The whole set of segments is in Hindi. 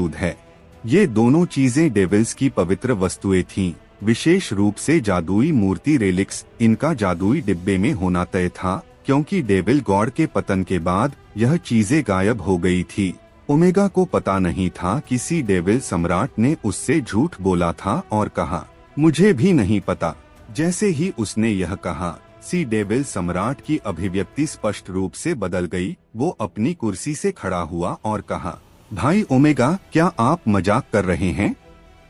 मौजूद है। ये दोनों चीजें डेविल्स की पवित्र वस्तुएं थीं, विशेष रूप से जादुई मूर्ति रेलिक्स। इनका जादुई डिब्बे में होना तय था, क्योंकि डेविल गॉड के पतन के बाद यह चीजें गायब हो गई थी। ओमेगा को पता नहीं था कि सी डेविल सम्राट ने उससे झूठ बोला था और कहा, मुझे भी नहीं पता। जैसे ही उसने यह कहा, सी डेविल सम्राट की अभिव्यक्ति स्पष्ट रूप से बदल गई। वो अपनी कुर्सी से खड़ा हुआ और कहा, भाई ओमेगा, क्या आप मजाक कर रहे हैं?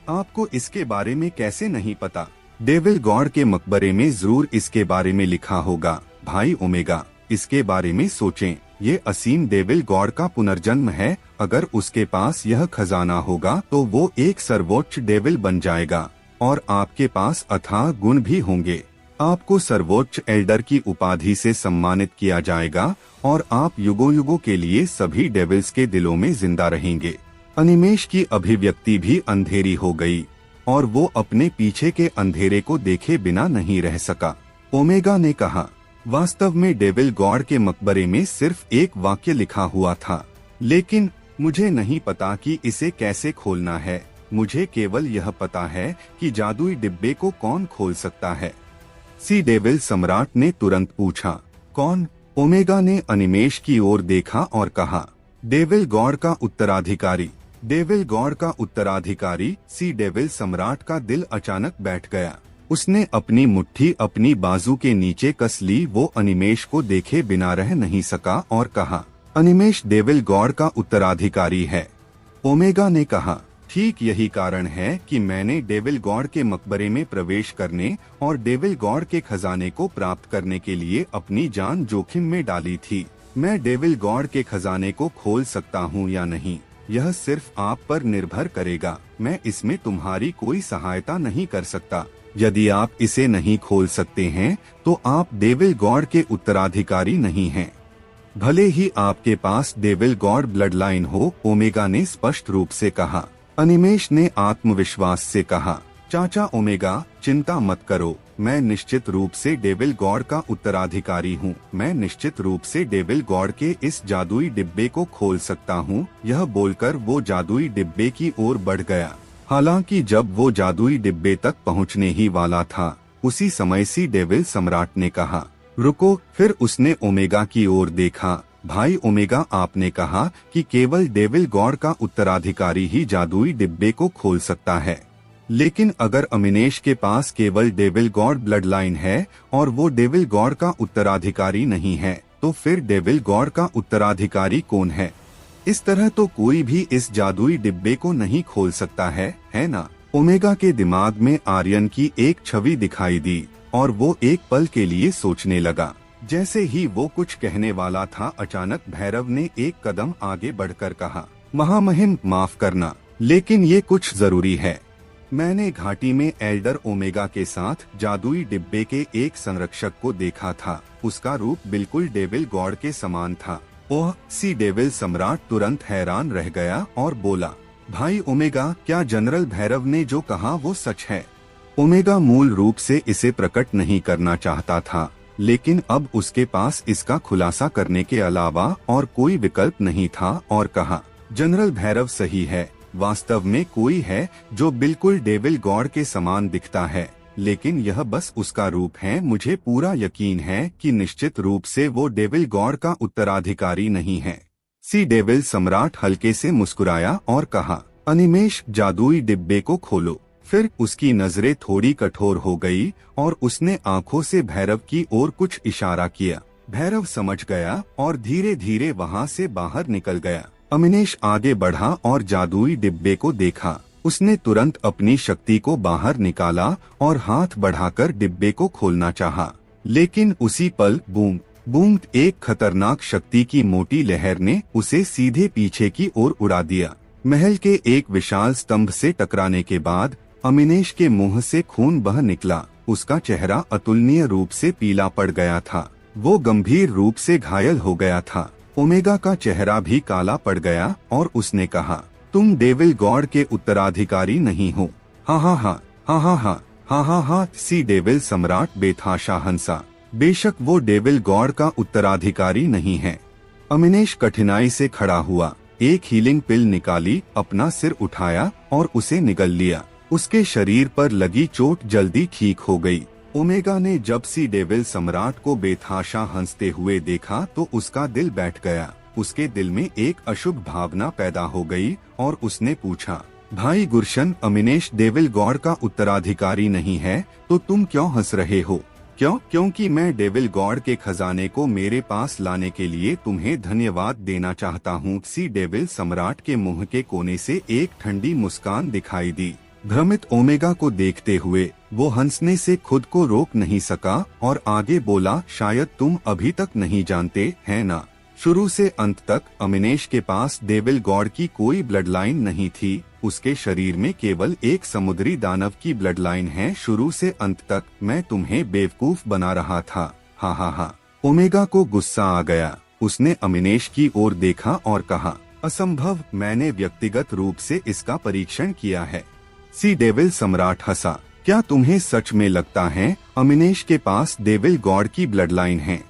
आपको इसके बारे में कैसे नहीं पता? डेविल गॉड के मकबरे में जरूर इसके बारे में लिखा होगा। भाई ओमेगा, इसके बारे में सोचें। ये असीम डेविल गॉड का पुनर्जन्म है। अगर उसके पास यह खजाना होगा तो वो एक सर्वोच्च डेविल बन जाएगा और आपके पास अथाह गुण भी होंगे। आपको सर्वोच्च एल्डर की उपाधि से सम्मानित किया जाएगा और आप युगों युगों के लिए सभी डेविल्स के दिलों में जिंदा रहेंगे। अनिमेश की अभिव्यक्ति भी अंधेरी हो गई और वो अपने पीछे के अंधेरे को देखे बिना नहीं रह सका। ओमेगा ने कहा, वास्तव में डेविल गॉड के मकबरे में सिर्फ एक वाक्य लिखा हुआ था, लेकिन मुझे नहीं पता कि इसे कैसे खोलना है। मुझे केवल यह पता है कि जादुई डिब्बे को कौन खोल सकता है। सी डेविल सम्राट ने तुरंत पूछा, कौन? ओमेगा ने अनिमेश की ओर देखा और कहा, डेविल गॉड का उत्तराधिकारी। डेविल गॉड का उत्तराधिकारी? सी डेविल सम्राट का दिल अचानक बैठ गया। उसने अपनी मुट्ठी अपनी बाजू के नीचे कस ली। वो अनिमेश को देखे बिना रह नहीं सका और कहा, अनिमेश डेविल गॉड का उत्तराधिकारी है। ओमेगा ने कहा, ठीक यही कारण है कि मैंने डेविल गॉड के मकबरे में प्रवेश करने और डेविल गॉड के खजाने को प्राप्त करने के लिए अपनी जान जोखिम में डाली थी। मैं डेविल गॉड के खजाने को खोल सकता हूँ या नहीं, यह सिर्फ आप पर निर्भर करेगा। मैं इसमें तुम्हारी कोई सहायता नहीं कर सकता। यदि आप इसे नहीं खोल सकते हैं तो आप डेविल गॉड के उत्तराधिकारी नहीं हैं, भले ही आपके पास डेविल गॉड ब्लड लाइन हो। ओमेगा ने स्पष्ट रूप से कहा। अनिमेश ने आत्मविश्वास से कहा, चाचा ओमेगा, चिंता मत करो, मैं निश्चित रूप से डेविल गॉड का उत्तराधिकारी हूँ। मैं निश्चित रूप से डेविल गॉड के इस जादुई डिब्बे को खोल सकता हूँ। यह बोलकर वो जादुई डिब्बे की ओर बढ़ गया। हालांकि जब वो जादुई डिब्बे तक पहुँचने ही वाला था, उसी समय सी डेविल सम्राट ने कहा, रुको। फिर उसने ओमेगा की ओर देखा। भाई ओमेगा, आपने कहा कि केवल डेविल गॉड का उत्तराधिकारी ही जादुई डिब्बे को खोल सकता है, लेकिन अगर अमिनेश के पास केवल डेविल गॉड ब्लड लाइन है और वो डेविल गॉड का उत्तराधिकारी नहीं है, तो फिर डेविल गॉड का उत्तराधिकारी कौन है? इस तरह तो कोई भी इस जादुई डिब्बे को नहीं खोल सकता है ना? ओमेगा के दिमाग में आर्यन की एक छवि दिखाई दी और वो एक पल के लिए सोचने लगा। जैसे ही वो कुछ कहने वाला था, अचानक भैरव ने एक कदम आगे बढ़कर कहा, महामहिम माफ करना, लेकिन ये कुछ जरूरी है। मैंने घाटी में एल्डर ओमेगा के साथ जादुई डिब्बे के एक संरक्षक को देखा था। उसका रूप बिल्कुल डेविल गॉड के समान था। ओह! सी डेविल सम्राट तुरंत हैरान रह गया और बोला, भाई ओमेगा, क्या जनरल भैरव ने जो कहा वो सच है? ओमेगा मूल रूप से इसे प्रकट नहीं करना चाहता था, लेकिन अब उसके पास इसका खुलासा करने के अलावा और कोई विकल्प नहीं था और कहा, जनरल भैरव सही है। वास्तव में कोई है जो बिल्कुल डेविल गॉड के समान दिखता है, लेकिन यह बस उसका रूप है। मुझे पूरा यकीन है कि निश्चित रूप से वो डेविल गॉड का उत्तराधिकारी नहीं है। सी डेविल सम्राट हल्के से मुस्कुराया और कहा, अनिमेश, जादुई डिब्बे को खोलो। फिर उसकी नजरें थोड़ी कठोर हो गई और उसने आंखों से भैरव की ओर कुछ इशारा किया। भैरव समझ गया और धीरे धीरे वहां से बाहर निकल गया। अमिनेश आगे बढ़ा और जादुई डिब्बे को देखा। उसने तुरंत अपनी शक्ति को बाहर निकाला और हाथ बढ़ाकर डिब्बे को खोलना चाहा, लेकिन उसी पल बूम बूम एक खतरनाक शक्ति की मोटी लहर ने उसे सीधे पीछे की ओर उड़ा दिया। महल के एक विशाल स्तंभ से टकराने के बाद अमिनेश के मुंह से खून बह निकला। उसका चेहरा अतुलनीय रूप से पीला पड़ गया था। वो गंभीर रूप से घायल हो गया था। ओमेगा का चेहरा भी काला पड़ गया और उसने कहा, तुम डेविल गॉड के उत्तराधिकारी नहीं हो। हा हा हा हा हा हा हा हा हा। सी डेविल सम्राट बेतहाशा हंसा। बेशक वो डेविल गॉड का उत्तराधिकारी नहीं है। अमिनेश कठिनाई से खड़ा हुआ। एक हीलिंग पिल निकाली, अपना सिर उठाया और उसे निगल लिया। उसके शरीर पर लगी चोट जल्दी ठीक हो गई। ओमेगा ने जब सी डेविल सम्राट को बेतहाशा हंसते हुए देखा तो उसका दिल बैठ गया। उसके दिल में एक अशुभ भावना पैदा हो गई और उसने पूछा, भाई गुरशन, अमिनेश डेविल गॉड का उत्तराधिकारी नहीं है तो तुम क्यों हंस रहे हो? क्यों? क्योंकि मैं डेविल गॉड के खजाने को मेरे पास लाने के लिए तुम्हें धन्यवाद देना चाहता हूँ। सी डेविल सम्राट के मुंह के कोने से एक ठंडी मुस्कान दिखाई दी। भ्रमित ओमेगा को देखते हुए वो हंसने से खुद को रोक नहीं सका और आगे बोला, शायद तुम अभी तक नहीं जानते है ना, शुरू से अंत तक अमिनेश के पास डेविल गॉड की कोई ब्लड लाइन नहीं थी। उसके शरीर में केवल एक समुद्री दानव की ब्लड लाइन है। शुरू से अंत तक मैं तुम्हें बेवकूफ बना रहा था। हा हा हा। ओमेगा को गुस्सा आ गया। उसने अमिनेश की ओर देखा और कहा, असंभव, मैंने व्यक्तिगत रूप से इसका परीक्षण किया है। सी डेविल सम्राट हंसा, क्या तुम्हें सच में लगता है अमिनेश के पास डेविल गॉड की ब्लड लाइन है?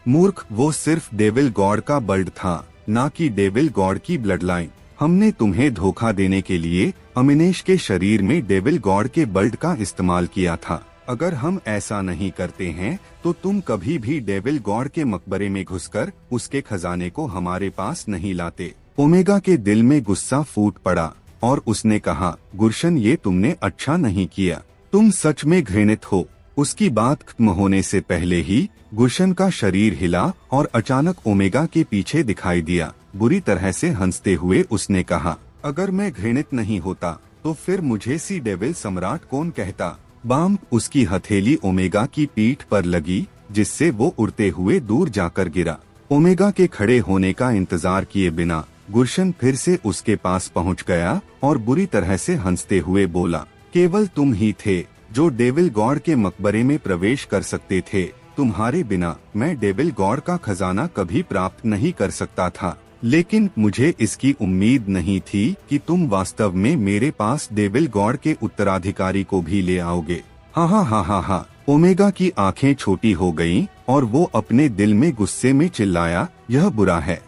मूर्ख, वो सिर्फ डेविल गॉड का ब्लड था, ना कि डेविल गॉड की ब्लड लाइन। हमने तुम्हें धोखा देने के लिए अमिनेश के शरीर में डेविल गॉड के ब्लड का इस्तेमाल किया था। अगर हम ऐसा नहीं करते हैं तो तुम कभी भी डेविल गॉड के मकबरे में घुसकर उसके खजाने को हमारे पास नहीं लाते। ओमेगा के दिल में गुस्सा फूट पड़ा और उसने कहा, गुरशन, ये तुमने अच्छा नहीं किया, तुम सच में घृणित हो। उसकी बात खत्म होने से पहले ही गुरशन का शरीर हिला और अचानक ओमेगा के पीछे दिखाई दिया। बुरी तरह से हंसते हुए उसने कहा, अगर मैं घृणित नहीं होता तो फिर मुझे सी डेविल सम्राट कौन कहता? बाम! उसकी हथेली ओमेगा की पीठ पर लगी, जिससे वो उड़ते हुए दूर जाकर गिरा। ओमेगा के खड़े होने का इंतजार किए बिना गुरशन फिर से उसके पास पहुंच गया और बुरी तरह से हंसते हुए बोला, केवल तुम ही थे जो डेविल गॉड के मकबरे में प्रवेश कर सकते थे। तुम्हारे बिना मैं डेविल गॉड का खजाना कभी प्राप्त नहीं कर सकता था, लेकिन मुझे इसकी उम्मीद नहीं थी कि तुम वास्तव में मेरे पास डेविल गॉड के उत्तराधिकारी को भी ले आओगे। हा हा हा हा हा। ओमेगा की आंखें छोटी हो गईं और वो अपने दिल में गुस्से में चिल्लाया, यह बुरा है।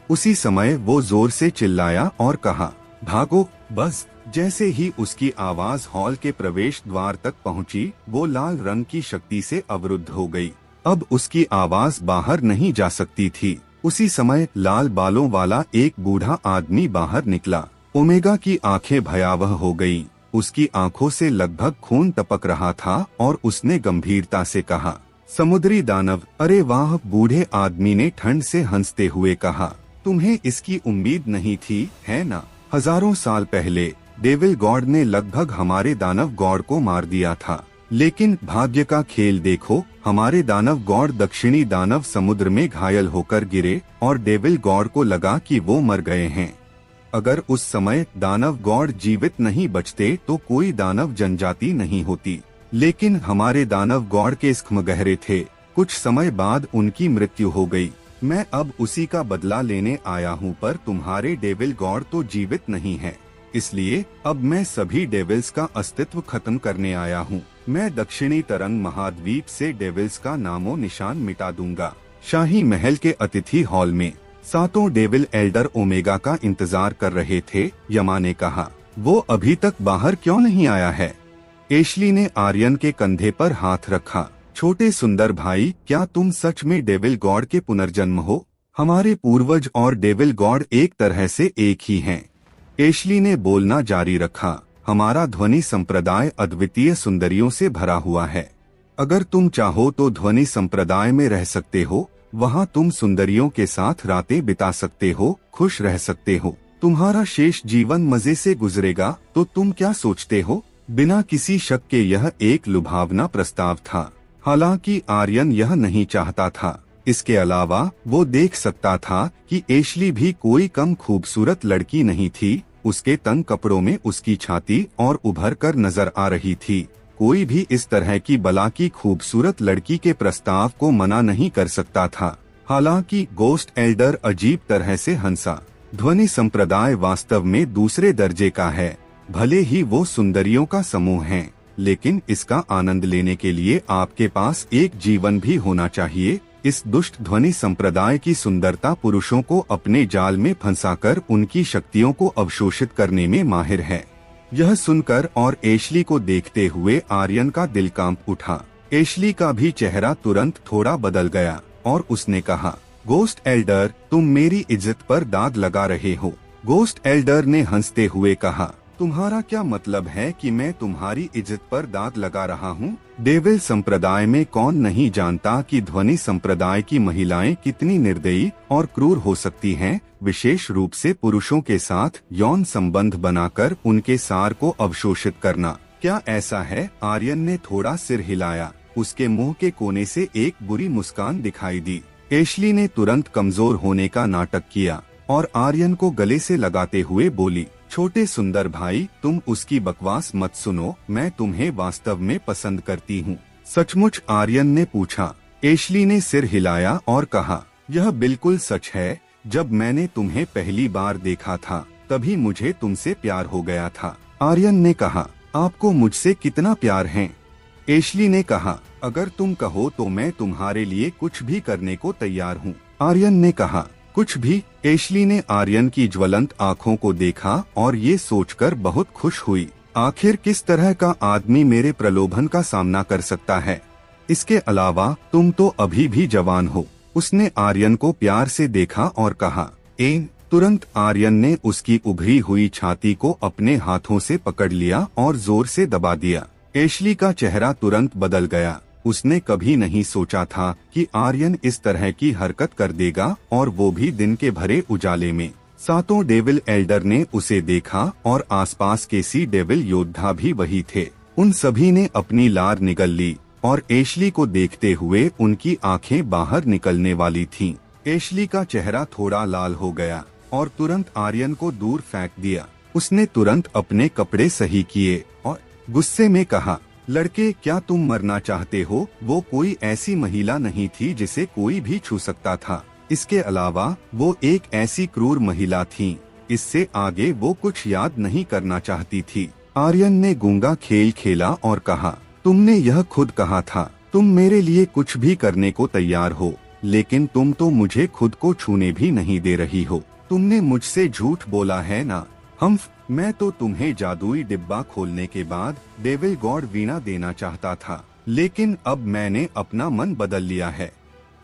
उसी समय वो जोर से चिल्लाया और कहा, भागो बस। जैसे ही उसकी आवाज हॉल के प्रवेश द्वार तक पहुंची, वो लाल रंग की शक्ति से अवरुद्ध हो गई। अब उसकी आवाज बाहर नहीं जा सकती थी। उसी समय लाल बालों वाला एक बूढ़ा आदमी बाहर निकला। ओमेगा की आंखें भयावह हो गईं। उसकी आंखों से लगभग खून टपक रहा था और उसने गंभीरता से कहा, समुद्री दानव। अरे वाह, बूढ़े आदमी ने ठंड से हंसते हुए कहा, तुम्हें इसकी उम्मीद नहीं थी, है ना? हजारों साल पहले डेविल गॉड ने लगभग हमारे दानव गॉड को मार दिया था, लेकिन भाग्य का खेल देखो, हमारे दानव गॉड दक्षिणी दानव समुद्र में घायल होकर गिरे और डेविल गॉड को लगा कि वो मर गए हैं। अगर उस समय दानव गॉड जीवित नहीं बचते तो कोई दानव जनजाति नहीं होती, लेकिन हमारे दानव गॉड के जख्म गहरे थे। कुछ समय बाद उनकी मृत्यु हो गई। मैं अब उसी का बदला लेने आया हूँ, पर तुम्हारे डेविल गॉड तो जीवित नहीं है, इसलिए अब मैं सभी डेविल्स का अस्तित्व खत्म करने आया हूँ। मैं दक्षिणी तरंग महाद्वीप से डेविल्स का नामो निशान मिटा दूंगा। शाही महल के अतिथि हॉल में सातों डेविल एल्डर ओमेगा का इंतजार कर रहे थे। यमा ने कहा, वो अभी तक बाहर क्यों नहीं आया है? एशली ने आर्यन के कंधे पर हाथ रखा। छोटे सुंदर भाई, क्या तुम सच में डेविल गॉड के पुनर्जन्म हो? हमारे पूर्वज और डेविल गॉड एक तरह से एक ही हैं। एशली ने बोलना जारी रखा, हमारा ध्वनि संप्रदाय अद्वितीय सुंदरियों से भरा हुआ है। अगर तुम चाहो तो ध्वनि संप्रदाय में रह सकते हो। वहाँ तुम सुंदरियों के साथ रातें बिता सकते हो, खुश रह सकते हो। तुम्हारा शेष जीवन मजे से गुजरेगा। तो तुम क्या सोचते हो? बिना किसी शक के यह एक लुभावना प्रस्ताव था। हालांकि आर्यन यह नहीं चाहता था। इसके अलावा वो देख सकता था कि एशली भी कोई कम खूबसूरत लड़की नहीं थी। उसके तंग कपड़ों में उसकी छाती और उभर कर नजर आ रही थी। कोई भी इस तरह की बला की खूबसूरत लड़की के प्रस्ताव को मना नहीं कर सकता था। हालांकि गोस्ट एल्डर अजीब तरह से हंसा। ध्वनि संप्रदाय वास्तव में दूसरे दर्जे का है। भले ही वो सुंदरियों का समूह है, लेकिन इसका आनंद लेने के लिए आपके पास एक जीवन भी होना चाहिए। इस दुष्ट ध्वनि संप्रदाय की सुंदरता पुरुषों को अपने जाल में फंसाकर उनकी शक्तियों को अवशोषित करने में माहिर है। यह सुनकर और एशली को देखते हुए आर्यन का दिल कांप उठा। एशली का भी चेहरा तुरंत थोड़ा बदल गया और उसने कहा, गोस्ट एल्डर, तुम मेरी इज्जत पर दाग लगा रहे हो। गोस्ट एल्डर ने हंसते हुए कहा, तुम्हारा क्या मतलब है कि मैं तुम्हारी इज्जत पर दाग लगा रहा हूँ? डेविल संप्रदाय में कौन नहीं जानता कि ध्वनि संप्रदाय की महिलाएं कितनी निर्दयी और क्रूर हो सकती हैं, विशेष रूप से पुरुषों के साथ यौन संबंध बनाकर उनके सार को अवशोषित करना। क्या ऐसा है? आर्यन ने थोड़ा सिर हिलाया। उसके मुंह के कोने से एक बुरी मुस्कान दिखाई दी। एशली ने तुरंत कमजोर होने का नाटक किया और आर्यन को गले से लगाते हुए बोली, छोटे सुंदर भाई, तुम उसकी बकवास मत सुनो, मैं तुम्हें वास्तव में पसंद करती हूँ। सचमुच? आर्यन ने पूछा। एशली ने सिर हिलाया और कहा, यह बिल्कुल सच है। जब मैंने तुम्हें पहली बार देखा था तभी मुझे तुमसे प्यार हो गया था। आर्यन ने कहा, आपको मुझसे कितना प्यार है? एशली ने कहा, अगर तुम कहो तो मैं तुम्हारे लिए कुछ भी करने को तैयार हूँ। आर्यन ने कहा, कुछ भी? एशली ने आर्यन की ज्वलंत आँखों को देखा और ये सोचकर बहुत खुश हुई, आखिर किस तरह का आदमी मेरे प्रलोभन का सामना कर सकता है? इसके अलावा तुम तो अभी भी जवान हो। उसने आर्यन को प्यार से देखा और कहा, एन। तुरंत आर्यन ने उसकी उभरी हुई छाती को अपने हाथों से पकड़ लिया और जोर से दबा दिया। एशली का चेहरा तुरंत बदल गया। उसने कभी नहीं सोचा था कि आर्यन इस तरह की हरकत कर देगा, और वो भी दिन के भरे उजाले में। सातों डेविल एल्डर ने उसे देखा और आसपास के सी डेविल योद्धा भी वही थे। उन सभी ने अपनी लार निगल ली और एशली को देखते हुए उनकी आंखें बाहर निकलने वाली थीं। एशली का चेहरा थोड़ा लाल हो गया और तुरंत आर्यन को दूर फेंक दिया। उसने तुरंत अपने कपड़े सही किए और गुस्से में कहा, लड़के, क्या तुम मरना चाहते हो? वो कोई ऐसी महिला नहीं थी जिसे कोई भी छू सकता था। इसके अलावा वो एक ऐसी क्रूर महिला थी। इससे आगे वो कुछ याद नहीं करना चाहती थी। आर्यन ने गूंगा खेल खेला और कहा, तुमने यह खुद कहा था, तुम मेरे लिए कुछ भी करने को तैयार हो, लेकिन तुम तो मुझे खुद को छूने भी नहीं दे रही हो। तुमने मुझसे झूठ बोला है ना? मैं तो तुम्हें जादुई डिब्बा खोलने के बाद डेविल गॉड वीणा देना चाहता था, लेकिन अब मैंने अपना मन बदल लिया है।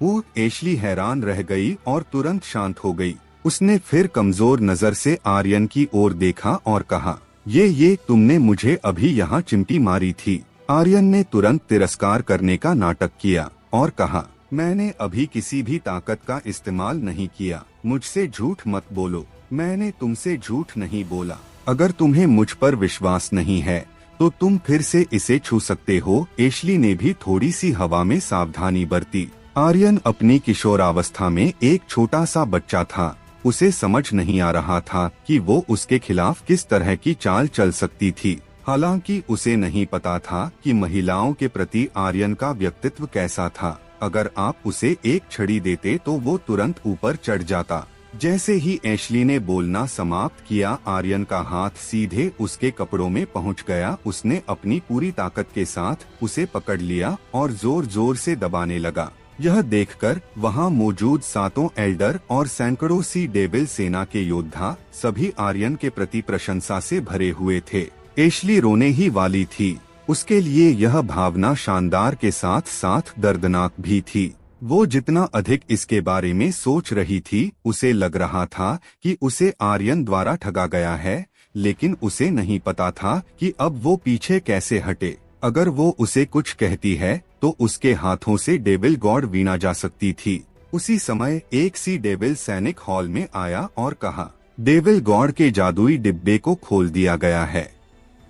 वो एशली हैरान रह गई और तुरंत शांत हो गई। उसने फिर कमजोर नजर से आर्यन की ओर देखा और कहा, ये तुमने मुझे अभी यहाँ चिमटी मारी थी। आर्यन ने तुरंत तिरस्कार करने का नाटक किया और कहा, मैंने अभी किसी भी ताकत का इस्तेमाल नहीं किया। मुझसे झूठ मत बोलो। मैंने तुमसे झूठ नहीं बोला। अगर तुम्हें मुझ पर विश्वास नहीं है तो तुम फिर से इसे छू सकते हो। एशली ने भी थोड़ी सी हवा में सावधानी बरती। आर्यन अपनी किशोरावस्था में एक छोटा सा बच्चा था। उसे समझ नहीं आ रहा था कि वो उसके खिलाफ किस तरह की चाल चल सकती थी। हालांकि उसे नहीं पता था कि महिलाओं के प्रति आर्यन का व्यक्तित्व कैसा था। अगर आप उसे एक छड़ी देते तो वो तुरंत ऊपर चढ़ जाता। जैसे ही एशली ने बोलना समाप्त किया, आर्यन का हाथ सीधे उसके कपड़ों में पहुंच गया। उसने अपनी पूरी ताकत के साथ उसे पकड़ लिया और जोर जोर से दबाने लगा। यह देखकर वहां मौजूद सातों एल्डर और सैकड़ों सी डेविल सेना के योद्धा सभी आर्यन के प्रति प्रशंसा से भरे हुए थे। एशली रोने ही वाली थी। उसके लिए यह भावना शानदार के साथ साथ दर्दनाक भी थी। वो जितना अधिक इसके बारे में सोच रही थी, उसे लग रहा था कि उसे आर्यन द्वारा ठगा गया है, लेकिन उसे नहीं पता था कि अब वो पीछे कैसे हटे। अगर वो उसे कुछ कहती है तो उसके हाथों से डेविल गॉड वीणा जा सकती थी। उसी समय एक सी डेविल सैनिक हॉल में आया और कहा, डेविल गॉड के जादुई डिब्बे को खोल दिया गया है।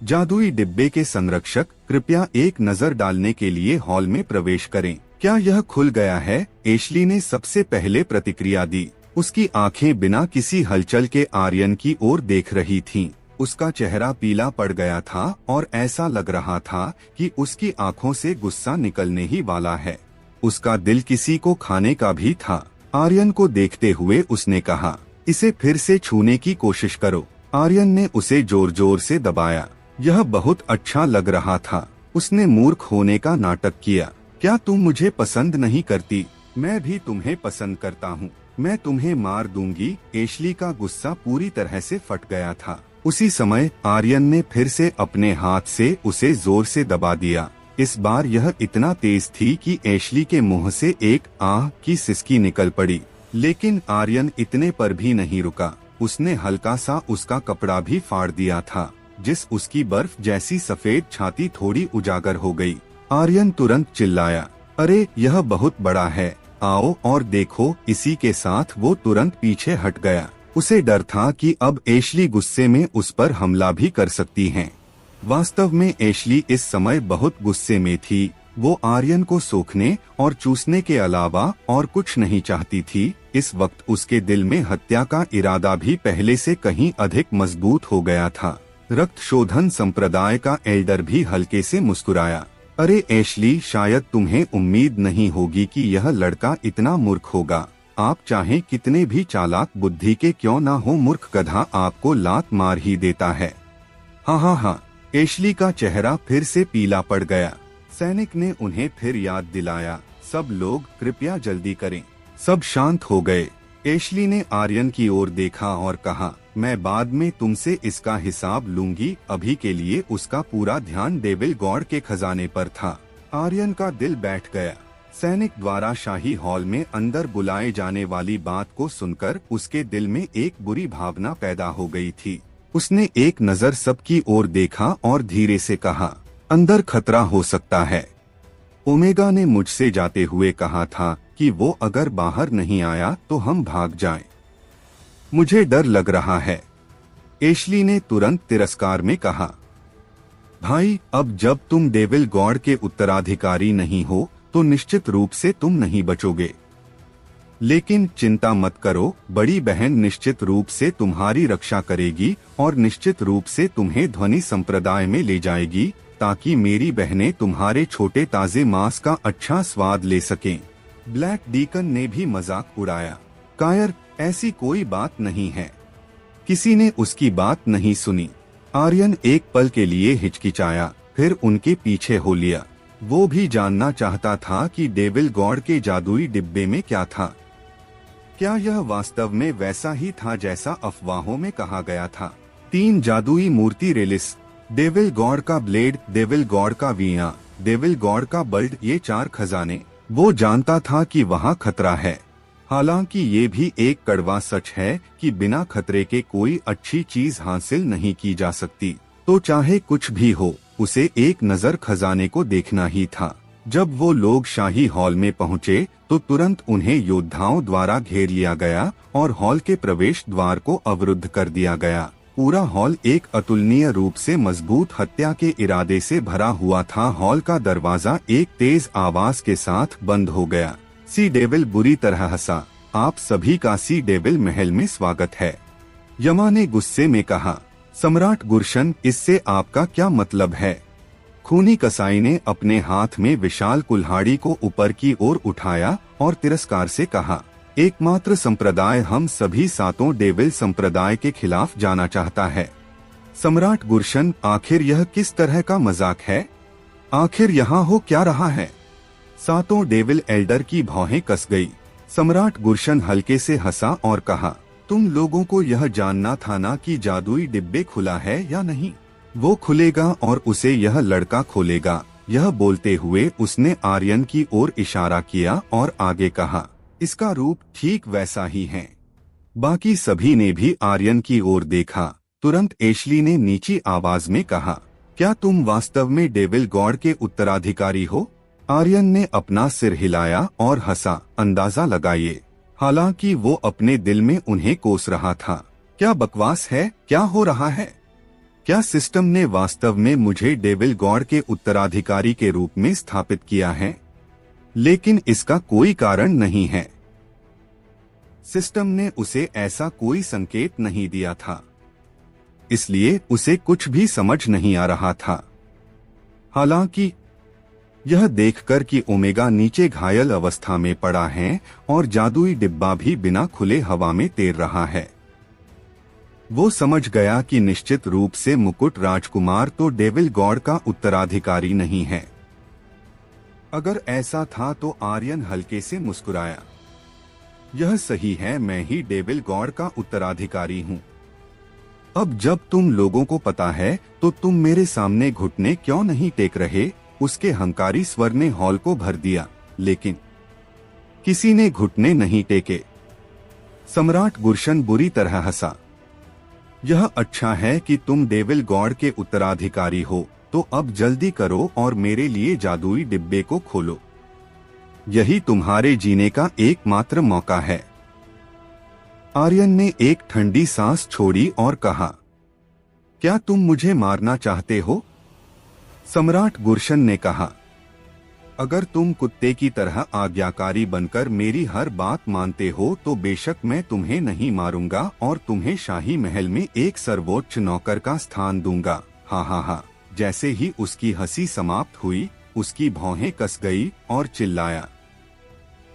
जादुई डिब्बे के संरक्षक, कृपया एक नजर डालने के लिए हॉल में प्रवेश करें। क्या यह खुल गया है? एशली ने सबसे पहले प्रतिक्रिया दी। उसकी आंखें बिना किसी हलचल के आर्यन की ओर देख रही थीं। उसका चेहरा पीला पड़ गया था और ऐसा लग रहा था कि उसकी आंखों से गुस्सा निकलने ही वाला है। उसका दिल किसी को खाने का भी था। आर्यन को देखते हुए उसने कहा, इसे फिर से छूने की कोशिश करो। आर्यन ने उसे जोर जोर से दबाया। यह बहुत अच्छा लग रहा था। उसने मूर्ख होने का नाटक किया। क्या तुम मुझे पसंद नहीं करती? मैं भी तुम्हें पसंद करता हूँ, मैं तुम्हें मार दूंगी। एशली का गुस्सा पूरी तरह से फट गया था। उसी समय आर्यन ने फिर से अपने हाथ से उसे जोर से दबा दिया। इस बार यह इतना तेज थी कि एशली के मुंह से एक आह की सिसकी निकल पड़ी। लेकिन आर्यन इतने पर भी नहीं रुका। उसने हल्का सा उसका कपड़ा भी फाड़ दिया था, जिस उसकी बर्फ जैसी सफेद छाती थोड़ी उजागर हो गई। आर्यन तुरंत चिल्लाया, अरे यह बहुत बड़ा है, आओ और देखो। इसी के साथ वो तुरंत पीछे हट गया। उसे डर था कि अब एशली गुस्से में उस पर हमला भी कर सकती हैं। वास्तव में एशली इस समय बहुत गुस्से में थी। वो आर्यन को सोखने और चूसने के अलावा और कुछ नहीं चाहती थी। इस वक्त उसके दिल में हत्या का इरादा भी पहले से कहीं अधिक मजबूत हो गया था। रक्त शोधन संप्रदाय का एल्डर भी हल्के से मुस्कुराया, अरे एशली, शायद तुम्हें उम्मीद नहीं होगी कि यह लड़का इतना मूर्ख होगा। आप चाहे कितने भी चालाक बुद्धि के क्यों ना हो, मूर्ख गधा आपको लात मार ही देता है। हाँ। एशली का चेहरा फिर से पीला पड़ गया। सैनिक ने उन्हें फिर याद दिलाया, सब लोग कृपया जल्दी करें। सब शांत हो गए। एशली ने आर्यन की ओर देखा और कहा, मैं बाद में तुमसे इसका हिसाब लूंगी। अभी के लिए उसका पूरा ध्यान डेविल गॉड के खजाने पर था। आर्यन का दिल बैठ गया। सैनिक द्वारा शाही हॉल में अंदर बुलाए जाने वाली बात को सुनकर उसके दिल में एक बुरी भावना पैदा हो गई थी। उसने एक नजर सबकी ओर देखा और धीरे से कहा, अंदर खतरा हो सकता है। ओमेगा ने मुझसे जाते हुए कहा था कि वो अगर बाहर नहीं आया तो हम भाग जाएं। मुझे डर लग रहा है। एशली ने तुरंत तिरस्कार में कहा, भाई, अब जब तुम डेविल गॉड के उत्तराधिकारी नहीं हो तो निश्चित रूप से तुम नहीं बचोगे। लेकिन चिंता मत करो, बड़ी बहन निश्चित रूप से तुम्हारी रक्षा करेगी और निश्चित रूप से तुम्हें ध्वनि संप्रदाय में ले जाएगी, ताकि मेरी बहनें तुम्हारे छोटे ताजे मांस का अच्छा स्वाद ले सकें। ब्लैक डीकन ने भी मजाक उड़ाया, कायर, ऐसी कोई बात नहीं है। किसी ने उसकी बात नहीं सुनी। आर्यन एक पल के लिए हिचकिचाया, फिर उनके पीछे हो लिया। वो भी जानना चाहता था कि डेविल गॉड के जादुई डिब्बे में क्या था। क्या यह वास्तव में वैसा ही था जैसा अफवाहों में कहा गया था? 3 जादुई मूर्ति रेलिस, डेविल गॉड का ब्लेड, डेविल गॉड का वीणा, डेविल गॉड का बल्ट, ये 4 खजाने। वो जानता था कि वहाँ खतरा है। हालांकि ये भी एक कड़वा सच है कि बिना खतरे के कोई अच्छी चीज हासिल नहीं की जा सकती। तो चाहे कुछ भी हो, उसे एक नजर खजाने को देखना ही था। जब वो लोग शाही हॉल में पहुँचे तो तुरंत उन्हें योद्धाओं द्वारा घेर लिया गया और हॉल के प्रवेश द्वार को अवरुद्ध कर दिया गया। पूरा हॉल एक अतुलनीय रूप से मजबूत हत्या के इरादे से भरा हुआ था। हॉल का दरवाजा एक तेज आवाज के साथ बंद हो गया। सी डेविल बुरी तरह हंसा, आप सभी का सी डेविल महल में स्वागत है। यमा ने गुस्से में कहा, सम्राट गुरशन, इससे आपका क्या मतलब है? खूनी कसाई ने अपने हाथ में विशाल कुल्हाड़ी को ऊपर की ओर उठाया और तिरस्कार से कहा, एकमात्र संप्रदाय हम सभी 7 डेविल संप्रदाय के खिलाफ जाना चाहता है। सम्राट गुरशन, आखिर यह किस तरह का मजाक है? आखिर यहाँ हो क्या रहा है? 7 डेविल एल्डर की भौहें कस गई। सम्राट गुरशन हल्के से हंसा और कहा, तुम लोगों को यह जानना था ना कि जादुई डिब्बे खुला है या नहीं। वो खुलेगा और उसे यह लड़का खोलेगा। यह बोलते हुए उसने आर्यन की ओर इशारा किया और आगे कहा, इसका रूप ठीक वैसा ही है। बाकी सभी ने भी आर्यन की ओर देखा। तुरंत एशली ने नीची आवाज में कहा, क्या तुम वास्तव में डेविल गॉड के उत्तराधिकारी हो? आर्यन ने अपना सिर हिलाया और हंसा, अंदाजा लगाइए। हालांकि वो अपने दिल में उन्हें कोस रहा था। क्या बकवास है? क्या हो रहा है? क्या सिस्टम ने वास्तव में मुझे डेविल गॉड के उत्तराधिकारी के रूप में स्थापित किया है? लेकिन इसका कोई कारण नहीं है। सिस्टम ने उसे ऐसा कोई संकेत नहीं दिया था, इसलिए उसे कुछ भी समझ नहीं आ रहा था। हालांकि यह देखकर कि ओमेगा नीचे घायल अवस्था में पड़ा है और जादुई डिब्बा भी बिना खुले हवा में तैर रहा है, वो समझ गया कि निश्चित रूप से मुकुट राजकुमार तो डेविल गॉड का उत्तराधिकारी नहीं है। अगर ऐसा था तो आर्यन हल्के से मुस्कुराया। यह सही है, मैं ही डेविल गॉड का उत्तराधिकारी हूँ। अब जब तुम लोगों को पता है तो तुम मेरे सामने घुटने क्यों नहीं टेक रहे? उसके हंकारी स्वर ने हॉल को भर दिया, लेकिन किसी ने घुटने नहीं टेके। सम्राट गुरशन बुरी तरह हंसा। यह अच्छा है कि तुम डेविल गॉड के उत्तराधिकारी हो, तो अब जल्दी करो और मेरे लिए जादुई डिब्बे को खोलो। यही तुम्हारे जीने का एकमात्र मौका है। आर्यन ने एक ठंडी सांस छोड़ी और कहा, क्या तुम मुझे मारना चाहते हो? सम्राट गुरशन ने कहा, अगर तुम कुत्ते की तरह आज्ञाकारी बनकर मेरी हर बात मानते हो तो बेशक मैं तुम्हें नहीं मारूंगा और तुम्हें शाही महल में एक सर्वोच्च नौकर का स्थान दूंगा। हा हा हा। जैसे ही उसकी हंसी समाप्त हुई, उसकी भौहें कस गई और चिल्लाया,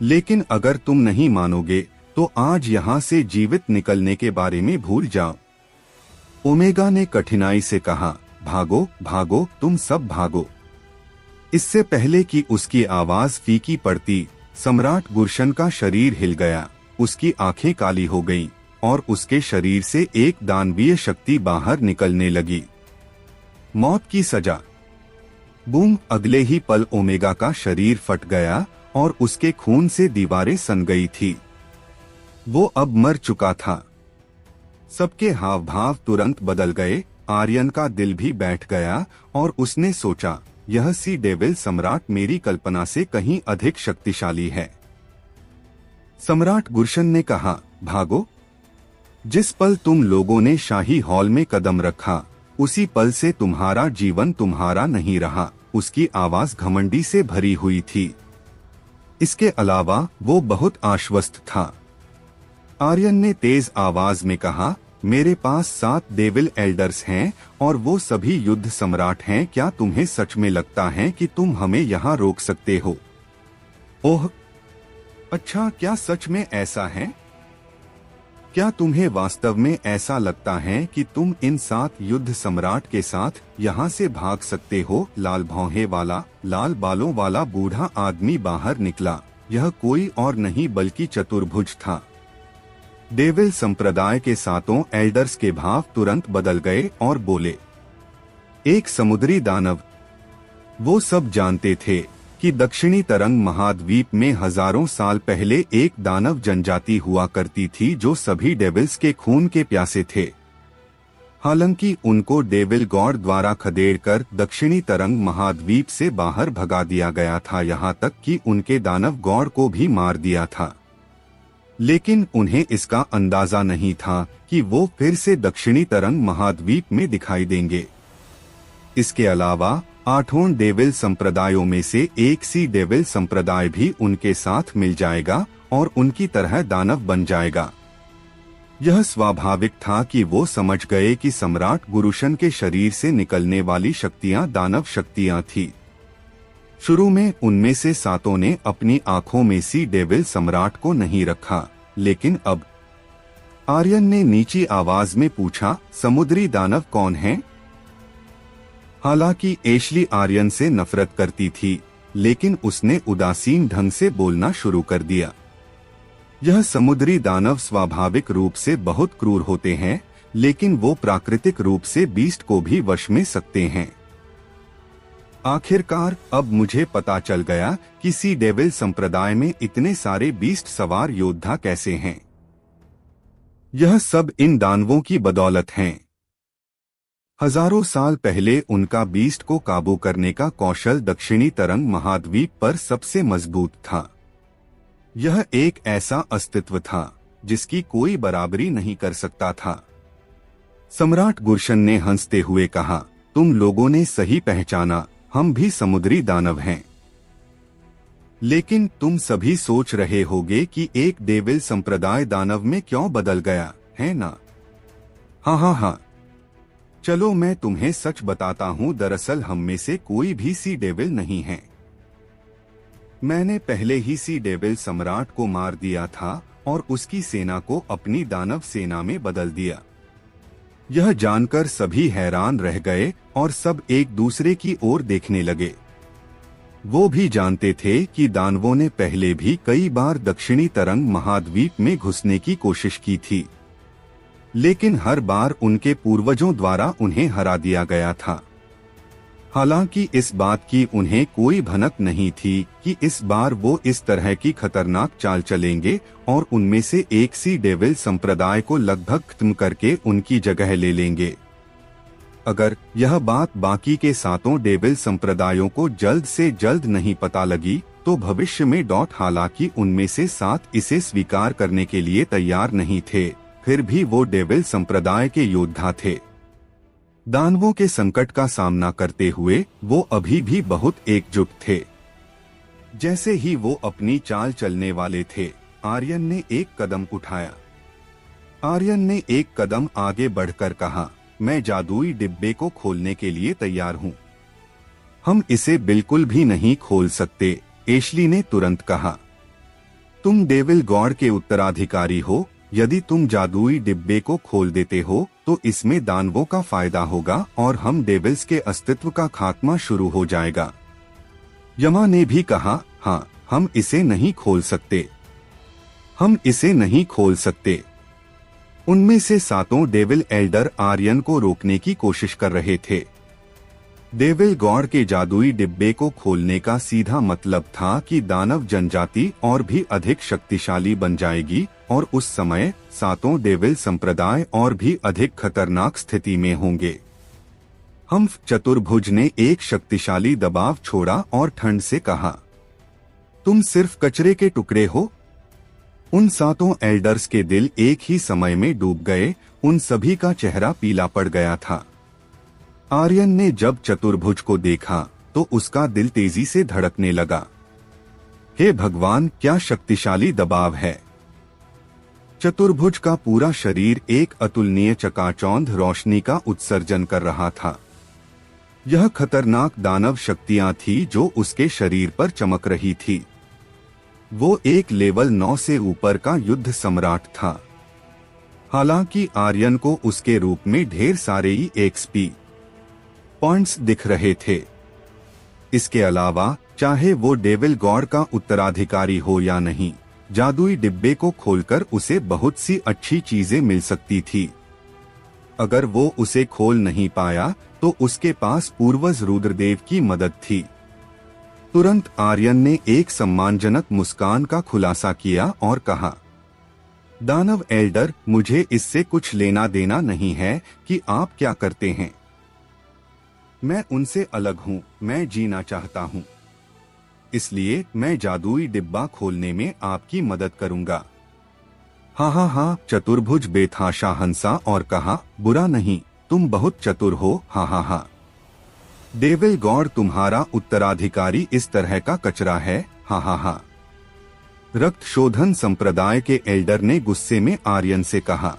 लेकिन अगर तुम नहीं मानोगे तो आज यहाँ से जीवित निकलने के बारे में भूल जाओ। ओमेगा ने कठिनाई से कहा, भागो भागो, तुम सब भागो। इससे पहले कि उसकी आवाज फीकी पड़ती, सम्राट गुरशन का शरीर हिल गया, उसकी आंखें काली हो गईं और उसके शरीर से एक दानवीय शक्ति बाहर निकलने लगी। मौत की सजा। बूम! अगले ही पल ओमेगा का शरीर फट गया और उसके खून से दीवारें सन गई थी। वो अब मर चुका था। सबके हाव भाव तुरंत बदल गए। आर्यन का दिल भी बैठ गया और उसने सोचा, यह सी डेविल सम्राट मेरी कल्पना से कहीं अधिक शक्तिशाली है। सम्राट गुरशन ने कहा, भागो। जिस पल तुम लोगों ने शाही हॉल में कदम रखा, उसी पल से तुम्हारा जीवन तुम्हारा नहीं रहा। उसकी आवाज घमंडी से भरी हुई थी। इसके अलावा वो बहुत आश्वस्त था। आर्यन ने तेज आवाज में कहा, मेरे पास 7 डेविल एल्डर्स हैं और वो सभी युद्ध सम्राट हैं। क्या तुम्हें सच में लगता है कि तुम हमें यहाँ रोक सकते हो? ओह अच्छा, क्या सच में ऐसा है? क्या तुम्हें वास्तव में ऐसा लगता है कि तुम इन 7 युद्ध सम्राट के साथ यहाँ से भाग सकते हो? लाल भौहें वाला, लाल बालों वाला बूढ़ा आदमी बाहर निकला। यह कोई और नहीं बल्कि चतुर्भुज था। डेविल संप्रदाय के 7 एल्डर्स के भाव तुरंत बदल गए और बोले, एक समुद्री दानव। वो सब जानते थे कि दक्षिणी तरंग महाद्वीप में हजारों साल पहले एक दानव जनजाति हुआ करती थी जो सभी डेविल्स के खून के प्यासे थे। हालांकि उनको डेविल गॉड द्वारा खदेड़कर दक्षिणी तरंग महाद्वीप से बाहर भगा दिया गया था, यहाँ तक कि उनके दानव गॉड को भी मार दिया था। लेकिन उन्हें इसका अंदाजा नहीं था कि वो फिर से दक्षिणी तरंग महाद्वीप में दिखाई देंगे। इसके अलावा 8 डेविल संप्रदायों में से एक सी डेविल संप्रदाय भी उनके साथ मिल जाएगा और उनकी तरह दानव बन जाएगा। यह स्वाभाविक था कि वो समझ गए कि सम्राट गुरुशन के शरीर से निकलने वाली शक्तियां दानव शक्तियां थी। शुरू में उनमें से 7 ने अपनी आंखों में सी डेविल सम्राट को नहीं रखा, लेकिन अब आर्यन ने नीची आवाज में पूछा, समुद्री दानव कौन है? हालांकि एशली आर्यन से नफरत करती थी, लेकिन उसने उदासीन ढंग से बोलना शुरू कर दिया। यह समुद्री दानव स्वाभाविक रूप से बहुत क्रूर होते हैं, लेकिन वो प्राकृतिक रूप से बीस्ट को भी वश में सकते हैं। आखिरकार अब मुझे पता चल गया कि सी डेविल संप्रदाय में इतने सारे बीस्ट सवार योद्धा कैसे हैं। यह सब इन दानवों की बदौलत हैं। हजारों साल पहले उनका बीस्ट को काबू करने का कौशल दक्षिणी तरंग महाद्वीप पर सबसे मजबूत था। यह एक ऐसा अस्तित्व था जिसकी कोई बराबरी नहीं कर सकता था। सम्राट गुरशन ने हंसते हुए कहा, तुम लोगों ने सही पहचाना, हम भी समुद्री दानव हैं। लेकिन तुम सभी सोच रहे होगे कि एक डेविल संप्रदाय दानव में क्यों बदल गया, है ना? हाँ, चलो मैं तुम्हें सच बताता हूँ, दरअसल हम में से कोई भी सी डेविल नहीं है। मैंने पहले ही सी डेविल सम्राट को मार दिया था और उसकी सेना को अपनी दानव सेना में बदल दिया। यह जानकर सभी हैरान रह गए और सब एक दूसरे की ओर देखने लगे। वो भी जानते थे कि दानवों ने पहले भी कई बार दक्षिणी तरंग महाद्वीप में घुसने की कोशिश की थी, लेकिन हर बार उनके पूर्वजों द्वारा उन्हें हरा दिया गया था। हालांकि इस बात की उन्हें कोई भनक नहीं थी कि इस बार वो इस तरह की खतरनाक चाल चलेंगे और उनमें से एक सी डेविल संप्रदाय को लगभग खत्म करके उनकी जगह ले लेंगे। अगर यह बात बाकी के 7 डेविल संप्रदायों को जल्द से जल्द नहीं पता लगी तो भविष्य में हालांकि उनमें से 7 इसे स्वीकार करने के लिए तैयार नहीं थे, फिर भी वो डेविल संप्रदाय के योद्धा थे। दानवों के संकट का सामना करते हुए वो अभी भी बहुत एकजुट थे। जैसे ही वो अपनी चाल चलने वाले थे, आर्यन ने एक कदम उठाया। आर्यन ने एक कदम आगे बढ़कर कहा, मैं जादुई डिब्बे को खोलने के लिए तैयार हूँ। हम इसे बिल्कुल भी नहीं खोल सकते, एशली ने तुरंत कहा। तुम डेविल गॉड के उत्तराधिकारी हो, यदि तुम जादुई डिब्बे को खोल देते हो तो इसमें दानवों का फायदा होगा और हम डेविल्स के अस्तित्व का खात्मा शुरू हो जाएगा। यमा ने भी कहा, हाँ, हम इसे नहीं खोल सकते, हम इसे नहीं खोल सकते। उनमें से 7 डेविल एल्डर आर्यन को रोकने की कोशिश कर रहे थे। डेविल गॉड के जादुई डिब्बे को खोलने का सीधा मतलब था कि दानव जनजाति और भी अधिक शक्तिशाली बन जाएगी और उस समय 7 डेविल संप्रदाय और भी अधिक खतरनाक स्थिति में होंगे। हम्फ चतुर्भुज ने एक शक्तिशाली दबाव छोड़ा और ठंड से कहा, तुम सिर्फ कचरे के टुकड़े हो। उन 7 एल्डर्स के दिल एक ही समय में डूब गए, उन सभी का चेहरा पीला पड़ गया था। आर्यन ने जब चतुर्भुज को देखा तो उसका दिल तेजी से धड़कने लगा। हे भगवान, क्या शक्तिशाली दबाव है। चतुर्भुज का पूरा शरीर एक अतुलनीय चकाचौंध रोशनी का उत्सर्जन कर रहा था। यह खतरनाक दानव शक्तियां थी जो उसके शरीर पर चमक रही थी। वो एक लेवल 9 से ऊपर का युद्ध सम्राट था। हालांकि आर्यन को उसके रूप में ढेर सारे ही एक्सपी पॉइंट्स दिख रहे थे। इसके अलावा चाहे वो डेविल गॉड का उत्तराधिकारी हो या नहीं, जादुई डिब्बे को खोलकर उसे बहुत सी अच्छी चीजें मिल सकती थी। अगर वो उसे खोल नहीं पाया तो उसके पास पूर्वज रुद्रदेव की मदद थी। तुरंत आर्यन ने एक सम्मानजनक मुस्कान का खुलासा किया और कहा, दानव एल्डर, मुझे इससे कुछ लेना देना नहीं है कि आप क्या करते हैं। मैं उनसे अलग हूँ, मैं जीना चाहता हूँ, इसलिए मैं जादुई डिब्बा खोलने में आपकी मदद करूंगा। हाँ हाँ हाँ, चतुर्भुज बेतहाशा हंसा और कहा, बुरा नहीं, तुम बहुत चतुर हो। हाँ हाँ हाँ, डेविल गॉड तुम्हारा उत्तराधिकारी इस तरह का कचरा है। हाँ हाँ हाँ। रक्त शोधन संप्रदाय के एल्डर ने गुस्से में आर्यन से कहा,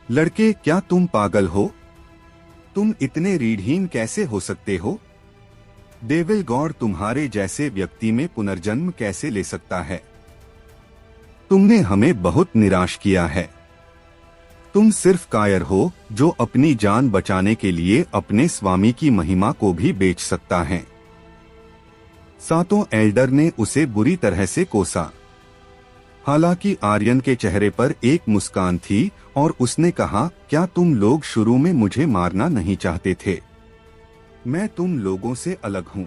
लड़के, क्या तुम पागल हो? तुम इतने रीढ़हीन कैसे हो सकते हो? डेविल गॉड तुम्हारे जैसे व्यक्ति में पुनर्जन्म कैसे ले सकता है? तुमने हमें बहुत निराश किया है। तुम सिर्फ कायर हो जो अपनी जान बचाने के लिए अपने स्वामी की महिमा को भी बेच सकता है। 7 एल्डर ने उसे बुरी तरह से कोसा। हालांकि आर्यन के चेहरे पर एक मुस्कान थी और उसने कहा, क्या तुम लोग शुरू में मुझे मारना नहीं चाहते थे? मैं तुम लोगों से अलग हूं।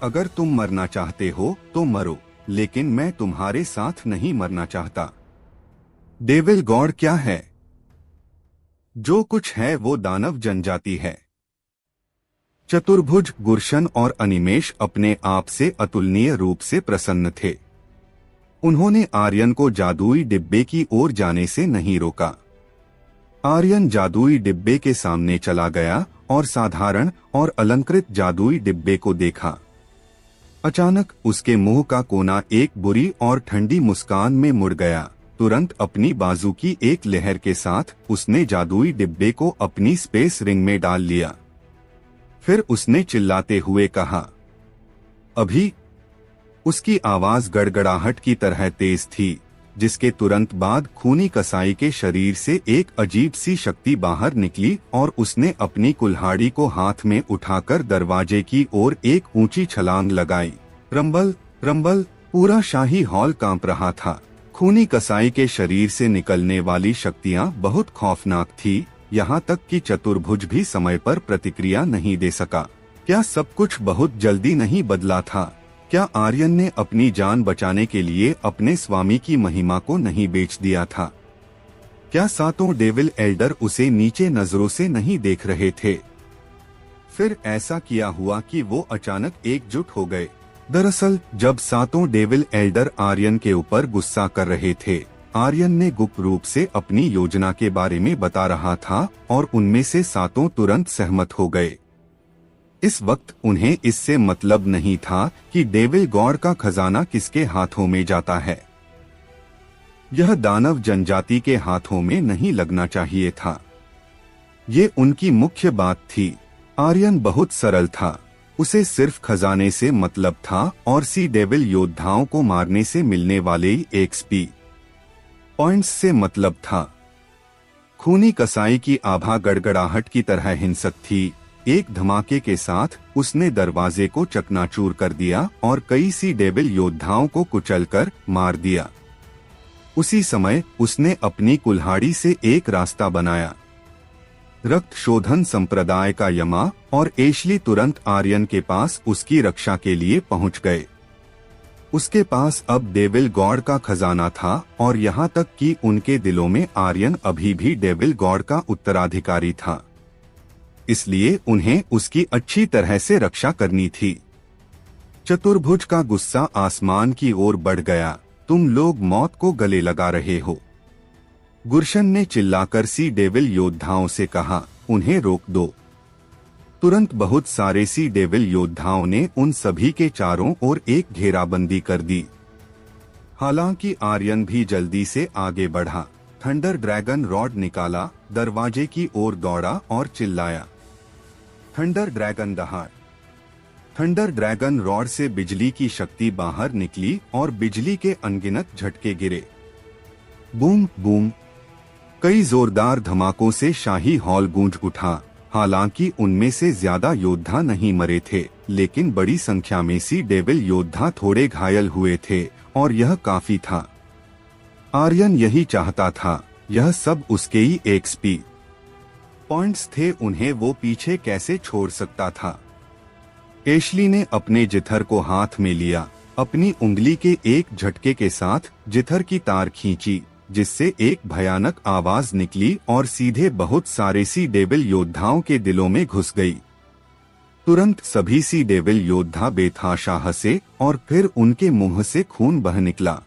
अगर तुम मरना चाहते हो तो मरो, लेकिन मैं तुम्हारे साथ नहीं मरना चाहता। डेविल गॉड क्या है? जो कुछ है वो दानव जनजाति है। चतुर्भुज, गुरशन और अनिमेश अपने आप से अतुलनीय रूप से प्रसन्न थे। उन्होंने आर्यन को जादुई डिब्बे की ओर जाने से नहीं रोका। आर्यन जादुई डिब्बे के सामने चला गया और साधारण और अलंकृत जादुई डिब्बे को देखा। अचानक उसके मुंह का कोना एक बुरी और ठंडी मुस्कान में मुड़ गया। तुरंत अपनी बाजू की एक लहर के साथ उसने जादुई डिब्बे को अपनी स्पेस रिंग में डाल लिया। फिर उसने चिल्लाते हुए कहा, अभी। उसकी आवाज गड़गड़ाहट की तरह तेज थी, जिसके तुरंत बाद खूनी कसाई के शरीर से एक अजीब सी शक्ति बाहर निकली और उसने अपनी कुल्हाड़ी को हाथ में उठाकर दरवाजे की ओर एक ऊंची छलांग लगाई। रंबल रंबल, पूरा शाही हॉल कांप रहा था। खूनी कसाई के शरीर से निकलने वाली शक्तियां बहुत खौफनाक थी, यहाँ तक कि चतुर्भुज भी समय पर प्रतिक्रिया नहीं दे सका। क्या सब कुछ बहुत जल्दी नहीं बदला था? क्या आर्यन ने अपनी जान बचाने के लिए अपने स्वामी की महिमा को नहीं बेच दिया था? क्या सातों डेविल एल्डर उसे नीचे नजरों से नहीं देख रहे थे? फिर ऐसा किया हुआ कि वो अचानक एकजुट हो गए। दरअसल जब सातों डेविल एल्डर आर्यन के ऊपर गुस्सा कर रहे थे, आर्यन ने गुप्त रूप से अपनी योजना के बारे में बता रहा था और उनमें से सातों तुरंत सहमत हो गए। इस वक्त उन्हें इससे मतलब नहीं था कि डेविल गॉड का खजाना किसके हाथों में जाता है। यह दानव जनजाति के हाथों में नहीं लगना चाहिए था। ये उनकी मुख्य बात थी। आर्यन बहुत सरल था, उसे सिर्फ खजाने से मतलब था और सी डेविल योद्धाओं को मारने से मिलने वाले एक्सपी पॉइंट्स से मतलब था। खूनी कसाई की आभा गड़गड़ाहट की तरह हिंसक थी। एक धमाके के साथ उसने दरवाजे को चकनाचूर कर दिया और कई सी डेविल योद्धाओं को कुचलकर मार दिया। उसी समय उसने अपनी कुल्हाड़ी से एक रास्ता बनाया। रक्त शोधन संप्रदाय का यमा और एशली तुरंत आर्यन के पास उसकी रक्षा के लिए पहुंच गए। उसके पास अब डेविल गॉड का खजाना था और यहाँ तक कि उनके दिलों में आर्यन अभी भी डेविल गॉड का उत्तराधिकारी था। इसलिए उन्हें उसकी अच्छी तरह से रक्षा करनी थी। चतुर्भुज का गुस्सा आसमान की ओर बढ़ गया। तुम लोग मौत को गले लगा रहे हो। गुरशन ने चिल्लाकर सी डेविल योद्धाओं से कहा, उन्हें रोक दो। तुरंत बहुत सारे सी डेविल योद्धाओं ने उन सभी के चारों ओर एक घेराबंदी कर दी। हालांकि आर्यन भी जल्दी से आगे बढ़ा। थंडर ड्रैगन रॉड निकाला, दरवाजे की ओर दौड़ा और चिल्लाया, थंडर ड्रैगन दहाड़। थंडर ड्रैगन रॉड से बिजली की शक्ति बाहर निकली और बिजली के अनगिनत झटके गिरे। बूम बूम, कई जोरदार धमाकों से शाही हॉल गूंज उठा। हालांकि उनमें से ज्यादा योद्धा नहीं मरे थे, लेकिन बड़ी संख्या में सी डेविल योद्धा थोड़े घायल हुए थे और यह काफी था। आर्यन यही चाहता था, यह सब उसके ही एक्सपी पॉइंट्स थे, उन्हें वो पीछे कैसे छोड़ सकता था। एशली ने अपने जिथर को हाथ में लिया। अपनी उंगली के एक झटके के साथ जिथर की तार खींची, जिससे एक भयानक आवाज निकली और सीधे बहुत सारे सी डेविल योद्धाओं के दिलों में घुस गई। तुरंत सभी सी डेविल योद्धा बेतहाशा हंसे और फिर उनके मुंह से खून बह निकला।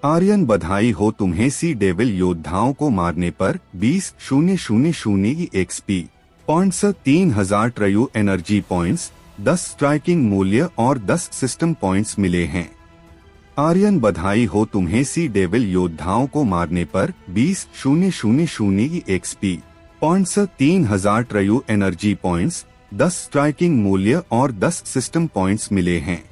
आर्यन, बधाई हो तुम्हें सी डेविल योद्धाओं को मारने पर 20,000 XP points, 3000 true energy points, 10 striking मूल्य और 10 सिस्टम पॉइंट्स मिले हैं। आर्यन, बधाई हो तुम्हें सी डेविल योद्धाओं को मारने पर 20,000 XP points, 3000 true energy points, 10 striking मूल्य और 10 सिस्टम पॉइंट्स मिले हैं।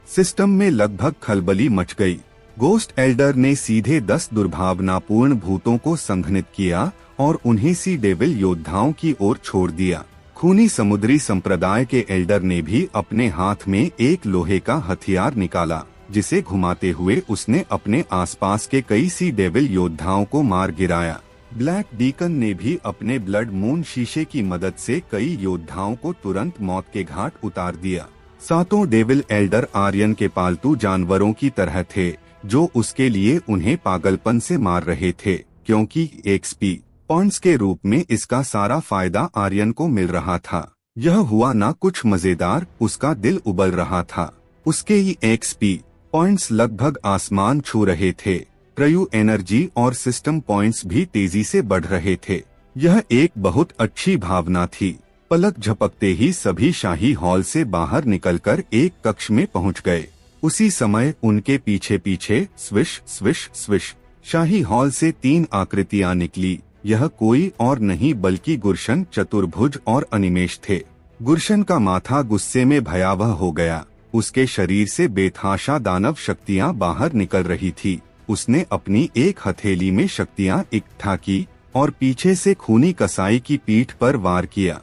सिस्टम में लगभग खलबली मच गई। गोस्ट एल्डर ने सीधे 10 दुर्भावनापूर्ण भूतों को संघनित किया और उन्हें सी डेविल योद्धाओं की ओर छोड़ दिया। खूनी समुद्री संप्रदाय के एल्डर ने भी अपने हाथ में एक लोहे का हथियार निकाला, जिसे घुमाते हुए उसने अपने आसपास के कई सी डेविल योद्धाओं को मार गिराया। ब्लैक डीकन ने भी अपने ब्लड मून शीशे की मदद से कई योद्धाओं को तुरंत मौत के घाट उतार दिया। सातों डेविल एल्डर आर्यन के पालतू जानवरों की तरह थे, जो उसके लिए उन्हें पागलपन से मार रहे थे, क्योंकि एक्सपी पॉइंट्स के रूप में इसका सारा फायदा आर्यन को मिल रहा था। यह हुआ ना कुछ मजेदार, उसका दिल उबल रहा था। उसके ही एक्सपी पॉइंट्स लगभग आसमान छू रहे थे। ट्रयू एनर्जी और सिस्टम पॉइंट्स भी तेजी से बढ़ रहे थे। यह एक बहुत अच्छी भावना थी। पलक झपकते ही सभी शाही हॉल से बाहर निकलकर एक कक्ष में पहुंच गए। उसी समय उनके पीछे पीछे स्विश स्विश स्विश शाही हॉल से 3 आकृतियां निकली। यह कोई और नहीं बल्कि गुरशन, चतुर्भुज और अनिमेष थे। गुरशन का माथा गुस्से में भयावह हो गया। उसके शरीर से बेतहाशा दानव शक्तियां बाहर निकल रही थी। उसने अपनी एक हथेली में शक्तियां इकट्ठा की और पीछे से खूनी कसाई की पीठ पर वार किया।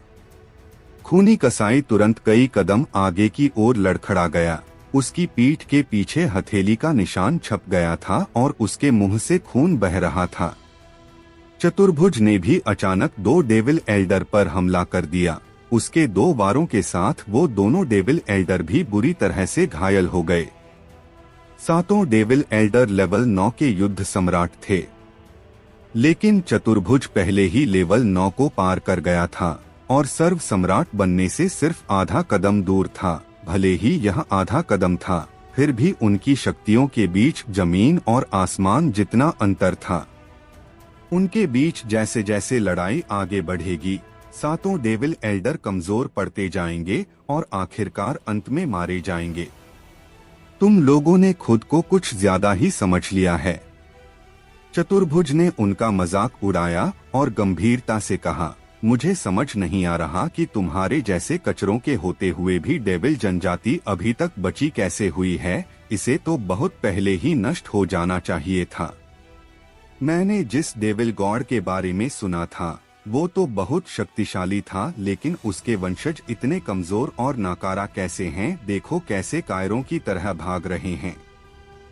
खूनी कसाई तुरंत कई कदम आगे की ओर लड़खड़ा गया। उसकी पीठ के पीछे हथेली का निशान छप गया था और उसके मुंह से खून बह रहा था। चतुर्भुज ने भी अचानक 2 डेविल एल्डर पर हमला कर दिया। उसके 2 वारों के साथ वो दोनों डेविल एल्डर भी बुरी तरह से घायल हो गए। सातों डेविल एल्डर लेवल 9 के युद्ध सम्राट थे, लेकिन चतुर्भुज पहले ही लेवल 9 को पार कर गया था और सर्व सम्राट बनने से सिर्फ आधा कदम दूर था। भले ही यह आधा कदम था, फिर भी उनकी शक्तियों के बीच जमीन और आसमान जितना अंतर था। उनके बीच जैसे जैसे लड़ाई आगे बढ़ेगी, सातों डेविल एल्डर कमजोर पड़ते जाएंगे और आखिरकार अंत में मारे जाएंगे। तुम लोगों ने खुद को कुछ ज्यादा ही समझ लिया है। चतुर्भुज ने उनका मजाक उड़ाया और गंभीरता से कहा, मुझे समझ नहीं आ रहा कि तुम्हारे जैसे कचरों के होते हुए भी डेविल जनजाति अभी तक बची कैसे हुई है। इसे तो बहुत पहले ही नष्ट हो जाना चाहिए था। मैंने जिस डेविल गॉड के बारे में सुना था वो तो बहुत शक्तिशाली था, लेकिन उसके वंशज इतने कमजोर और नाकारा कैसे हैं। देखो कैसे कायरों की तरह भाग रहे हैं।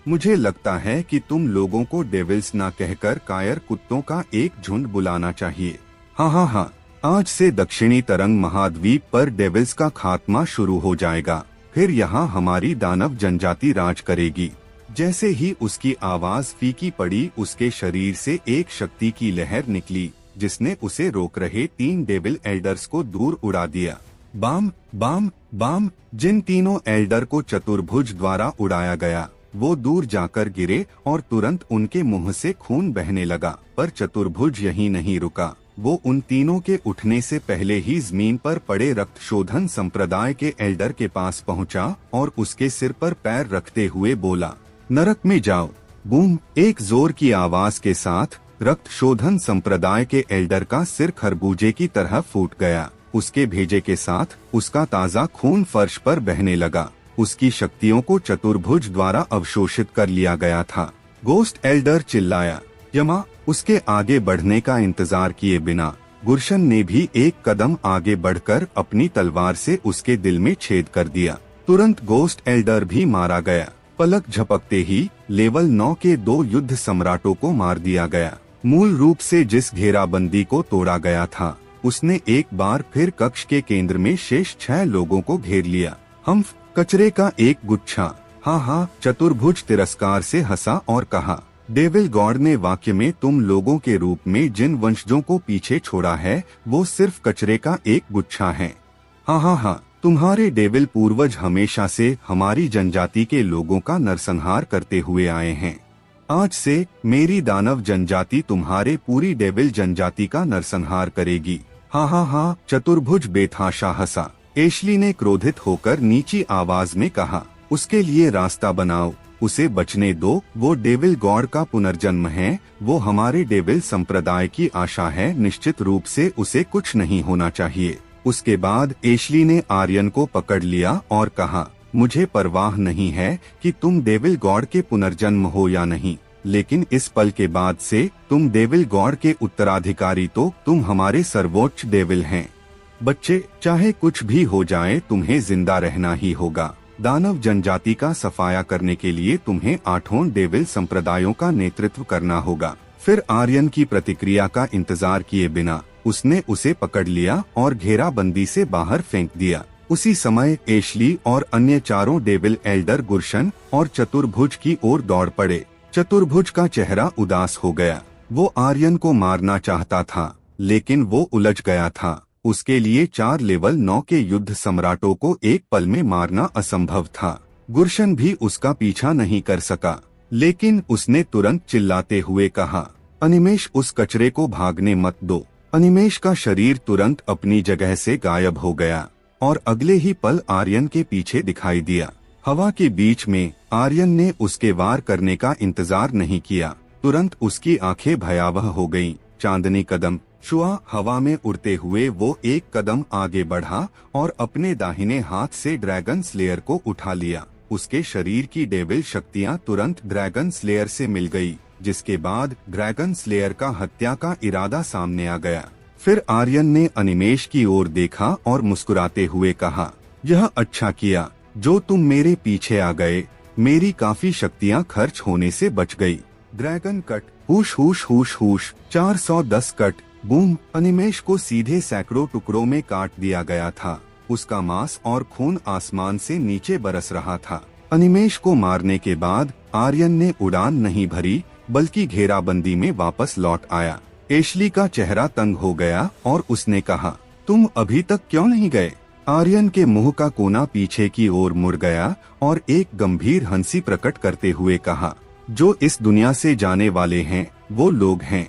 मुझे लगता है कि तुम लोगों को डेविल्स ना कहकर कायर कुत्तों का एक झुंड बुलाना चाहिए। हाँ, आज से दक्षिणी तरंग महाद्वीप पर डेविल्स का खात्मा शुरू हो जाएगा। फिर यहाँ हमारी दानव जनजाति राज करेगी। जैसे ही उसकी आवाज फीकी पड़ी, उसके शरीर से एक शक्ति की लहर निकली जिसने उसे रोक रहे 3 डेविल एल्डर्स को दूर उड़ा दिया। Balm balm balm. जिन तीनों एल्डर को चतुर्भुज द्वारा उड़ाया गया वो दूर जाकर गिरे और तुरंत उनके मुंह से खून बहने लगा। पर चतुर्भुज यहीं नहीं रुका। वो उन तीनों के उठने से पहले ही जमीन पर पड़े रक्त शोधन संप्रदाय के एल्डर के पास पहुंचा और उसके सिर पर पैर रखते हुए बोला, नरक में जाओ। बूम। एक जोर की आवाज के साथ रक्त शोधन संप्रदाय के एल्डर का सिर खरबूजे की तरह फूट गया। उसके भेजे के साथ उसका ताजा खून फर्श पर बहने लगा। उसकी शक्तियों को चतुर्भुज द्वारा अवशोषित कर लिया गया था। गोस्ट एल्डर चिल्लाया। यमा। उसके आगे बढ़ने का इंतजार किए बिना गुरशन ने भी एक कदम आगे बढ़कर अपनी तलवार से उसके दिल में छेद कर दिया। तुरंत गोस्ट एल्डर भी मारा गया। पलक झपकते ही लेवल 9 के 2 युद्ध सम्राटों को मार दिया गया। मूल रूप से जिस घेराबंदी को तोड़ा गया था उसने एक बार फिर कक्ष के केंद्र में शेष 6 लोगों को घेर लिया। हम कचरे का एक गुच्छा। हाँ, चतुर्भुज तिरस्कार से हंसा और कहा, डेविल गॉड ने वाक्य में तुम लोगों के रूप में जिन वंशजों को पीछे छोड़ा है वो सिर्फ कचरे का एक गुच्छा है। हाँ, तुम्हारे डेविल पूर्वज हमेशा से हमारी जनजाति के लोगों का नरसंहार करते हुए आए हैं। आज से मेरी दानव जनजाति तुम्हारे पूरी डेविल जनजाति का नरसंहार करेगी। हाँ, चतुर्भुज बेतहाशा हंसा। एशली ने क्रोधित होकर नीची आवाज में कहा, उसके लिए रास्ता बनाओ, उसे बचने दो। वो डेविल गॉड का पुनर्जन्म है। वो हमारे डेविल संप्रदाय की आशा है। निश्चित रूप से उसे कुछ नहीं होना चाहिए। उसके बाद एशली ने आर्यन को पकड़ लिया और कहा, मुझे परवाह नहीं है कि तुम डेविल गॉड के पुनर्जन्म हो या नहीं, लेकिन इस पल के बाद से तुम डेविल गॉड के उत्तराधिकारी तो तुम हमारे सर्वोच्च डेविल हैं। बच्चे, चाहे कुछ भी हो जाए तुम्हें जिंदा रहना ही होगा। दानव जनजाति का सफाया करने के लिए तुम्हें 8 डेविल संप्रदायों का नेतृत्व करना होगा। फिर आर्यन की प्रतिक्रिया का इंतजार किए बिना उसने उसे पकड़ लिया और घेराबंदी से बाहर फेंक दिया। उसी समय एशली और अन्य 4 डेविल एल्डर गुरशन और चतुर्भुज की ओर दौड़ पड़े। चतुर्भुज का चेहरा उदास हो गया। वो आर्यन को मारना चाहता था, लेकिन वो उलझ गया था। उसके लिए 4 लेवल 9 के युद्ध सम्राटों को एक पल में मारना असंभव था। गुरशन भी उसका पीछा नहीं कर सका, लेकिन उसने तुरंत चिल्लाते हुए कहा, अनिमेश, उस कचरे को भागने मत दो। अनिमेश का शरीर तुरंत अपनी जगह से गायब हो गया और अगले ही पल आर्यन के पीछे दिखाई दिया। हवा के बीच में आर्यन ने उसके वार करने का इंतजार नहीं किया। तुरंत उसकी आंखें भयावह हो गईं। चांदनी कदम छुआ। हवा में उड़ते हुए वो एक कदम आगे बढ़ा और अपने दाहिने हाथ से ड्रैगन स्लेयर को उठा लिया। उसके शरीर की डेविल शक्तियां तुरंत ड्रैगन स्लेयर से मिल गई, जिसके बाद ड्रैगन स्लेयर का हत्या का इरादा सामने आ गया। फिर आर्यन ने अनिमेष की ओर देखा और मुस्कुराते हुए कहा, यह अच्छा किया जो तुम मेरे पीछे आ गए, मेरी काफी शक्तियां खर्च होने से बच गई। ड्रैगन कट, हुश हुश हुश हुश, 410 कट, बूम। अनिमेष को सीधे सैकड़ों टुकड़ों में काट दिया गया था। उसका मांस और खून आसमान से नीचे बरस रहा था। अनिमेष को मारने के बाद आर्यन ने उड़ान नहीं भरी, बल्कि घेराबंदी में वापस लौट आया। एशली का चेहरा तंग हो गया और उसने कहा, तुम अभी तक क्यों नहीं गए? आर्यन के मुंह का कोना पीछे की ओर मुड़ गया और एक गंभीर हंसी प्रकट करते हुए कहा, जो इस दुनिया से जाने वाले हैं वो लोग हैं।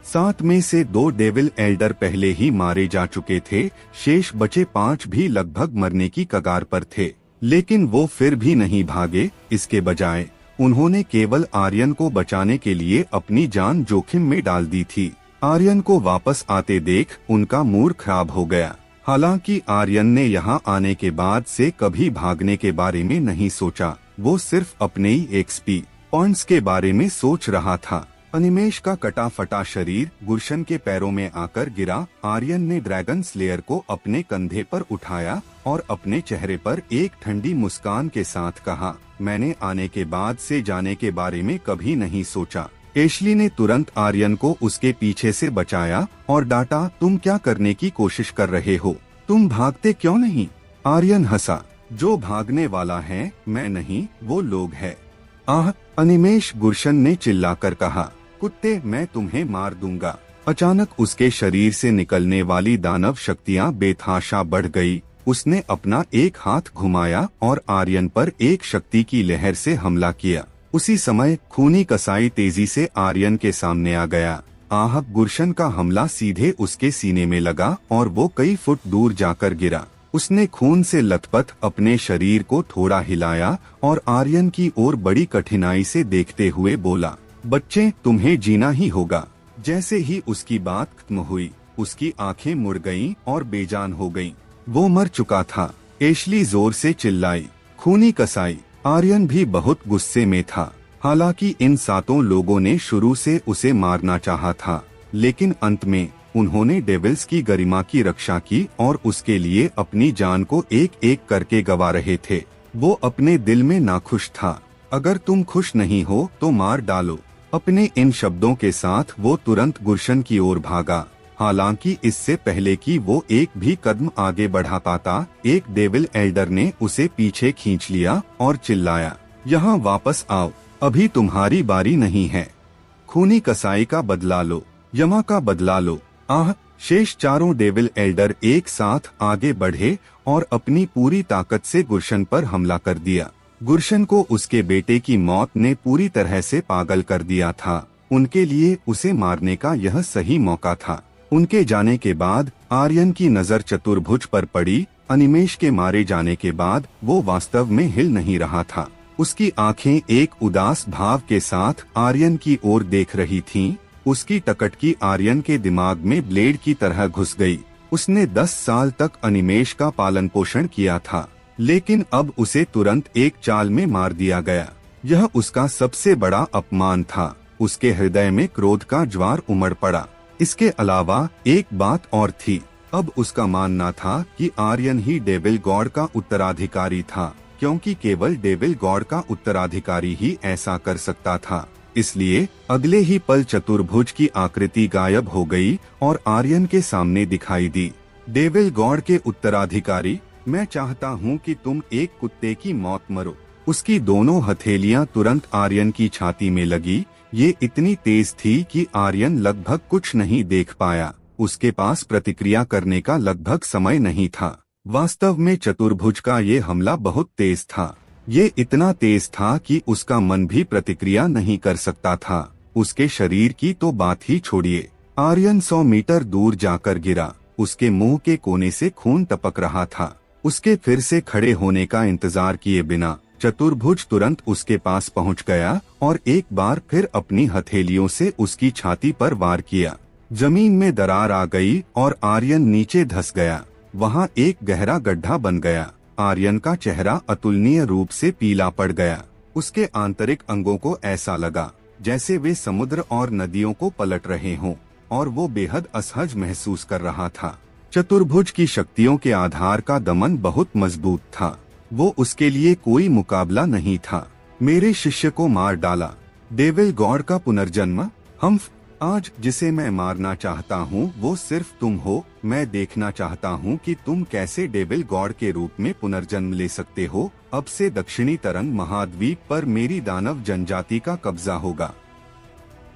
7 में से 2 डेविल एल्डर पहले ही मारे जा चुके थे, शेष बचे 5 भी लगभग मरने की कगार पर थे, लेकिन वो फिर भी नहीं भागे। इसके बजाय उन्होंने केवल आर्यन को बचाने के लिए अपनी जान जोखिम में डाल दी थी। आर्यन को वापस आते देख उनका मूड खराब हो गया। हालांकि आर्यन ने यहाँ आने के बाद से कभी भागने के बारे में नहीं सोचा, वो सिर्फ अपने ही एक्सपी पॉइंट्स के बारे में सोच रहा था। अनिमेष का कटा फटा शरीर गुरशन के पैरों में आकर गिरा। आर्यन ने ड्रैगन स्लेयर को अपने कंधे पर उठाया और अपने चेहरे पर एक ठंडी मुस्कान के साथ कहा, मैंने आने के बाद से जाने के बारे में कभी नहीं सोचा। एशली ने तुरंत आर्यन को उसके पीछे से बचाया और डांटा, तुम क्या करने की कोशिश कर रहे हो? तुम भागते क्यों नहीं? आर्यन हंसा, जो भागने वाला है मैं नहीं, वो लोग हैं। आह! अनिमेष, गुरशन ने चिल्लाकर कहा, कुत्ते, मैं तुम्हें मार दूंगा। अचानक उसके शरीर से निकलने वाली दानव शक्तियां बेतहाशा बढ़ गई। उसने अपना एक हाथ घुमाया और आर्यन पर एक शक्ति की लहर से हमला किया। उसी समय खूनी कसाई तेजी से आर्यन के सामने आ गया। आह! गुरशन का हमला सीधे उसके सीने में लगा और वो कई फुट दूर जाकर गिरा। उसने खून से लथपथ अपने शरीर को थोड़ा हिलाया और आर्यन की ओर बड़ी कठिनाई से देखते हुए बोला, बच्चे, तुम्हें जीना ही होगा। जैसे ही उसकी बात खत्म हुई, उसकी आंखें मुड़ गईं और बेजान हो गईं। वो मर चुका था। एशली जोर से चिल्लाई, खूनी कसाई। आर्यन भी बहुत गुस्से में था। हालांकि इन 7 लोगों ने शुरू से उसे मारना चाहा था, लेकिन अंत में उन्होंने डेविल्स की गरिमा की रक्षा की और उसके लिए अपनी जान को एक एक करके गवा रहे थे। वो अपने दिल में नाखुश था। अगर तुम खुश नहीं हो तो मार डालो। अपने इन शब्दों के साथ वो तुरंत गुरशन की ओर भागा। हालांकि इससे पहले कि वो एक भी कदम आगे बढ़ा पाता, एक डेविल एल्डर ने उसे पीछे खींच लिया और चिल्लाया, यहाँ वापस आओ, अभी तुम्हारी बारी नहीं है। खूनी कसाई का बदला लो, यमा का बदला लो। आह! शेष 4 डेविल एल्डर एक साथ आगे बढ़े और अपनी पूरी ताकत से गुरशन पर हमला कर दिया। गुरशन को उसके बेटे की मौत ने पूरी तरह से पागल कर दिया था। उनके लिए उसे मारने का यह सही मौका था। उनके जाने के बाद आर्यन की नजर चतुर्भुज पर पड़ी। अनिमेष के मारे जाने के बाद वो वास्तव में हिल नहीं रहा था। उसकी आंखें एक उदास भाव के साथ आर्यन की ओर देख रही थीं। उसकी टकटकी आर्यन के दिमाग में ब्लेड की तरह घुस गई। उसने 10 साल तक अनिमेष का पालन पोषण किया था, लेकिन अब उसे तुरंत एक चाल में मार दिया गया। यह उसका सबसे बड़ा अपमान था। उसके हृदय में क्रोध का ज्वार उमड़ पड़ा। इसके अलावा एक बात और थी। अब उसका मानना था कि आर्यन ही डेविल गॉड का उत्तराधिकारी था, क्योंकि केवल डेविल गॉड का उत्तराधिकारी ही ऐसा कर सकता था। इसलिए अगले ही पल चतुर्भुज की आकृति गायब हो गई और आर्यन के सामने दिखाई दी। डेविल गॉड के उत्तराधिकारी, मैं चाहता हूँ कि तुम एक कुत्ते की मौत मरो। उसकी दोनों हथेलियां तुरंत आर्यन की छाती में लगी। ये इतनी तेज थी कि आर्यन लगभग कुछ नहीं देख पाया। उसके पास प्रतिक्रिया करने का लगभग समय नहीं था। वास्तव में चतुर्भुज का ये हमला बहुत तेज था। ये इतना तेज था कि उसका मन भी प्रतिक्रिया नहीं कर सकता था। उसके शरीर की तो बात ही छोड़िए। आर्यन 100 मीटर दूर जाकर गिरा। उसके मुंह के कोने से खून टपक रहा था। उसके फिर से खड़े होने का इंतजार किए बिना चतुर्भुज तुरंत उसके पास पहुंच गया और एक बार फिर अपनी हथेलियों से उसकी छाती पर वार किया। जमीन में दरार आ गई और आर्यन नीचे धंस गया। वहां एक गहरा गड्ढा बन गया। आर्यन का चेहरा अतुलनीय रूप से पीला पड़ गया। उसके आंतरिक अंगों को ऐसा लगा जैसे वे समुद्र और नदियों को पलट रहे हों, और वो बेहद असहज महसूस कर रहा था। चतुर्भुज की शक्तियों के आधार का दमन बहुत मजबूत था। वो उसके लिए कोई मुकाबला नहीं था। मेरे शिष्य को मार डाला। डेविल गॉड का पुनर्जन्म। आज जिसे मैं मारना चाहता हूँ वो सिर्फ तुम हो। मैं देखना चाहता हूँ कि तुम कैसे डेविल गॉड के रूप में पुनर्जन्म ले सकते हो। अब से दक्षिणी तरंग महाद्वीप पर मेरी दानव जनजाति का कब्जा होगा।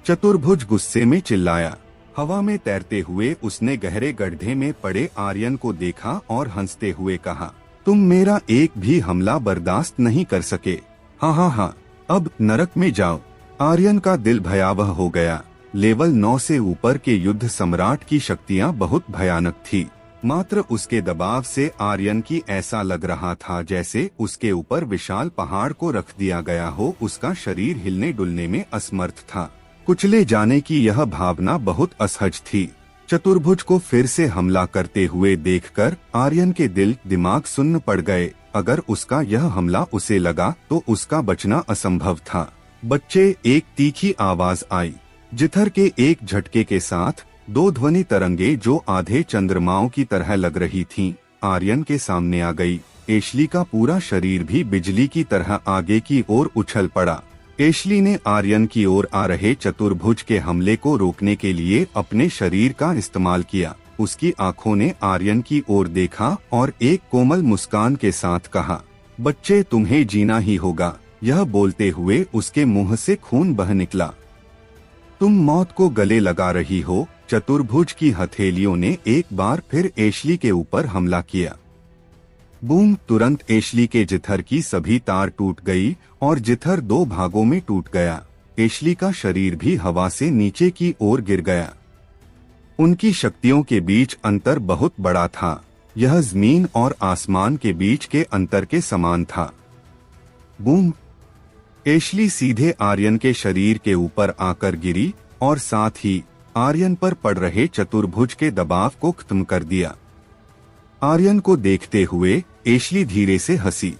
चतुर्भुज गुस्से में चिल्लाया। हवा में तैरते हुए उसने गहरे गड्ढे में पड़े आर्यन को देखा और हंसते हुए कहा, तुम मेरा एक भी हमला बर्दाश्त नहीं कर सके। हाँ, अब नरक में जाओ। आर्यन का दिल भयावह हो गया। लेवल 9 से ऊपर के युद्ध सम्राट की शक्तियां बहुत भयानक थी। मात्र उसके दबाव से आर्यन की ऐसा लग रहा था जैसे उसके ऊपर विशाल पहाड़ को रख दिया गया हो। उसका शरीर हिलने डुलने में असमर्थ था। कुचले जाने की यह भावना बहुत असहज थी। चतुर्भुज को फिर से हमला करते हुए देखकर आर्यन के दिल दिमाग सुन्न पड़ गए। अगर उसका यह हमला उसे लगा तो उसका बचना असंभव था। बच्चे, एक तीखी आवाज आई। जिथर के एक झटके के साथ 2 ध्वनि तरंगे जो आधे चंद्रमाओं की तरह लग रही थीं, आर्यन के सामने आ गई। एशली का पूरा शरीर भी बिजली की तरह आगे की ओर उछल पड़ा। एशली ने आर्यन की ओर आ रहे चतुर्भुज के हमले को रोकने के लिए अपने शरीर का इस्तेमाल किया। उसकी आंखों ने आर्यन की ओर देखा और एक कोमल मुस्कान के साथ कहा, बच्चे, तुम्हें जीना ही होगा। यह बोलते हुए उसके मुंह से खून बह निकला। तुम मौत को गले लगा रही हो। चतुर्भुज की हथेलियों ने एक बार फिर एशली के ऊपर हमला किया। बूम! तुरंत एशली के जिथर की सभी तार टूट गई और जिथर 2 भागों में टूट गया। एशली का शरीर भी हवा से नीचे की ओर गिर गया। उनकी शक्तियों के बीच अंतर बहुत बड़ा था। यह जमीन और आसमान के बीच के अंतर के समान था। बूम! एशली सीधे आर्यन के शरीर के ऊपर आकर गिरी और साथ ही आर्यन पर पड़ रहे चतुर्भुज के दबाव को खत्म कर दिया। आर्यन को देखते हुए एशली धीरे से हंसी।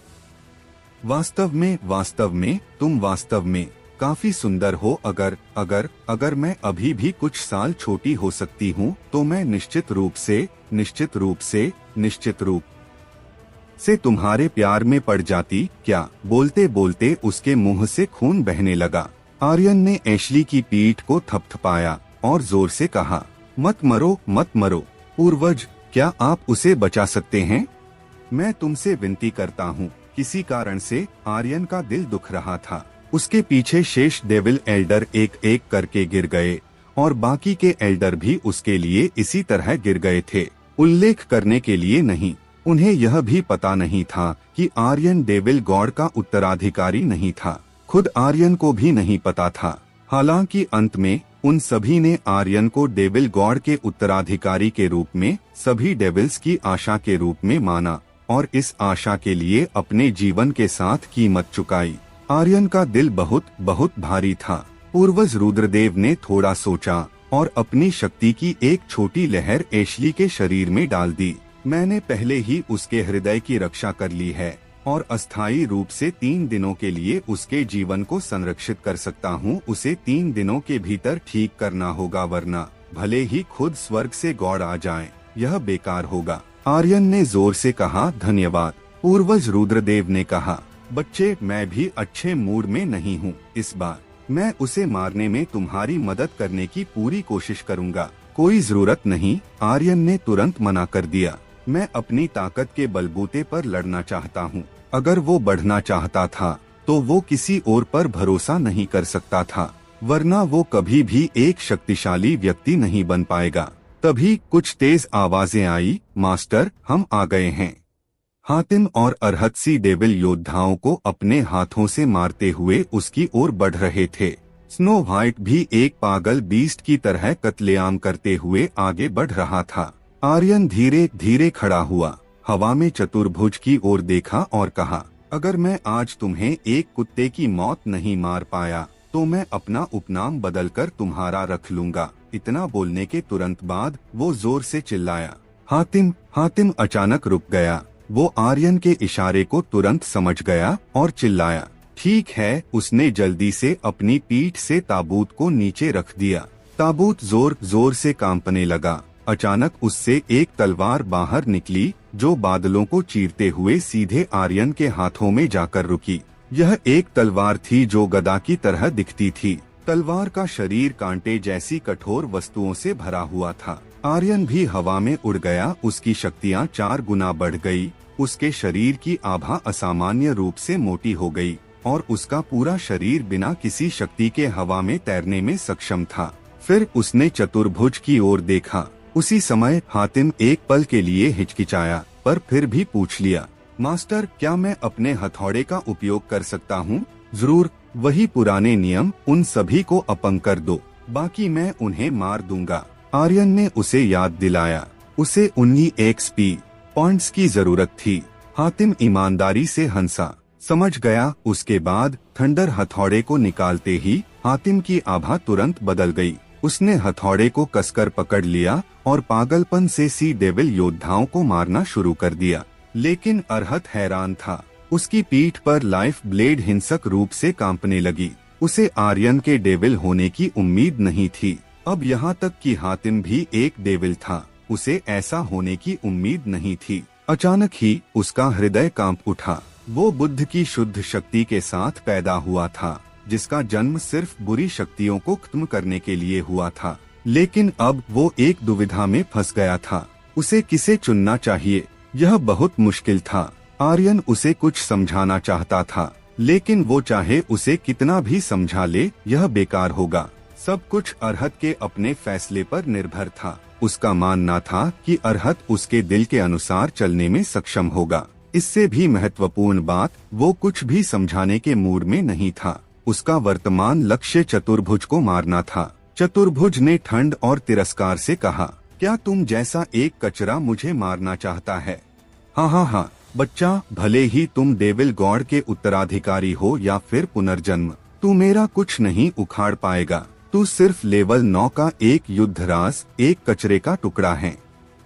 वास्तव में तुम वास्तव में काफी सुंदर हो। अगर मैं अभी भी कुछ साल छोटी हो सकती हूँ तो मैं निश्चित रूप से तुम्हारे प्यार में पड़ जाती। क्या? बोलते बोलते उसके मुंह से खून बहने लगा। आर्यन ने एशली की पीठ को थपथपाया और जोर से कहा, मत मरो। पूर्वज, क्या आप उसे बचा सकते हैं? मैं तुमसे विनती करता हूँ। किसी कारण से आर्यन का दिल दुख रहा था। उसके पीछे शेष डेविल एल्डर एक एक करके गिर गए और बाकी के एल्डर भी उसके लिए इसी तरह गिर गए थे। उल्लेख करने के लिए नहीं, उन्हें यह भी पता नहीं था कि आर्यन डेविल गॉड का उत्तराधिकारी नहीं था। खुद आर्यन को भी नहीं पता था। हालांकि अंत में उन सभी ने आर्यन को डेविल गॉड के उत्तराधिकारी के रूप में सभी डेविल्स की आशा के रूप में माना और इस आशा के लिए अपने जीवन के साथ कीमत चुकाई। आर्यन का दिल बहुत भारी था। पूर्वज रुद्रदेव ने थोड़ा सोचा और अपनी शक्ति की एक छोटी लहर एशली के शरीर में डाल दी। मैंने पहले ही उसके हृदय की रक्षा कर ली है और अस्थायी रूप से 3 दिनों के लिए उसके जीवन को संरक्षित कर सकता हूँ। उसे 3 दिनों के भीतर ठीक करना होगा, वरना भले ही खुद स्वर्ग से गॉड आ जाए, यह बेकार होगा। आर्यन ने जोर से कहा, धन्यवाद। पूर्वज रुद्रदेव ने कहा, बच्चे, मैं भी अच्छे मूड में नहीं हूँ। इस बार मैं उसे मारने में तुम्हारी मदद करने की पूरी कोशिश करूँगा। कोई जरूरत नहीं, आर्यन ने तुरंत मना कर दिया। मैं अपनी ताकत के बलबूते पर लड़ना चाहता हूँ। अगर वो बढ़ना चाहता था तो वो किसी और पर भरोसा नहीं कर सकता था, वरना वो कभी भी एक शक्तिशाली व्यक्ति नहीं बन पाएगा। तभी कुछ तेज आवाजें आई, मास्टर, हम आ गए हैं। हातिम और अरहत्सी डेविल योद्धाओं को अपने हाथों से मारते हुए उसकी ओर बढ़ रहे थे। स्नो व्हाइट भी एक पागल बीस्ट की तरह कत्लेआम करते हुए आगे बढ़ रहा था। आर्यन धीरे धीरे खड़ा हुआ, हवा में चतुर्भुज की ओर देखा और कहा, अगर मैं आज तुम्हें एक कुत्ते की मौत नहीं मार पाया तो मैं अपना उपनाम बदलकर तुम्हारा रख लूंगा। इतना बोलने के तुरंत बाद वो जोर से चिल्लाया। हातिम अचानक रुक गया। वो आर्यन के इशारे को तुरंत समझ गया और चिल्लाया। ठीक है, उसने जल्दी से अपनी पीठ से ताबूत को नीचे रख दिया। ताबूत जोर जोर से कांपने लगा। अचानक उससे एक तलवार बाहर निकली जो बादलों को चीरते हुए सीधे आर्यन के हाथों में जाकर रुकी। यह एक तलवार थी जो गदा की तरह दिखती थी। तलवार का शरीर कांटे जैसी कठोर वस्तुओं से भरा हुआ था। आर्यन भी हवा में उड़ गया। उसकी शक्तियाँ 4 गुना बढ़ गई। उसके शरीर की आभा असामान्य रूप से मोटी हो गई और उसका पूरा शरीर बिना किसी शक्ति के हवा में तैरने में सक्षम था। फिर उसने चतुर्भुज की ओर देखा। उसी समय हातिम एक पल के लिए हिचकिचाया, पर फिर भी पूछ लिया, मास्टर, क्या मैं अपने हथौड़े का उपयोग कर सकता हूँ? जरूर, वही पुराने नियम, उन सभी को अपंग कर दो, बाकी मैं उन्हें मार दूंगा। आर्यन ने उसे याद दिलाया। उसे 19 एक्सपी पॉइंट्स की जरूरत थी। हातिम ईमानदारी से हंसा। समझ गया। उसके बाद थंडर हथौड़े को निकालते ही हातिम की आभा तुरंत बदल गई। उसने हथौड़े को कसकर पकड़ लिया और पागलपन से सी डेविल योद्धाओं को मारना शुरू कर दिया। लेकिन अरहत हैरान था। उसकी पीठ पर लाइफ ब्लेड हिंसक रूप से कांपने लगी। उसे आर्यन के डेविल होने की उम्मीद नहीं थी। अब यहाँ तक कि हातिम भी एक डेविल था। उसे ऐसा होने की उम्मीद नहीं थी। अचानक ही उसका हृदय कांप उठा। वो बुद्ध की शुद्ध शक्ति के साथ पैदा हुआ था, जिसका जन्म सिर्फ बुरी शक्तियों को खत्म करने के लिए हुआ था। लेकिन अब वो एक दुविधा में फंस गया था। उसे किसे चुनना चाहिए, यह बहुत मुश्किल था। आर्यन उसे कुछ समझाना चाहता था, लेकिन वो चाहे उसे कितना भी समझा ले, यह बेकार होगा। सब कुछ अरहत के अपने फैसले पर निर्भर था। उसका मानना था कि अरहत उसके दिल के अनुसार चलने में सक्षम होगा। इससे भी महत्वपूर्ण बात, वो कुछ भी समझाने के मूड में नहीं था। उसका वर्तमान लक्ष्य चतुर्भुज को मारना था। चतुर्भुज ने ठंड और तिरस्कार से कहा, क्या तुम जैसा एक कचरा मुझे मारना चाहता है? हाँ, बच्चा, भले ही तुम डेविल गॉड के उत्तराधिकारी हो या फिर पुनर्जन्म, तू मेरा कुछ नहीं उखाड़ पाएगा। तू सिर्फ लेवल 9 का एक युद्धराज, एक कचरे का टुकड़ा है।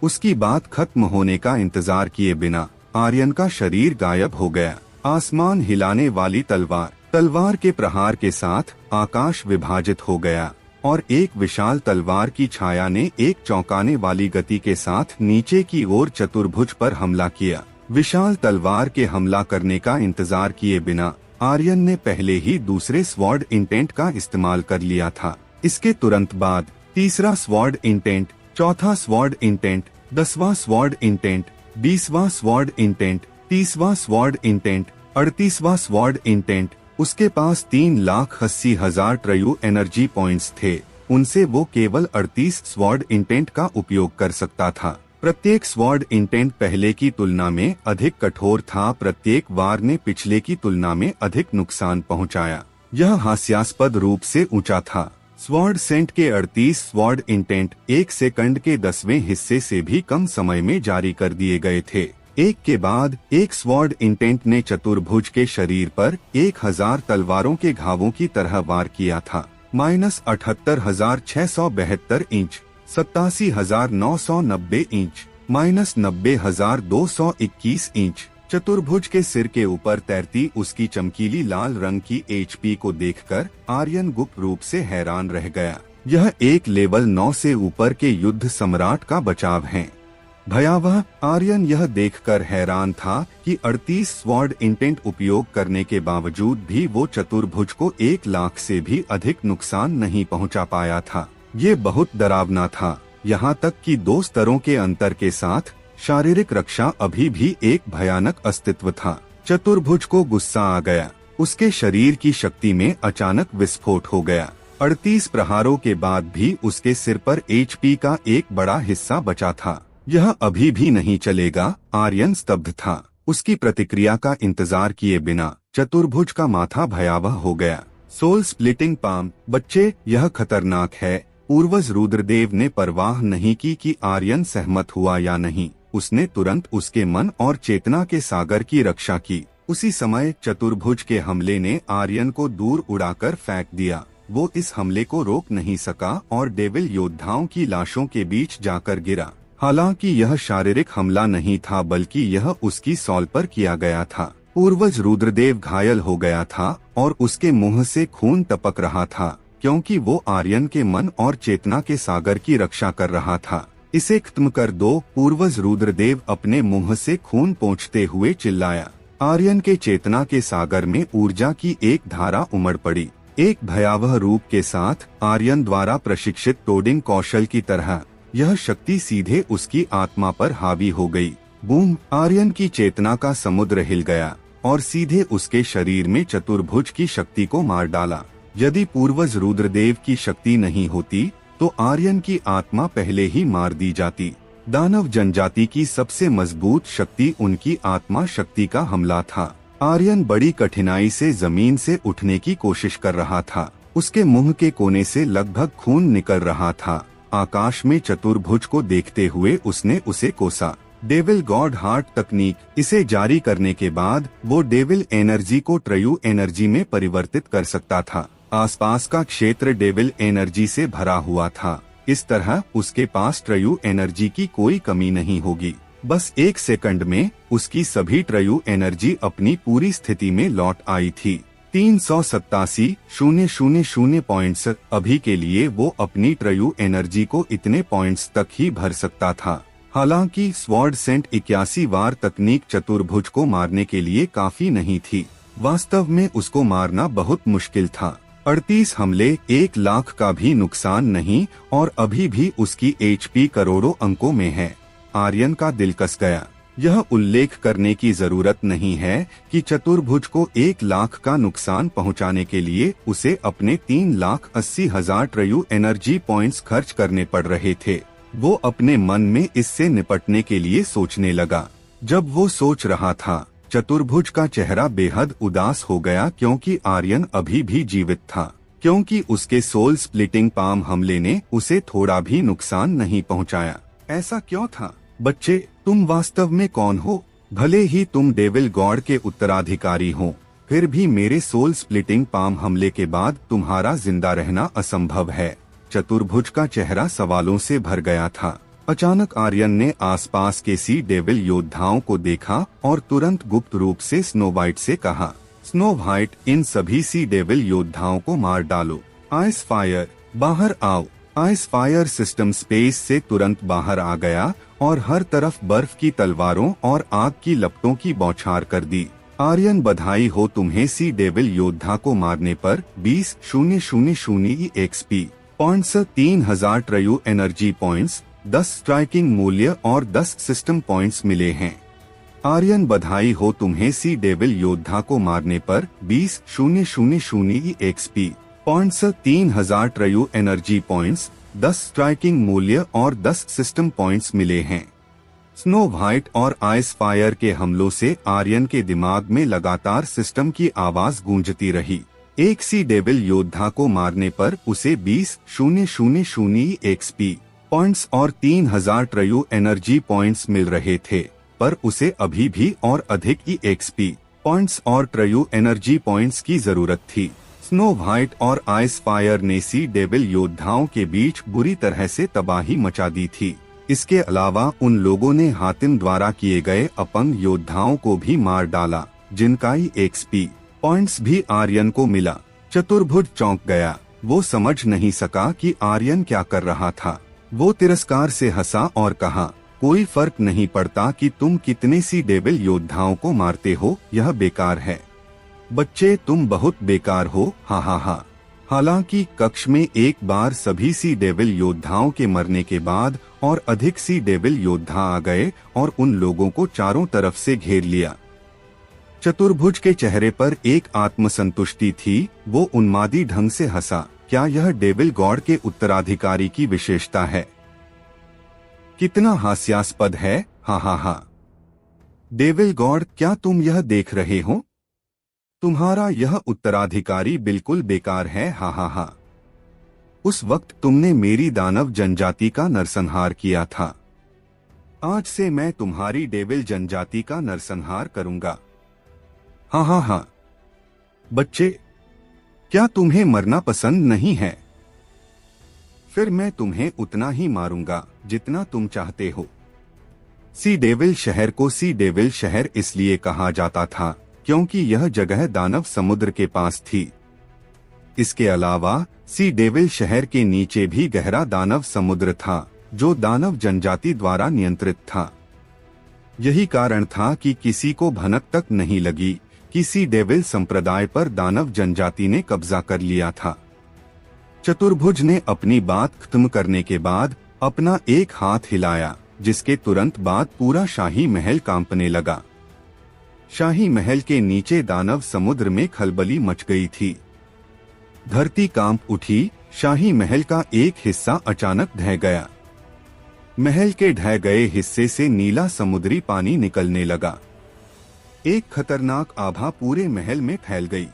उसकी बात खत्म होने का इंतजार किए बिना आर्यन का शरीर गायब हो गया। आसमान हिलाने वाली तलवार के प्रहार के साथ आकाश विभाजित हो गया और एक विशाल तलवार की छाया ने एक चौंकाने वाली गति के साथ नीचे की ओर चतुर्भुज पर हमला किया। विशाल तलवार के हमला करने का इंतजार किए बिना आर्यन ने पहले ही दूसरे स्वॉर्ड इंटेंट का इस्तेमाल कर लिया था। इसके तुरंत बाद तीसरा स्वॉर्ड इंटेंट, चौथा स्वॉर्ड इंटेंट, 10वां स्वॉर्ड इंटेंट, 20वां स्वॉर्ड इंटेंट, 30वां स्वॉर्ड इंटेंट, 38वां स्वॉर्ड इंटेंट। उसके पास 3,80,000 ट्रयू एनर्जी पॉइंट्स थे। उनसे वो केवल 38 स्वॉर्ड इंटेंट का उपयोग कर सकता था। प्रत्येक स्वॉर्ड इंटेंट पहले की तुलना में अधिक कठोर था। प्रत्येक वार ने पिछले की तुलना में अधिक नुकसान पहुंचाया। यह हास्यास्पद रूप से ऊंचा था। स्वॉर्ड सेंट के 38 स्वॉर्ड इंटेंट 1 सेकंड के 10वें हिस्से से भी कम समय में जारी कर दिए गए थे। एक के बाद एक स्वॉर्ड इंटेंट ने चतुर्भुज के शरीर पर 1000 तलवारों के घावों की तरह वार किया था। -78,672 इंच, 87,990 इंच, -90,221 इंच। चतुर्भुज के सिर के ऊपर तैरती उसकी चमकीली लाल रंग की HP को देखकर आर्यन गुप्त रूप से हैरान रह गया। यह एक लेवल 9 से ऊपर के युद्ध सम्राट का बचाव है। भयावह। आर्यन यह देखकर हैरान था कि 38 स्वॉर्ड इंटेंट उपयोग करने के बावजूद भी वो चतुर्भुज को 1 लाख से भी अधिक नुकसान नहीं पहुंचा पाया था। ये बहुत डरावना था। यहाँ तक कि 2 स्तरों के अंतर के साथ शारीरिक रक्षा अभी भी एक भयानक अस्तित्व था। चतुर्भुज को गुस्सा आ गया। उसके शरीर की शक्ति में अचानक विस्फोट हो गया। 38 प्रहारों के बाद भी उसके सिर पर HP का एक बड़ा हिस्सा बचा था। यह अभी भी नहीं चलेगा। आर्यन स्तब्ध था। उसकी प्रतिक्रिया का इंतजार किए बिना चतुर्भुज का माथा भयावह हो गया। Soul splitting palm. बच्चे, यह खतरनाक है। पूर्वज रुद्रदेव ने परवाह नहीं की कि आर्यन सहमत हुआ या नहीं। उसने तुरंत उसके मन और चेतना के सागर की रक्षा की। उसी समय चतुर्भुज के हमले ने आर्यन को दूर उड़ाकर फेंक दिया। वो इस हमले को रोक नहीं सका और डेविल योद्धाओं की लाशों के बीच जाकर गिरा। हालांकि यह शारीरिक हमला नहीं था, बल्कि यह उसकी सॉल पर किया गया था। पूर्वज रुद्रदेव घायल हो गया था और उसके मुंह से खून टपक रहा था, क्योंकि वो आर्यन के मन और चेतना के सागर की रक्षा कर रहा था। इसे खत्म कर दो, पूर्वज रुद्रदेव अपने मुंह से खून पोंछते हुए चिल्लाया। आर्यन के चेतना के सागर में ऊर्जा की एक धारा उमड़ पड़ी। एक भयावह रूप के साथ आर्यन द्वारा प्रशिक्षित टोडिंग कौशल की तरह यह शक्ति सीधे उसकी आत्मा पर हावी हो गई। बूम! आर्यन की चेतना का समुद्र हिल गया और सीधे उसके शरीर में चतुर्भुज की शक्ति को मार डाला। यदि पूर्वज रुद्रदेव की शक्ति नहीं होती तो आर्यन की आत्मा पहले ही मार दी जाती। दानव जनजाति की सबसे मजबूत शक्ति उनकी आत्मा शक्ति का हमला था। आर्यन बड़ी कठिनाई से जमीन से उठने की कोशिश कर रहा था। उसके मुंह के कोने से लगभग खून निकल रहा था। आकाश में चतुर्भुज को देखते हुए उसने उसे कोसा। डेविल गॉड हार्ट तकनीक, इसे जारी करने के बाद वो डेविल एनर्जी को ट्रयू एनर्जी में परिवर्तित कर सकता था। आसपास का क्षेत्र डेविल एनर्जी से भरा हुआ था। इस तरह उसके पास ट्रयू एनर्जी की कोई कमी नहीं होगी। बस 1 सेकंड में उसकी सभी ट्रयू एनर्जी अपनी पूरी स्थिति में लौट आई थी। 387,000 पॉइंट्स। अभी के लिए वो अपनी ट्रयू एनर्जी को इतने पॉइंट्स तक ही भर सकता था। हालांकि स्वॉर्ड सेंट 81 वार तकनीक चतुर्भुज को मारने के लिए काफी नहीं थी। वास्तव में उसको मारना बहुत मुश्किल था। 38 हमले, 1 लाख का भी नुकसान नहीं, और अभी भी उसकी HP करोड़ों अंकों में है। आर्यन का दिल कस गया। यह उल्लेख करने की जरूरत नहीं है कि चतुर्भुज को 1 लाख का नुकसान पहुंचाने के लिए उसे अपने 3,80,000 ट्रयू एनर्जी पॉइंट्स खर्च करने पड़ रहे थे। वो अपने मन में इससे निपटने के लिए सोचने लगा। जब वो सोच रहा था, चतुर्भुज का चेहरा बेहद उदास हो गया, क्योंकि आर्यन अभी भी जीवित था, क्योंकि उसके सोल स्प्लिटिंग पाम हमले ने उसे थोड़ा भी नुकसान नहीं पहुंचाया। ऐसा क्यों था? बच्चे, तुम वास्तव में कौन हो? भले ही तुम डेविल गॉड के उत्तराधिकारी हो, फिर भी मेरे सोल स्प्लिटिंग पाम हमले के बाद तुम्हारा जिंदा रहना असंभव है। चतुर्भुज का चेहरा सवालों से भर गया था। अचानक आर्यन ने आसपास के सी डेविल योद्धाओं को देखा और तुरंत गुप्त रूप से स्नो वाइट से कहा, स्नो वाइट, इन सभी सी डेविल योद्धाओं को मार डालो। आइस फायर, बाहर आओ। आइस फायर सिस्टम स्पेस से तुरंत बाहर आ गया और हर तरफ बर्फ की तलवारों और आग की लपटों की बौछार कर दी। आर्यन, बधाई हो तुम्हें सी डेविल योद्धा को मारने पर 20,000 EXP points, 3,000 true energy points, 10 striking मूल्य और 10 सिस्टम पॉइंट्स मिले हैं। आर्यन, बधाई हो तुम्हें सी डेविल योद्धा को मारने पर 20,000 EXP points, 3,000 true energy points, 10 striking मूल्य और 10 सिस्टम पॉइंट्स मिले हैं। स्नो वाइट और आइस फायर के हमलों से आर्यन के दिमाग में लगातार सिस्टम की आवाज गूंजती रही। एक सी डेविल योद्धा को मारने पर उसे 20,000 EXP पॉइंट्स और 3,000 ट्रयू एनर्जी पॉइंट्स मिल रहे थे, पर उसे अभी भी और अधिक EXP पॉइंट्स और ट्रयू एनर्जी पॉइंट्स की जरूरत थी। स्नो वाइट और आइस फायर ने सी डेविल योद्धाओं के बीच बुरी तरह से तबाही मचा दी थी। इसके अलावा उन लोगों ने हातिम द्वारा किए गए अपंग योद्धाओं को भी मार डाला, जिनका EXP पॉइंट्स भी आर्यन को मिला। चतुर्भुज चौंक गया। वो समझ नहीं सका कि आर्यन क्या कर रहा था। वो तिरस्कार से हंसा और कहा, कोई फर्क नहीं पड़ता कि तुम कितने सी डेविल योद्धाओं को मारते हो, यह बेकार है। बच्चे, तुम बहुत बेकार हो, हा हा हा। हालांकि कक्ष में एक बार सभी सी डेविल योद्धाओं के मरने के बाद और अधिक सी डेविल योद्धा आ गए और उन लोगों को चारों तरफ से घेर लिया। चतुर्भुज के चेहरे पर एक आत्मसंतुष्टि थी। वो उन्मादी ढंग से हंसा। क्या यह डेविल गॉड के उत्तराधिकारी की विशेषता है? कितना हास्यास्पद है, हा हा हा। डेविल गॉड, क्या तुम यह देख रहे हो? तुम्हारा यह उत्तराधिकारी बिल्कुल बेकार है, हा हा हा। उस वक्त तुमने मेरी दानव जनजाति का नरसंहार किया था। आज से मैं तुम्हारी डेविल जनजाति का नरसंहार करूंगा, हा हा हा। बच्चे, क्या तुम्हें मरना पसंद नहीं है? फिर मैं तुम्हें उतना ही मारूंगा। जितना तुम चाहते हो। सी डेविल शहर को सी डेविल शहर इसलिए कहा जाता था क्योंकि यह जगह दानव समुद्र के पास थी। इसके अलावा सी डेविल शहर के नीचे भी गहरा दानव समुद्र था जो दानव जनजाति द्वारा नियंत्रित था। यही कारण था कि किसी को भनक तक नहीं लगी कि सी डेविल संप्रदाय पर दानव जनजाति ने कब्जा कर लिया था। चतुर्भुज ने अपनी बात खत्म करने के बाद अपना एक हाथ हिलाया, जिसके तुरंत बाद पूरा शाही महल कांपने लगा। शाही महल के नीचे दानव समुद्र में खलबली मच गई थी। धरती कांप उठी। शाही महल का एक हिस्सा अचानक ढह गया। महल के ढह गए हिस्से से नीला समुद्री पानी निकलने लगा। एक खतरनाक आभा पूरे महल में फैल गई।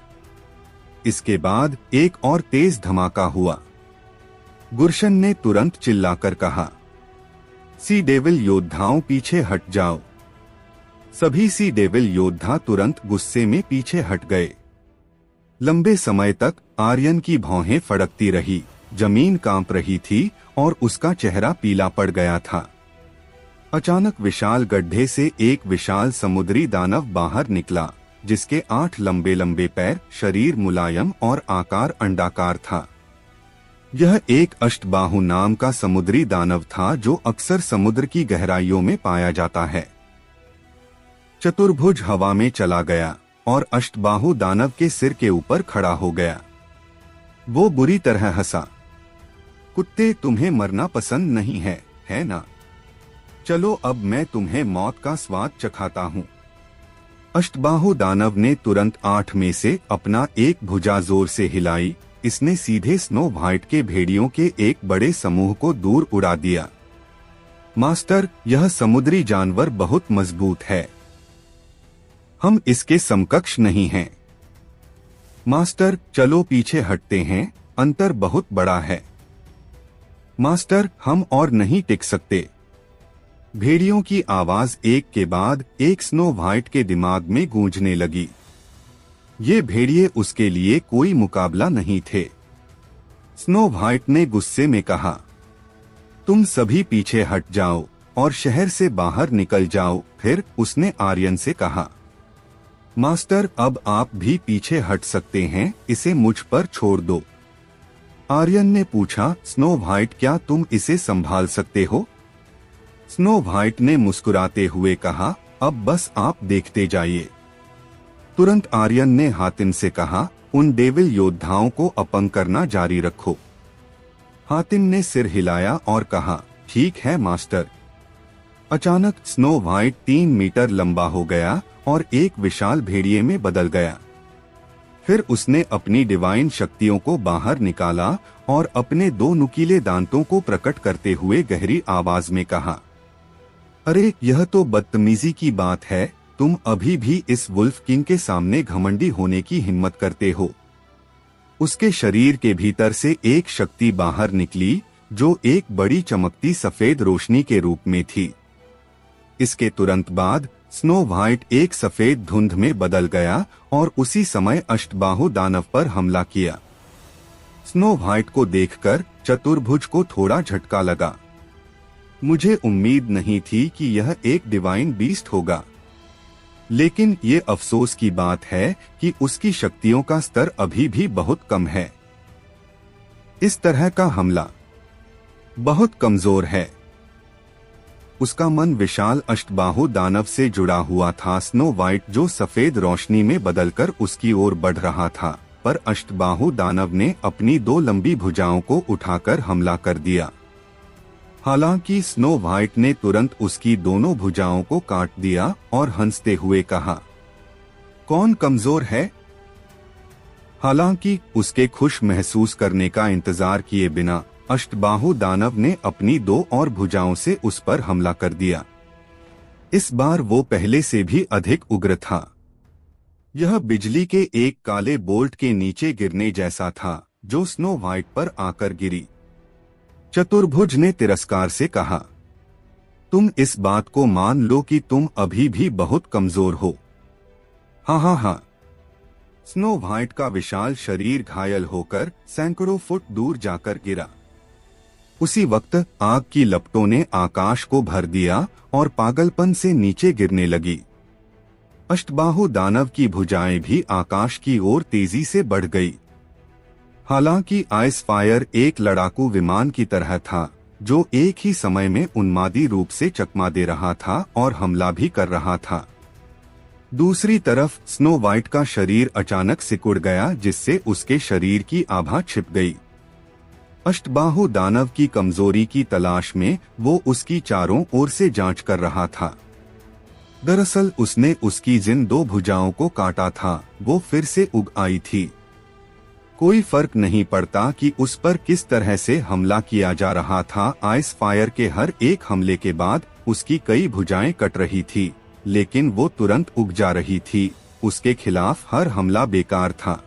इसके बाद एक और तेज धमाका हुआ। गुरशन ने तुरंत चिल्लाकर कहा, सी डेविल योद्धाओं पीछे हट जाओ। सभी सी डेविल योद्धा तुरंत गुस्से में पीछे हट गए। लंबे समय तक आर्यन की भौहें फड़कती रही, जमीन कांप रही थी और उसका चेहरा पीला पड़ गया था। अचानक विशाल गड्ढे से एक विशाल समुद्री दानव बाहर निकला, जिसके 8 लंबे लंबे पैर, शरीर मुलायम और आकार अंडाकार था। यह एक अष्टबाहु नाम का समुद्री दानव था जो अक्सर समुद्र की गहराइयों में पाया जाता है। चतुर्भुज हवा में चला गया और अष्टबाहु दानव के सिर के ऊपर खड़ा हो गया। वो बुरी तरह हंसा। कुत्ते, तुम्हें मरना पसंद नहीं है, है ना? चलो अब मैं तुम्हें मौत का स्वाद चखाता हूँ। अष्टबाहु दानव ने तुरंत 8 में से अपना एक भुजा जोर से हिलाई। इसने सीधे स्नो व्हाइट के भेड़ियों के एक बड़े समूह को दूर उड़ा दिया। मास्टर, यह समुद्री जानवर बहुत मजबूत है। हम इसके समकक्ष नहीं हैं। मास्टर, चलो पीछे हटते हैं, अंतर बहुत बड़ा है। मास्टर, हम और नहीं टिक सकते। भेड़ियों की आवाज एक के बाद एक स्नो व्हाइट के दिमाग में गूंजने लगी। ये भेड़िए उसके लिए कोई मुकाबला नहीं थे। स्नो व्हाइट ने गुस्से में कहा, तुम सभी पीछे हट जाओ और शहर से बाहर निकल जाओ। फिर उसने आर्यन से कहा, मास्टर, अब आप भी पीछे हट सकते हैं, इसे मुझ पर छोड़ दो। आर्यन ने पूछा, स्नो व्हाइट, क्या तुम इसे संभाल सकते हो? स्नो व्हाइट ने मुस्कुराते हुए कहा, अब बस आप देखते जाइए। तुरंत आर्यन ने हातिम से कहा, उन डेविल योद्धाओं को अपंग करना जारी रखो। हातिम ने सिर हिलाया और कहा, ठीक है मास्टर। अचानक स्नो व्हाइट 3 मीटर लंबा हो गया और एक विशाल भेड़िए में बदल गया। फिर उसने अपनी डिवाइन शक्तियों को बाहर निकाला और अपने 2 नुकीले दांतों को प्रकट करते हुए गहरी आवाज में कहा, अरे यह तो बदतमीजी की बात है। तुम अभी भी इस वुल्फ किंग के सामने घमंडी होने की हिम्मत करते हो। उसके शरीर के भीतर से एक शक्ति बाहर निकली जो एक बड़ी चमकती सफेद रोशनी के रूप में थी। इसके तुरंत बाद स्नो व्हाइट एक सफेद धुंध में बदल गया और उसी समय अष्टबाहु दानव पर हमला किया। स्नो व्हाइट को देखकर चतुर्भुज को थोड़ा झटका लगा। मुझे उम्मीद नहीं थी कि यह एक डिवाइन बीस्ट होगा, लेकिन ये अफसोस की बात है कि उसकी शक्तियों का स्तर अभी भी बहुत कम है। इस तरह का हमला बहुत कमजोर है। उसका मन विशाल अष्टबाहु दानव से जुड़ा हुआ था, स्नो व्हाइट जो सफेद रोशनी में बदलकर उसकी ओर बढ़ रहा था, पर अष्टबाहु दानव ने अपनी 2 लंबी भुजाओं को उठाकर हमला कर दिया। हालांकि स्नो व्हाइट ने तुरंत उसकी दोनों भुजाओं को काट दिया और हंसते हुए कहा, कौन कमजोर है? हालांकि उसके खुश महसूस करने का इंतजार किए बिना अष्टबाहु दानव ने अपनी 2 और भुजाओं से उस पर हमला कर दिया। इस बार वो पहले से भी अधिक उग्र था। यह बिजली के एक काले बोल्ट के नीचे गिरने जैसा था जो स्नो व्हाइट पर आकर गिरी। चतुर्भुज ने तिरस्कार से कहा, तुम इस बात को मान लो कि तुम अभी भी बहुत कमजोर हो। हाँ। स्नो व्हाइट का विशाल शरीर घायल होकर सैकड़ों फुट दूर जाकर गिरा। उसी वक्त आग की लपटों ने आकाश को भर दिया और पागलपन से नीचे गिरने लगी। अष्टबाहु दानव की भुजाएं भी आकाश की ओर तेजी से बढ़ गई। हालांकि आइस फायर एक लड़ाकू विमान की तरह था जो एक ही समय में उन्मादी रूप से चकमा दे रहा था और हमला भी कर रहा था। दूसरी तरफ स्नो वाइट का शरीर अचानक सिकुड़ गया, जिससे उसके शरीर की आभा छिप गई। अष्टबाहु दानव की कमजोरी की तलाश में वो उसकी चारों ओर से जांच कर रहा था। दरअसल उसने उसकी जिन दो भुजाओं को काटा था वो फिर से उग आई थी। कोई फर्क नहीं पड़ता कि उस पर किस तरह से हमला किया जा रहा था। आइस फायर के हर एक हमले के बाद उसकी कई भुजाएं कट रही थी, लेकिन वो तुरंत उग जा रही थी। उसके खिलाफ हर हमला बेकार था।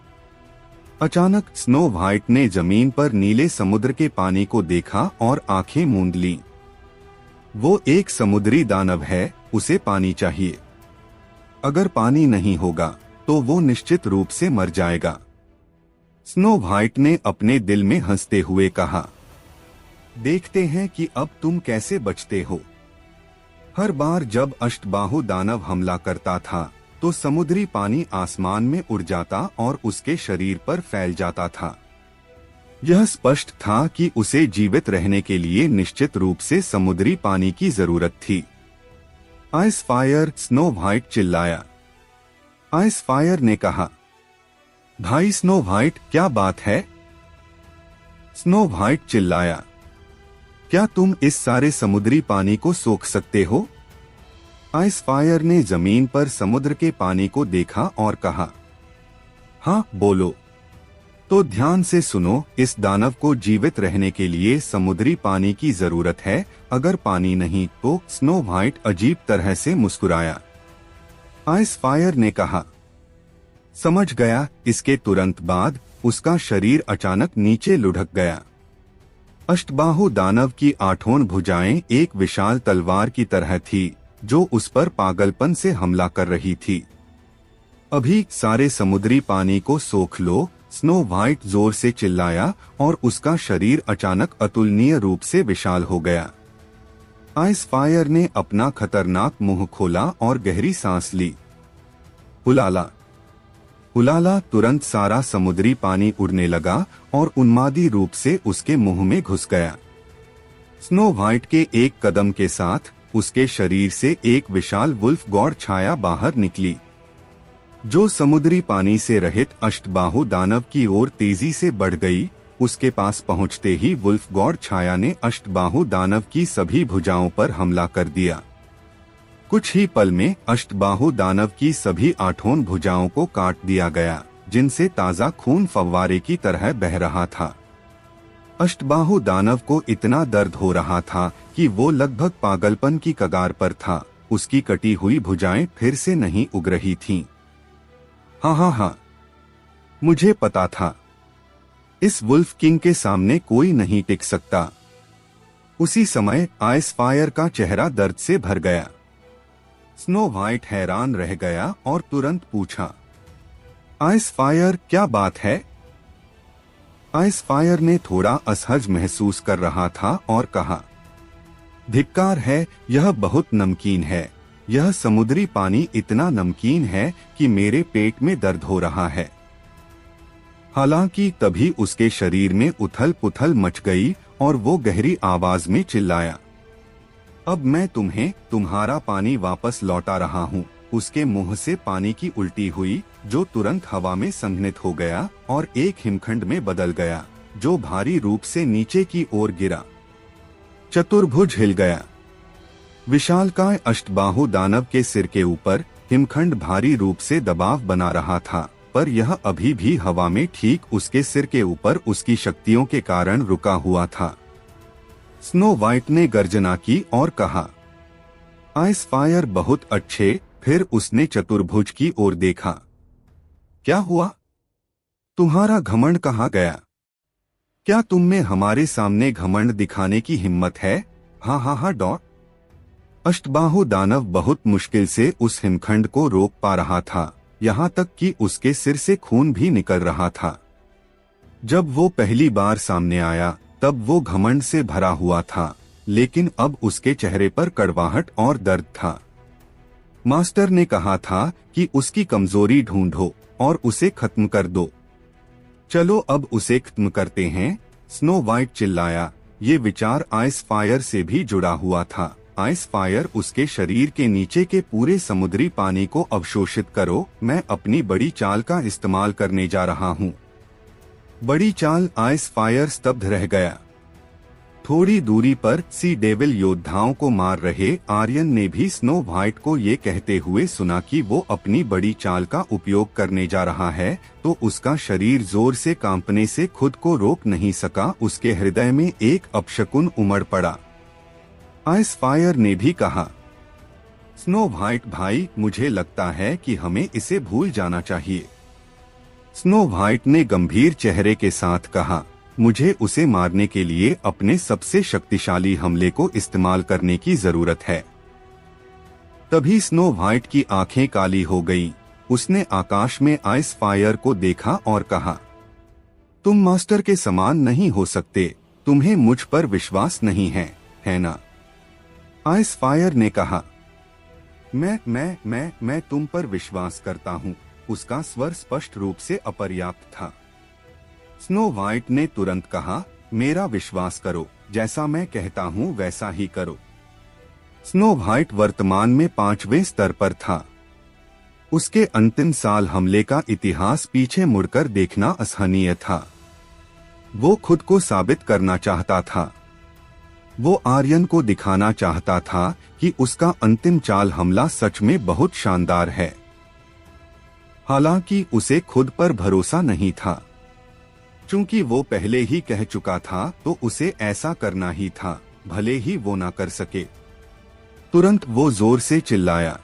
अचानक स्नो वाइट ने जमीन पर नीले समुद्र के पानी को देखा और आंखें मूंद लीं। वो एक समुद्री दानव है, उसे पानी चाहिए। अगर पानी नहीं होगा तो वो निश्चित रूप से मर जाएगा। स्नो वाइट ने अपने दिल में हंसते हुए कहा, देखते हैं कि अब तुम कैसे बचते हो। हर बार जब अष्टबाहु दानव हमला करता था तो समुद्री पानी आसमान में उड़ जाता और उसके शरीर पर फैल जाता था। यह स्पष्ट था कि उसे जीवित रहने के लिए निश्चित रूप से समुद्री पानी की जरूरत थी। आइस फायर, स्नो वाइट चिल्लाया। आइस फायर ने कहा, भाई स्नो वाइट, क्या बात है? स्नो वाइट चिल्लाया, क्या तुम इस सारे समुद्री पानी को सोख सकते हो? आइस फायर ने जमीन पर समुद्र के पानी को देखा और कहा, हाँ बोलो। तो ध्यान से सुनो, इस दानव को जीवित रहने के लिए समुद्री पानी की जरूरत है। अगर पानी नहीं तो स्नो वाइट अजीब तरह से मुस्कुराया। आइस फायर ने कहा, समझ गया। इसके तुरंत बाद उसका शरीर अचानक नीचे लुढ़क गया। अष्टबाहु दानव की आठों भुजाएं एक विशाल तलवार की तरह थी जो उस पर पागलपन से हमला कर रही थी। अभी सारे समुद्री पानी को सोख लो, स्नो वाइट जोर से चिल्लाया और उसका शरीर अचानक अतुलनीय रूप से विशाल हो गया। आइस फायर ने अपना खतरनाक मुंह खोला और गहरी सांस ली। हुलाला हुलाला, तुरंत सारा समुद्री पानी उड़ने लगा और उन्मादी रूप से उसके मुंह में घुस गया। स्नो वाइट के एक कदम के साथ उसके शरीर से एक विशाल वुल्फ गॉड छाया बाहर निकली, जो समुद्री पानी से रहित अष्टबाहु दानव की ओर तेजी से बढ़ गई। उसके पास पहुंचते ही वुल्फ गॉड छाया ने अष्टबाहु दानव की सभी भुजाओं पर हमला कर दिया। कुछ ही पल में अष्टबाहु दानव की सभी आठों भुजाओं को काट दिया गया, जिनसे ताजा खून फव्वारे की तरह बह रहा था। अष्टबाहु दानव को इतना दर्द हो रहा था कि वो लगभग पागलपन की कगार पर था। उसकी कटी हुई भुजाएं फिर से नहीं उग रही थीं। हाँ, मुझे पता था, इस वुल्फ किंग के सामने कोई नहीं टिक सकता। उसी समय आइस फायर का चेहरा दर्द से भर गया। स्नो वाइट हैरान रह गया और तुरंत पूछा, आइस फायर, क्या बात है? आइस फायर ने थोड़ा असहज महसूस कर रहा था और कहा, धिक्कार है, यह बहुत नमकीन है। यह समुद्री पानी इतना नमकीन है कि मेरे पेट में दर्द हो रहा है। हालांकि तभी उसके शरीर में उथल पुथल मच गई और वो गहरी आवाज में चिल्लाया, अब मैं तुम्हें तुम्हारा पानी वापस लौटा रहा हूँ। उसके मुंह से पानी की उल्टी हुई, जो तुरंत हवा में संघनित हो गया और एक हिमखंड में बदल गया, जो भारी रूप से नीचे की ओर गिरा। चतुर्भुज हिल गया। विशालकाय अष्टबाहु दानव के सिर के ऊपर हिमखंड भारी रूप से दबाव बना रहा था, पर यह अभी भी हवा में ठीक उसके सिर के ऊपर उसकी शक्तियों के कारण रुका हुआ था। स्नो वाइट ने गर्जना की और कहा, आइस फायर, बहुत अच्छे। फिर उसने चतुर्भुज की ओर देखा। क्या हुआ? तुम्हारा घमंड कहाँ गया? क्या तुम में हमारे सामने घमंड दिखाने की हिम्मत है? हाँ डॉट। अष्टबाहु दानव बहुत मुश्किल से उस हिमखंड को रोक पा रहा था, यहाँ तक कि उसके सिर से खून भी निकल रहा था। जब वो पहली बार सामने आया तब वो घमंड से भरा हुआ था, लेकिन अब उसके चेहरे पर कड़वाहट और दर्द था। मास्टर ने कहा था कि उसकी कमजोरी ढूंढो और उसे खत्म कर दो। चलो अब उसे खत्म करते हैं, स्नो वाइट चिल्लाया। ये विचार आइस फायर से भी जुड़ा हुआ था। आइस फायर, उसके शरीर के नीचे के पूरे समुद्री पानी को अवशोषित करो। मैं अपनी बड़ी चाल का इस्तेमाल करने जा रहा हूँ। बड़ी चाल। आइस फायर स्तब्ध रह गया। थोड़ी दूरी पर सी डेविल योद्धाओं को मार रहे आर्यन ने भी स्नो वाइट को ये कहते हुए सुना कि वो अपनी बड़ी चाल का उपयोग करने जा रहा है, तो उसका शरीर जोर से कांपने से खुद को रोक नहीं सका। उसके हृदय में एक अपशकुन उमड़ पड़ा। आइस फायर ने भी कहा, स्नो वाइट भाई, मुझे लगता है कि हमें इसे भूल जाना चाहिए। स्नो वाइट ने गंभीर चेहरे के साथ कहा, मुझे उसे मारने के लिए अपने सबसे शक्तिशाली हमले को इस्तेमाल करने की जरूरत है। तभी स्नो वाइट की आंखें काली हो गईं। उसने आकाश में आइस फायर को देखा और कहा, तुम मास्टर के समान नहीं हो सकते। तुम्हें मुझ पर विश्वास नहीं है ना? आइस फायर ने कहा, मैं तुम पर विश्वास करता हूँ। उसका स्वर स्पष्ट रूप से अपर्याप्त था। स्नो वाइट ने तुरंत कहा, मेरा विश्वास करो, जैसा मैं कहता हूँ वैसा ही करो। स्नो वाइट वर्तमान में 5वें स्तर पर था। उसके अंतिम साल हमले का इतिहास पीछे मुड़कर देखना असहनीय था। वो खुद को साबित करना चाहता था। वो आर्यन को दिखाना चाहता था कि उसका अंतिम चाल हमला सच में बहुत शानदार है। हालांकि उसे खुद पर भरोसा नहीं था। चूंकि वो पहले ही कह चुका था, तो उसे ऐसा करना ही था, भले ही वो ना कर सके। तुरंत वो जोर से चिल्लाया,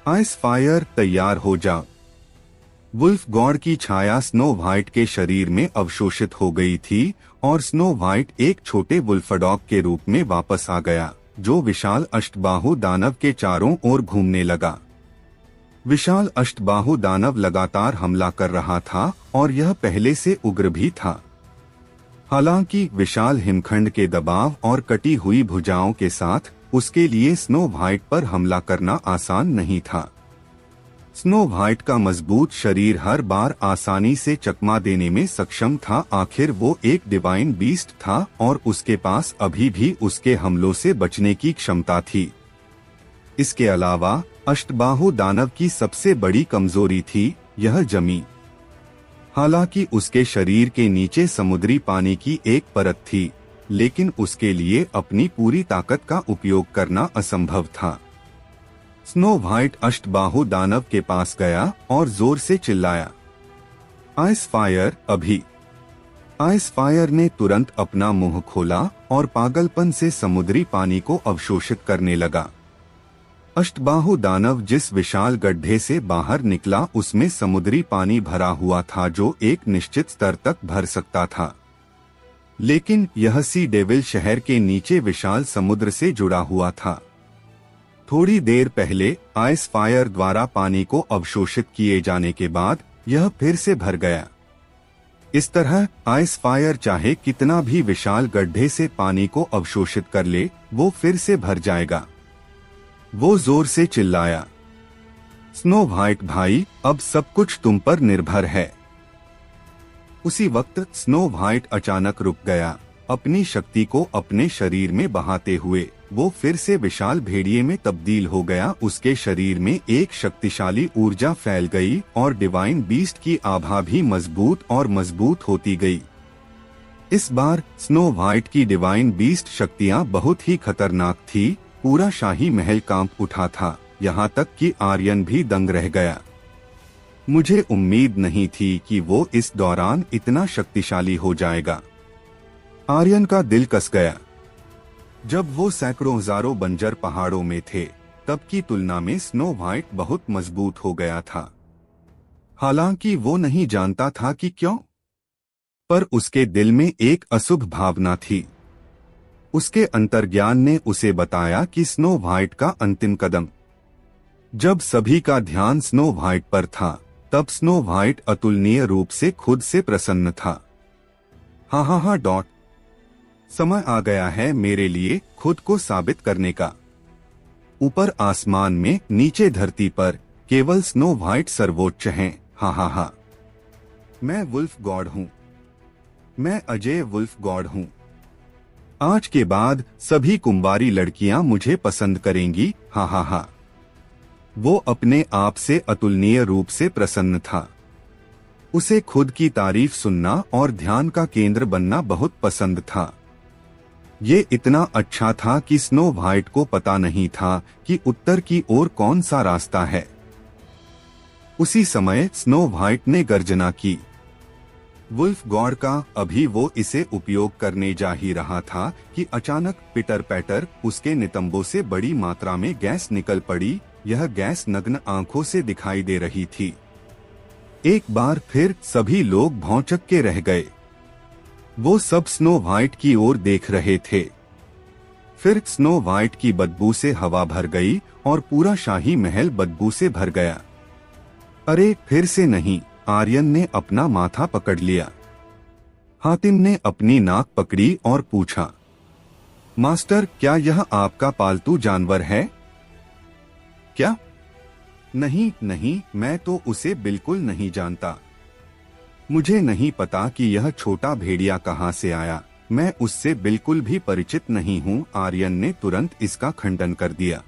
आइस फायर, तैयार हो जा। वुल्फ गॉड की छाया स्नो वाइट के शरीर में अवशोषित हो गई थी और स्नो वाइट एक छोटे वुल्फडॉग के रूप में वापस आ गया, जो विशाल अष्टबाहु दानव के चारों ओर घूमने लगा। विशाल अष्टबाहु दानव लगातार हमला कर रहा था और यह पहले से उग्र भी था। हालांकि विशाल हिमखंड के दबाव और कटी हुई भुजाओं के साथ उसके लिए स्नो वाइट पर हमला करना आसान नहीं था। स्नो वाइट का मजबूत शरीर हर बार आसानी से चकमा देने में सक्षम था। आखिर वो एक डिवाइन बीस्ट था और उसके पास अभी भी उसके हमलों से बचने की क्षमता थी। इसके अलावा अष्टबाहु दानव की सबसे बड़ी कमजोरी थी यह जमी। हालांकि उसके शरीर के नीचे समुद्री पानी की एक परत थी, लेकिन उसके लिए अपनी पूरी ताकत का उपयोग करना असंभव था। स्नो वाइट अष्टबाहु दानव के पास गया और जोर से चिल्लाया, आइस फायर, अभी। आइस फायर ने तुरंत अपना मुंह खोला और पागलपन से समुद्री पानी को अवशोषित करने लगा। अष्टबाहु दानव जिस विशाल गड्ढे से बाहर निकला उसमें समुद्री पानी भरा हुआ था, जो एक निश्चित स्तर तक भर सकता था। लेकिन यह सी डेविल शहर के नीचे विशाल समुद्र से जुड़ा हुआ था। थोड़ी देर पहले आइस फायर द्वारा पानी को अवशोषित किए जाने के बाद यह फिर से भर गया। इस तरह आइस फायर चाहे कितना भी विशाल गड्ढे से पानी को अवशोषित कर ले, वो फिर से भर जाएगा। वो जोर से चिल्लाया, स्नो वाइट भाई, अब सब कुछ तुम पर निर्भर है। उसी वक्त स्नो वाइट अचानक रुक गया। अपनी शक्ति को अपने शरीर में बहाते हुए वो फिर से विशाल भेड़िए में तब्दील हो गया। उसके शरीर में एक शक्तिशाली ऊर्जा फैल गई और डिवाइन बीस्ट की आभा भी मजबूत और मजबूत होती गई। इस बार स्नो वाइट की डिवाइन बीस्ट शक्तियाँ बहुत ही खतरनाक थी। पूरा शाही महल कांप उठा था, यहाँ तक कि आर्यन भी दंग रह गया। मुझे उम्मीद नहीं थी कि वो इस दौरान इतना शक्तिशाली हो जाएगा। आर्यन का दिल कस गया। जब वो सैकड़ों हजारों बंजर पहाड़ों में थे, तब की तुलना में स्नो वाइट बहुत मजबूत हो गया था। हालांकि वो नहीं जानता था कि क्यों, पर उसके दिल में एक अशुभ भावना थी। उसके अंतर्ज्ञान ने उसे बताया कि स्नो वाइट का अंतिम कदम। जब सभी का ध्यान स्नो वाइट पर था, तब स्नो वाइट अतुलनीय रूप से खुद से प्रसन्न था। हा। समय आ गया है मेरे लिए खुद को साबित करने का। ऊपर आसमान में, नीचे धरती पर केवल स्नो व्हाइट सर्वोच्च हैं। हा हा हा। मैं वुल्फ गॉड हूँ। मैं अजय वुल्फ गॉड हूँ। आज के बाद सभी कुंवारी लड़कियां मुझे पसंद करेंगी। हा हा हा। वो अपने आप से अतुलनीय रूप से प्रसन्न था। उसे खुद की तारीफ सुनना और ध्यान का केंद्र बनना बहुत पसंद था। ये इतना अच्छा था कि स्नो व्हाइट को पता नहीं था कि उत्तर की ओर कौन सा रास्ता है। उसी समय स्नो व्हाइट ने गर्जना की। वुल्फ गॉड का अभी वो इसे उपयोग करने जा ही रहा था कि अचानक पिटर पैटर उसके नितंबों से बड़ी मात्रा में गैस निकल पड़ी। यह गैस नग्न आंखों से दिखाई दे रही थी। एक बार फिर सभी लोग भौंचक के रह गए। वो सब स्नो व्हाइट की ओर देख रहे थे। फिर स्नो व्हाइट की बदबू से हवा भर गई और पूरा शाही महल बदबू से भर गया। अरे फिर से नहीं, आर्यन ने अपना माथा पकड़ लिया। हातिम ने अपनी नाक पकड़ी और पूछा, मास्टर क्या यह आपका पालतू जानवर है? क्या? नहीं नहीं, मैं तो उसे बिल्कुल नहीं जानता। मुझे नहीं पता कि यह छोटा भेड़िया कहाँ से आया। मैं उससे बिल्कुल भी परिचित नहीं हूँ। आर्यन ने तुरंत इसका खंडन कर दिया।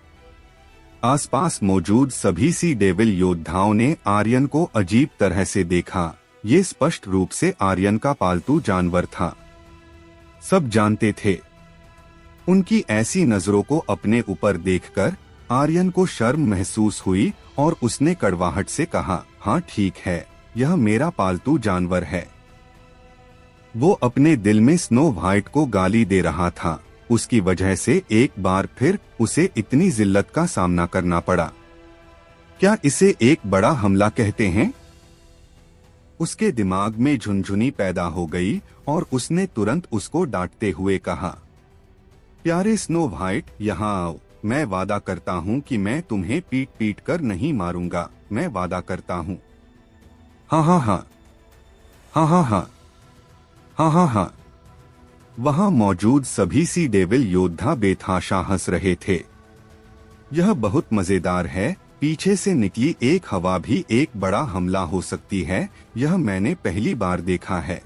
आसपास मौजूद सभी सी डेविल योद्धाओं ने आर्यन को अजीब तरह से देखा। ये स्पष्ट रूप से आर्यन का पालतू जानवर था। सब जानते थे। उनकी ऐसी नजरों को अपने ऊपर देखकर आर्यन को शर्म महसूस हुई और उसने कड़वाहट से कहा, हाँ ठीक है, यह मेरा पालतू जानवर है। वो अपने दिल में स्नो व्हाइट को गाली दे रहा था। उसकी वजह से एक बार फिर उसे इतनी जिल्लत का सामना करना पड़ा। क्या इसे एक बड़ा हमला कहते हैं? उसके दिमाग में झुनझुनी पैदा हो गई और उसने तुरंत उसको डांटते हुए कहा, प्यारे स्नो व्हाइट, यहाँ आओ। मैं वादा करता हूँ कि मैं तुम्हें पीट पीट कर नहीं मारूंगा। मैं वादा करता हूँ। हाँ हाँ हाँ, हाँ हाँ हाँ, हाँ हाँ हाँ। वहां मौजूद सभी सी डेविल योद्धा बेतहाशा हंस रहे थे। यह बहुत मजेदार है। पीछे से निकली एक हवा भी एक बड़ा हमला हो सकती है। यह मैंने पहली बार देखा है।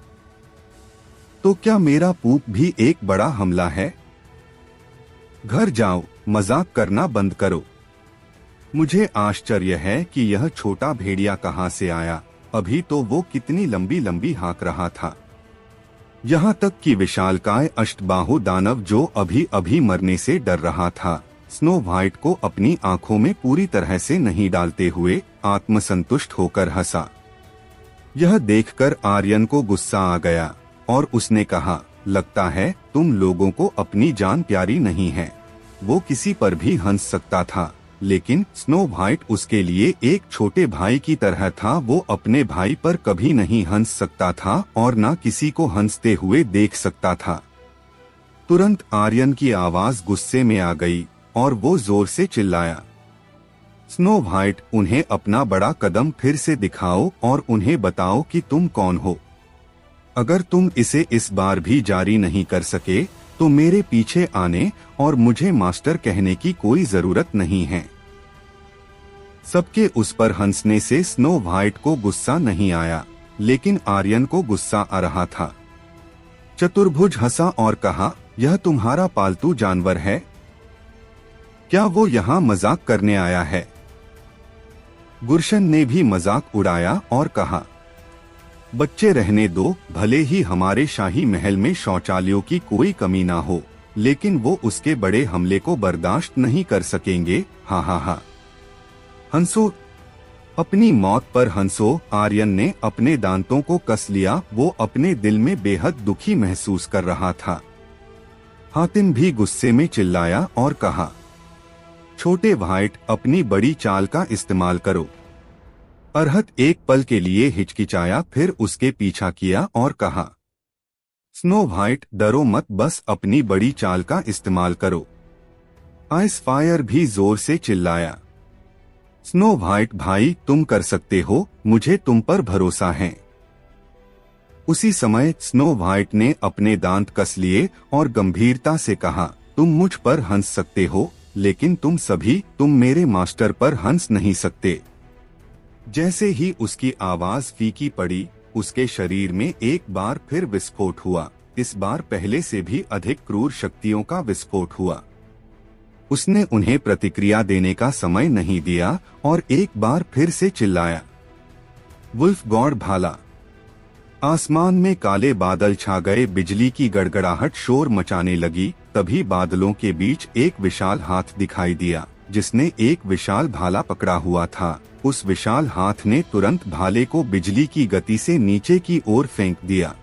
तो क्या मेरा पूप भी एक बड़ा हमला है? घर जाओ, मजाक करना बंद करो। मुझे आश्चर्य है कि यह छोटा भेड़िया कहाँ से आया। अभी तो वो कितनी लंबी लंबी हाँक रहा था। यहाँ तक कि विशालकाय अष्टबाहु दानव जो अभी अभी मरने से डर रहा था, स्नो व्हाइट को अपनी आंखों में पूरी तरह से नहीं डालते हुए आत्मसंतुष्ट होकर हंसा। यह देखकर आर्यन को गुस्सा आ गया और उसने कहा, लगता है तुम लोगों को अपनी जान प्यारी नहीं है। वो किसी पर भी हंस सकता था, लेकिन स्नो व्हाइट उसके लिए एक छोटे भाई की तरह था। वो अपने भाई पर कभी नहीं हंस सकता था और न किसी को हंसते हुए देख सकता था। तुरंत आर्यन की आवाज गुस्से में आ गई और वो जोर से चिल्लाया, स्नो व्हाइट, उन्हें अपना बड़ा कदम फिर से दिखाओ और उन्हें बताओ कि तुम कौन हो। अगर तुम इसे इस बार भी जारी नहीं कर सके तो मेरे पीछे आने और मुझे मास्टर कहने की कोई जरूरत नहीं है। सबके उस पर हंसने से स्नो व्हाइट को गुस्सा नहीं आया, लेकिन आर्यन को गुस्सा आ रहा था। चतुर्भुज हंसा और कहा, यह तुम्हारा पालतू जानवर है? क्या वो यहाँ मजाक करने आया है? गुरशन ने भी मजाक उड़ाया और कहा, बच्चे रहने दो, भले ही हमारे शाही महल में शौचालयों की कोई कमी ना हो, लेकिन वो उसके बड़े हमले को बर्दाश्त नहीं कर सकेंगे। हा हा हा। हंसो, अपनी मौत पर हंसो। आर्यन ने अपने दांतों को कस लिया। वो अपने दिल में बेहद दुखी महसूस कर रहा था। हातिम भी गुस्से में चिल्लाया और कहा, छोटे व्हाइट, अपनी बड़ी चाल का इस्तेमाल करो। अरहत एक पल के लिए हिचकिचाया, फिर उसके पीछा किया और कहा, स्नो व्हाइट, डरो मत, बस अपनी बड़ी चाल का इस्तेमाल करो। आइस फायर भी जोर से चिल्लाया, स्नो व्हाइट भाई, तुम कर सकते हो, मुझे तुम पर भरोसा है। उसी समय स्नो व्हाइट ने अपने दांत कस लिए और गंभीरता से कहा, तुम मुझ पर हंस सकते हो, लेकिन तुम मेरे मास्टर पर हंस नहीं सकते। जैसे ही उसकी आवाज फीकी पड़ी, उसके शरीर में एक बार फिर विस्फोट हुआ। इस बार पहले से भी अधिक क्रूर शक्तियों का विस्फोट हुआ। उसने उन्हें प्रतिक्रिया देने का समय नहीं दिया और एक बार फिर से चिल्लाया, वुल्फ गॉड भाला। आसमान में काले बादल छा गए, बिजली की गड़गड़ाहट शोर मचाने लगी। तभी बादलों के बीच एक विशाल हाथ दिखाई दिया, जिसने एक विशाल भाला पकड़ा हुआ था। उस विशाल हाथ ने तुरंत भाले को बिजली की गति से नीचे की ओर फेंक दिया।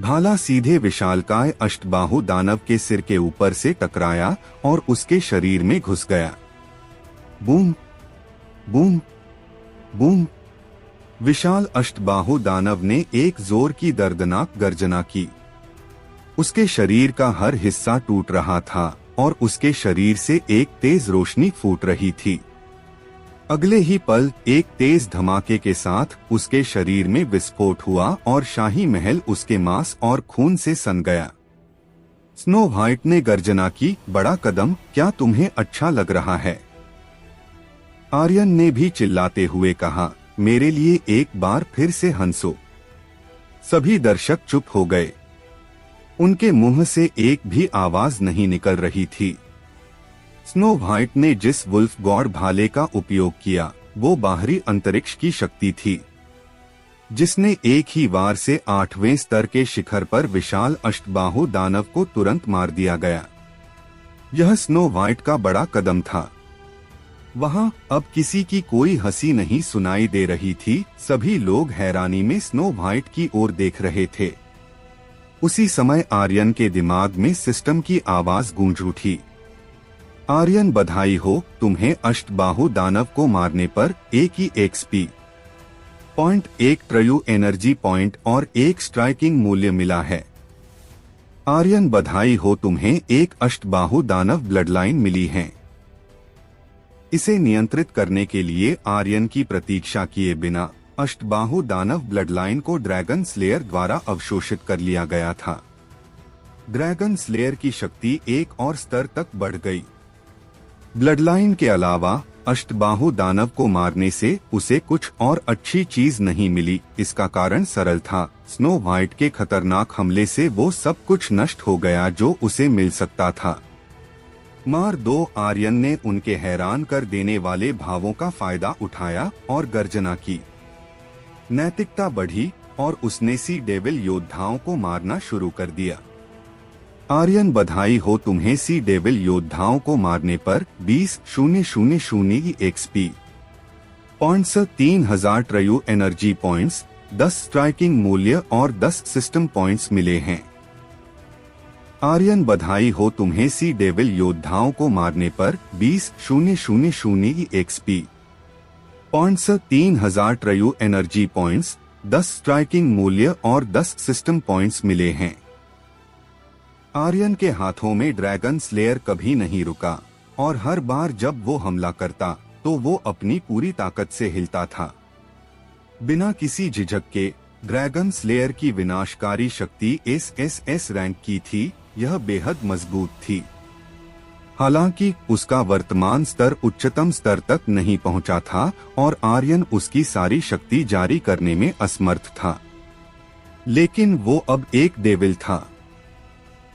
भाला सीधे विशालकाय अष्टबाहु दानव के सिर के ऊपर से टकराया और उसके शरीर में घुस गया। Boom boom boom. विशाल अष्टबाहु दानव ने एक जोर की दर्दनाक गर्जना की। उसके शरीर का हर हिस्सा टूट रहा था और उसके शरीर से एक तेज रोशनी फूट रही थी। अगले ही पल एक तेज धमाके के साथ उसके शरीर में विस्फोट हुआ और शाही महल उसके मांस और खून से सन गया। स्नो व्हाइट ने गर्जना की, बड़ा कदम, क्या तुम्हें अच्छा लग रहा है? आर्यन ने भी चिल्लाते हुए कहा, मेरे लिए एक बार फिर से हंसो। सभी दर्शक चुप हो गए। उनके मुंह से एक भी आवाज नहीं निकल रही थी। स्नो व्हाइट ने जिस वुल्फ गॉड भाले का उपयोग किया, वो बाहरी अंतरिक्ष की शक्ति थी, जिसने एक ही वार से 8वें स्तर के शिखर पर विशाल अष्टबाहु दानव को तुरंत मार दिया गया। यह स्नो व्हाइट का बड़ा कदम था। वहां अब किसी की कोई हंसी नहीं सुनाई दे रही थी। सभी लोग हैरानी में स्नो व्हाइट की ओर देख रहे थे। उसी समय आर्यन के दिमाग में सिस्टम की आवाज गूंज उठी, आर्यन बधाई हो, तुम्हें अष्टबाहु दानव को मारने पर एक ही एक्सपी पॉइंट, 1 ट्रयू एनर्जी पॉइंट और 1 स्ट्राइकिंग मूल्य मिला है। आर्यन बधाई हो, तुम्हें एक अष्टबाहु दानव ब्लडलाइन मिली है। इसे नियंत्रित करने के लिए आर्यन की प्रतीक्षा किए बिना अष्टबाहु दानव ब्लडलाइन को ड्रैगन स्लेयर द्वारा अवशोषित कर लिया गया था। ड्रैगन स्लेयर की शक्ति एक और स्तर तक बढ़ गई। ब्लडलाइन के अलावा अष्टबाहु दानव को मारने से उसे कुछ और अच्छी चीज नहीं मिली। इसका कारण सरल था, स्नो व्हाइट के खतरनाक हमले से वो सब कुछ नष्ट हो गया जो उसे मिल सकता था। मार दो। आर्यन ने उनके हैरान कर देने वाले भावों का फायदा उठाया और गर्जना की। नैतिकता बढ़ी और उसने सी डेविल योद्धाओं को मारना शुरू कर दिया। आर्यन बधाई हो, तुम्हें सी डेविल योद्धाओं को मारने पर 20,000 XP points, 3000 true energy points, 10 striking मूल्य और 10 सिस्टम पॉइंट्स मिले हैं। आर्यन बधाई हो, तुम्हें सी डेविल योद्धाओं को मारने पर 20,000 XP points, 3000 true energy points, 10 striking मूल्य और 10 सिस्टम पॉइंट्स मिले हैं। आर्यन के हाथों में ड्रैगन स्लेयर कभी नहीं रुका और हर बार जब वो हमला करता तो वो अपनी पूरी ताकत से हिलता था। बिना किसी झिझक के ड्रैगन स्लेयर की विनाशकारी शक्ति एसएसएस रैंक की थी। यह बेहद मजबूत थी। हालांकि उसका वर्तमान स्तर उच्चतम स्तर तक नहीं पहुंचा था और आर्यन उसकी सारी शक्ति जारी करने में असमर्थ था। लेकिन वो अब एक डेविल था।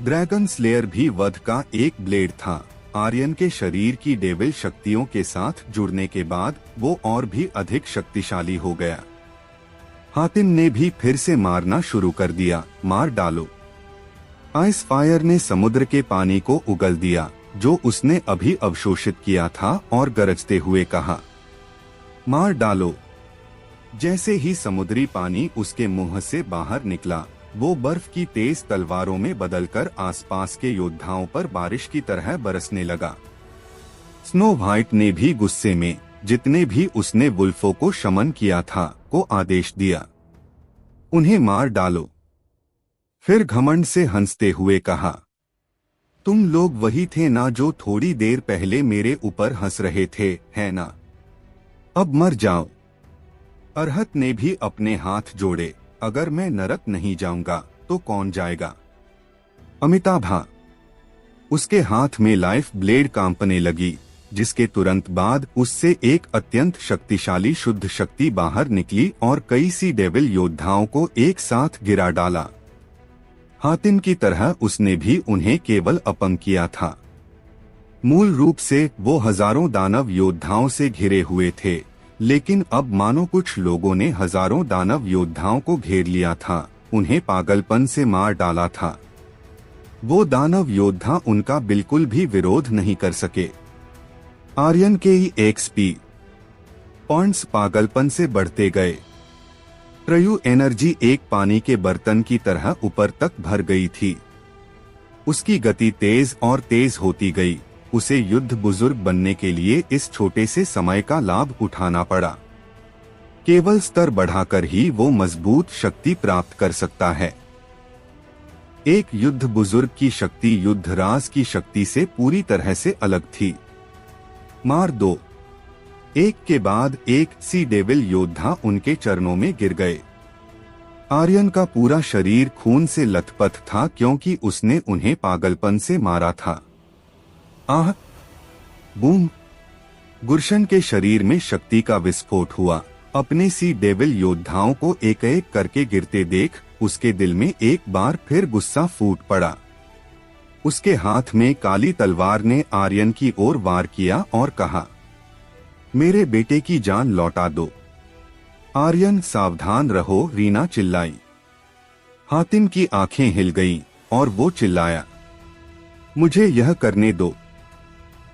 ड्रैगन स्लेयर भी वध का एक ब्लेड था। आर्यन के शरीर की डेविल शक्तियों के साथ जुड़ने के बाद वो और भी अधिक शक्तिशाली हो गया। हातिम ने भी फिर से मारना शुरू कर दिया। मार डालो। आइस फायर ने समुद्र के पानी को उगल दिया जो उसने अभी अवशोषित किया था और गरजते हुए कहा, मार डालो। जैसे ही समुद्री पानी उसके मुंह से बाहर निकला, वो बर्फ की तेज तलवारों में बदलकर आसपास के योद्धाओं पर बारिश की तरह बरसने लगा। स्नो व्हाइट ने भी गुस्से में, जितने भी उसने वुल्फों को शमन किया था, को आदेश दिया, उन्हें मार डालो। फिर घमंड से हंसते हुए कहा, तुम लोग वही थे ना जो थोड़ी देर पहले मेरे ऊपर हंस रहे थे, है ना? अब मर जाओ। अरहत ने भी अपने हाथ जोड़े अगर मैं नरक नहीं जाऊंगा तो कौन जाएगा? अमिताभा। उसके हाथ में लाइफ ब्लेड कांपने लगी, जिसके तुरंत बाद उससे एक अत्यंत शक्तिशाली शुद्ध शक्ति बाहर निकली और कई सी डेविल योद्धाओं को एक साथ गिरा डाला। हातिम की तरह उसने भी उन्हें केवल अपंग किया था। मूल रूप से वो हजारों दानव योद्धाओं से घिरे हुए थे, लेकिन अब मानो कुछ लोगों ने हजारों दानव योद्धाओं को घेर लिया था, उन्हें पागलपन से मार डाला था। वो दानव योद्धा उनका बिल्कुल भी विरोध नहीं कर सके। आर्यन के एक्सपी पॉइंट्स पागलपन से बढ़ते गए। प्रयु एनर्जी एक पानी के बर्तन की तरह ऊपर तक भर गई थी। उसकी गति तेज और तेज होती गई। उसे युद्ध बुजुर्ग बनने के लिए इस छोटे से समय का लाभ उठाना पड़ा। केवल स्तर बढ़ाकर ही वो मजबूत शक्ति प्राप्त कर सकता है। एक युद्ध बुजुर्ग की शक्ति युद्धराज की शक्ति से पूरी तरह से अलग थी। मार दो। एक के बाद एक सी डेविल योद्धा उनके चरणों में गिर गए। आर्यन का पूरा शरीर खून से लथपथ था, क्योंकि उसने उन्हें पागलपन से मारा था। आह! बूम! गुरशन के शरीर में शक्ति का विस्फोट हुआ। अपने सी डेविल योद्धाओं को एक एक करके गिरते देख उसके दिल में एक बार फिर गुस्सा फूट पड़ा। उसके हाथ में काली तलवार ने आर्यन की ओर वार किया और कहा, मेरे बेटे की जान लौटा दो। आर्यन सावधान रहो, रीना चिल्लाई। हातिम की आंखें हिल गईं और वो चिल्लाया, मुझे यह करने दो।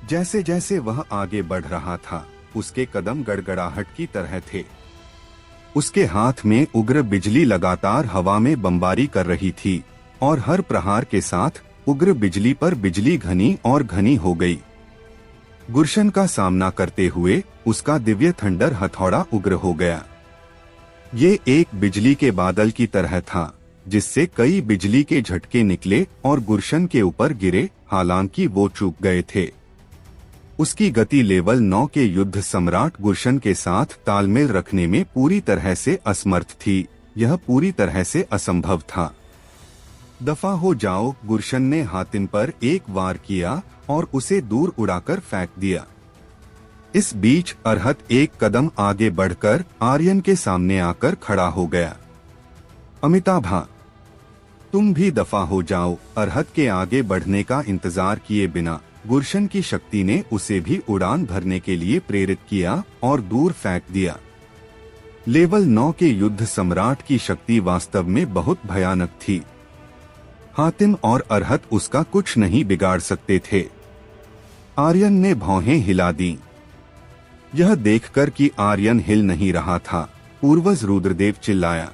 जैसे जैसे वह आगे बढ़ रहा था, उसके कदम गड़गड़ाहट की तरह थे। उसके हाथ में उग्र बिजली लगातार हवा में बमबारी कर रही थी और हर प्रहार के साथ उग्र बिजली पर बिजली घनी और घनी हो गई। गुरशन का सामना करते हुए उसका दिव्य थंडर हथौड़ा उग्र हो गया। ये एक बिजली के बादल की तरह था, जिससे कई बिजली के झटके निकले और गुरशन के ऊपर गिरे, हालांकि वो चूक गए थे। उसकी गति लेवल 9 के युद्ध सम्राट गुरशन के साथ तालमेल रखने में पूरी तरह से असमर्थ थी। यह पूरी तरह से असंभव था। दफा हो जाओ। गुरशन ने हातिम पर एक वार किया और उसे दूर उड़ाकर फेंक दिया। इस बीच अरहत एक कदम आगे बढ़कर आर्यन के सामने आकर खड़ा हो गया। अमिताभा, तुम भी दफा हो जाओ। अरहत के आगे बढ़ने का इंतजार किए बिना गुरशन की शक्ति ने उसे भी उड़ान भरने के लिए प्रेरित किया और दूर फेंक दिया। लेवल 9 के युद्ध सम्राट की शक्ति वास्तव में बहुत भयानक थी। हातिम और अरहत उसका कुछ नहीं बिगाड़ सकते थे। आर्यन ने भौहें हिला दी। यह देखकर कि आर्यन हिल नहीं रहा था, पूर्वज रुद्रदेव चिल्लाया,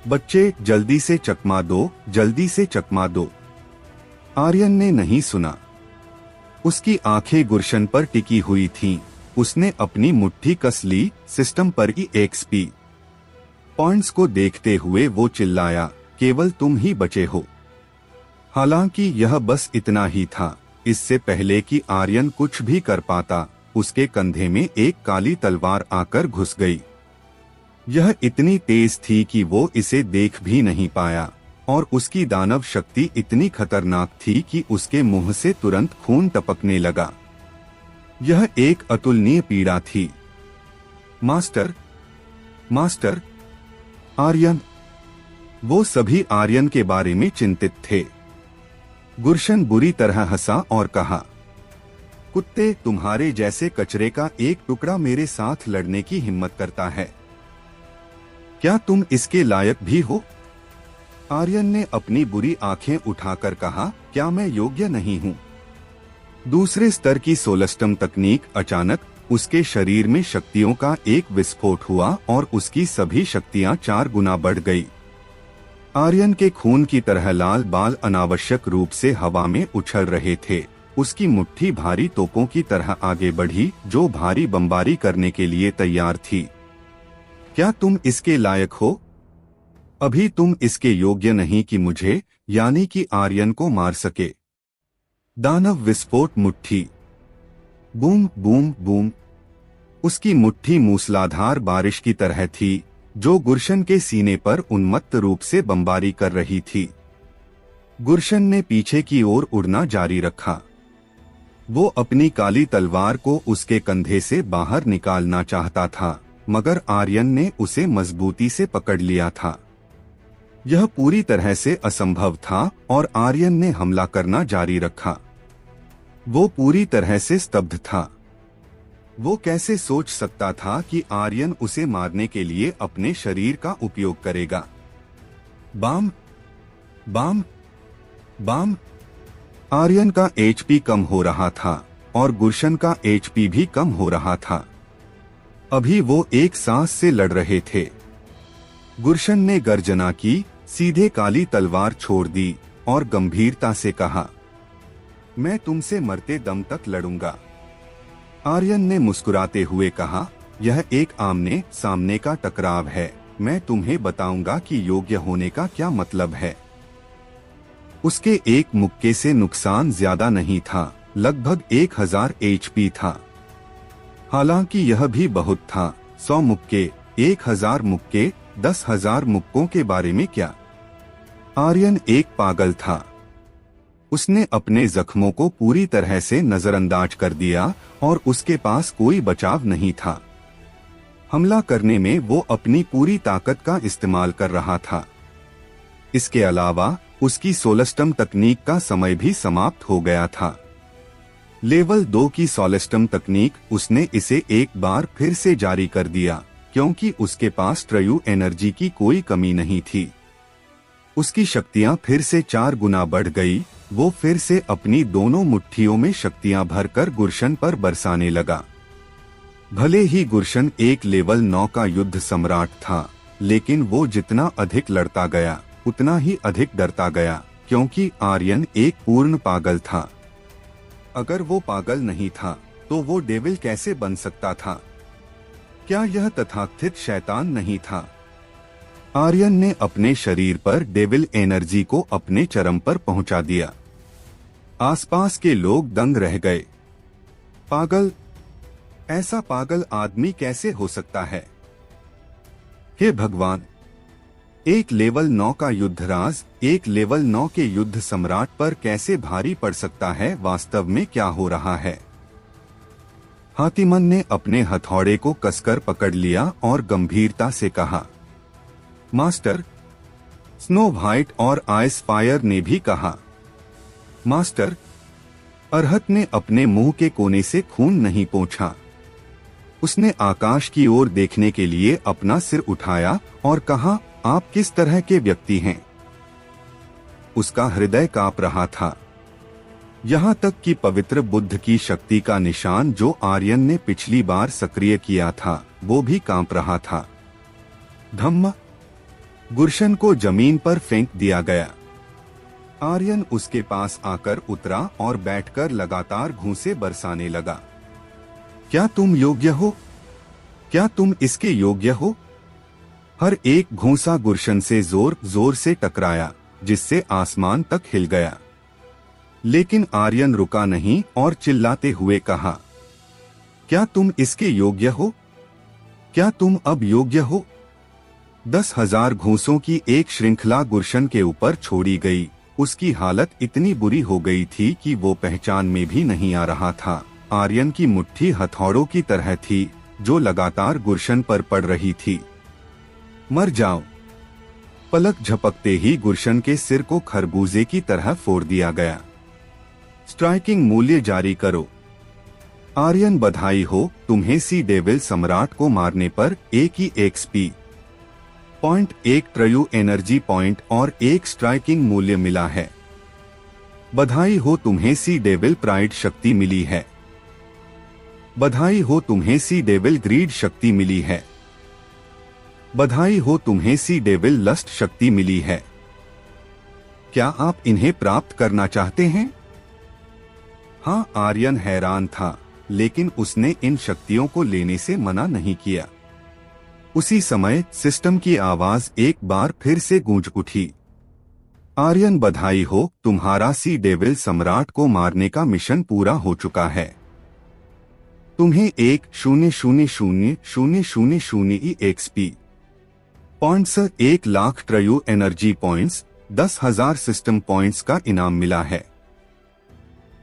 बच्चे जल्दी से चकमा दो, जल्दी से चकमा दो। आर्यन ने नहीं सुना। उसकी आंखें गुरशन पर टिकी हुई थीं। उसने अपनी मुट्ठी कस ली। सिस्टम पर ही एक्सपी पॉइंट्स को देखते हुए वो चिल्लाया, केवल तुम ही बचे हो। हालांकि यह बस इतना ही था। इससे पहले कि आर्यन कुछ भी कर पाता, उसके कंधे में एक काली तलवार आकर घुस गई। यह इतनी तेज थी कि वो इसे देख भी नहीं पाया और उसकी दानव शक्ति इतनी खतरनाक थी कि उसके मुंह से तुरंत खून टपकने लगा। यह एक अतुलनीय पीड़ा थी। Master, master, Aryan. वो सभी आर्यन के बारे में चिंतित थे। गुरशन बुरी तरह हंसा और कहा, कुत्ते, तुम्हारे जैसे कचरे का एक टुकड़ा मेरे साथ लड़ने की हिम्मत करता है? क्या तुम इसके लायक भी हो? आर्यन ने अपनी बुरी आंखें उठाकर कहा, क्या मैं योग्य नहीं हूँ? दूसरे स्तर की सोलस्टम तकनीक। अचानक उसके शरीर में शक्तियों का एक विस्फोट हुआ और उसकी सभी शक्तियां 4 गुना बढ़ गई। आर्यन के खून की तरह लाल बाल अनावश्यक रूप से हवा में उछल रहे थे। उसकी मुट्ठी भारी तोपों की तरह आगे बढ़ी, जो भारी बमबारी करने के लिए तैयार थी। क्या तुम इसके लायक हो? अभी तुम इसके योग्य नहीं कि मुझे, यानी कि आर्यन को मार सके। दानव विस्फोट मुट्ठी। Boom boom boom. उसकी मुट्ठी मूसलाधार बारिश की तरह थी। जो गुरशन के सीने पर उन्मत्त रूप से बमबारी कर रही थी। गुरशन ने पीछे की ओर उड़ना जारी रखा। वो अपनी काली तलवार को उसके कंधे से बाहर निकालना चाहता था, मगर आर्यन ने उसे मजबूती से पकड़ लिया था। यह पूरी तरह से असंभव था और आर्यन ने हमला करना जारी रखा। वो पूरी तरह से स्तब्ध था। वो कैसे सोच सकता था कि आर्यन उसे मारने के लिए अपने शरीर का उपयोग करेगा। Balm balm balm. आर्यन का एचपी कम हो रहा था और गुरशन का एचपी भी कम हो रहा था। अभी वो एक सांस से लड़ रहे थे। गुरशन ने गर्जना की, सीधे काली तलवार छोड़ दी और गंभीरता से कहा, मैं तुमसे मरते दम तक लड़ूंगा। आर्यन ने मुस्कुराते हुए कहा, यह एक आमने सामने का टकराव है। मैं तुम्हें बताऊंगा कि योग्य होने का क्या मतलब है। उसके एक मुक्के से नुकसान ज्यादा नहीं था, लगभग 1000 एचपी था। हालांकि यह भी बहुत था। 100 मुक्के, 1000 मुक्के, 10,000 मुक्कों के बारे में क्या। आर्यन एक पागल था। उसने अपने जख्मों को पूरी तरह से नजरअंदाज कर दिया और उसके पास कोई बचाव नहीं था। हमला करने में वो अपनी पूरी ताकत का इस्तेमाल कर रहा था। इसके अलावा उसकी सोलस्टम तकनीक का समय भी समाप्त हो गया था। लेवल 2 की सोलस्टम तकनीक उसने इसे एक बार फिर से जारी कर दिया, क्योंकि उसके पास ट्रयू एनर्जी की कोई कमी नहीं थी। उसकी शक्तियां फिर से 4 गुना बढ़ गई। वो फिर से अपनी दोनों मुट्ठियों में शक्तियां भरकर गुरशन पर बरसाने लगा। भले ही गुरशन एक लेवल 9 का युद्ध सम्राट था, लेकिन वो जितना अधिक लड़ता गया उतना ही अधिक डरता गया, क्योंकि आर्यन एक पूर्ण पागल था। अगर वो पागल नहीं था तो वो डेविल कैसे बन सकता था? क्या यह तथाकथित शैतान नहीं था? आर्यन ने अपने शरीर पर डेविल एनर्जी को अपने चरम पर पहुंचा दिया। आसपास के लोग दंग रह गए। पागल? ऐसा पागल आदमी कैसे हो सकता है? हे भगवान! एक लेवल 9 का युद्धराज एक लेवल 9 के युद्ध सम्राट पर कैसे भारी पड़ सकता है? वास्तव में क्या हो रहा है? हातिमन ने अपने हथौड़े को कसकर पकड़ लिया और गंभीरता से कहा, मास्टर। स्नो व्हाइट और आइस फायर ने भी कहा, मास्टर। अरहत ने अपने मुंह के कोने से खून नहीं पोंछा। उसने आकाश की ओर देखने के लिए अपना सिर उठाया और कहा, आप किस तरह के व्यक्ति हैं? उसका हृदय कांप रहा था। यहाँ तक कि पवित्र बुद्ध की शक्ति का निशान जो आर्यन ने पिछली बार सक्रिय किया था, वो भी कांप रहा था। धम्म। गुरशन को जमीन पर फेंक दिया गया। आर्यन उसके पास आकर उतरा और बैठकर लगातार घूंसे बरसाने लगा। क्या तुम योग्य हो? क्या तुम इसके योग्य हो? हर एक घूंसा गुरशन से जोर जोर से टकराया, जिससे आसमान तक हिल गया। लेकिन आर्यन रुका नहीं और चिल्लाते हुए कहा, क्या तुम इसके योग्य हो? क्या तुम अब योग्य हो? 10,000 घूंसों की एक श्रृंखला गुरशन के ऊपर छोड़ी गई। उसकी हालत इतनी बुरी हो गई थी कि वो पहचान में भी नहीं आ रहा था। आर्यन की मुट्ठी हथौड़ों की तरह थी, जो लगातार गुरशन पर पड़ रही थी। मर जाओ। पलक झपकते ही गुरशन के सिर को खरबूजे की तरह फोड़ दिया गया। स्ट्राइकिंग मूल्य जारी करो। आर्यन, बधाई हो, तुम्हें सी डेविल सम्राट को मारने पर एक ही एक्सपी पॉइंट, 1 ट्रयू एनर्जी पॉइंट और 1 स्ट्राइकिंग मूल्य मिला है। बधाई हो, तुम्हें सी डेविल प्राइड शक्ति मिली है। बधाई हो, तुम्हें सी डेविल ग्रीड शक्ति मिली है। बधाई हो, तुम्हें सी डेविल लस्ट शक्ति मिली है। क्या आप इन्हें प्राप्त करना चाहते हैं? हाँ, आर्यन हैरान था, लेकिन उसने इन शक्तियों को लेने से मना नहीं किया। उसी समय सिस्टम की आवाज एक बार फिर से गूंज उठी। आर्यन, बधाई हो, तुम्हारा सी डेविल सम्राट को मारने का मिशन पूरा हो चुका है। तुम्हें 1,0,0,0,0,0 XP points 1,00,000 true energy points, 10,000 system points का इनाम मिला है।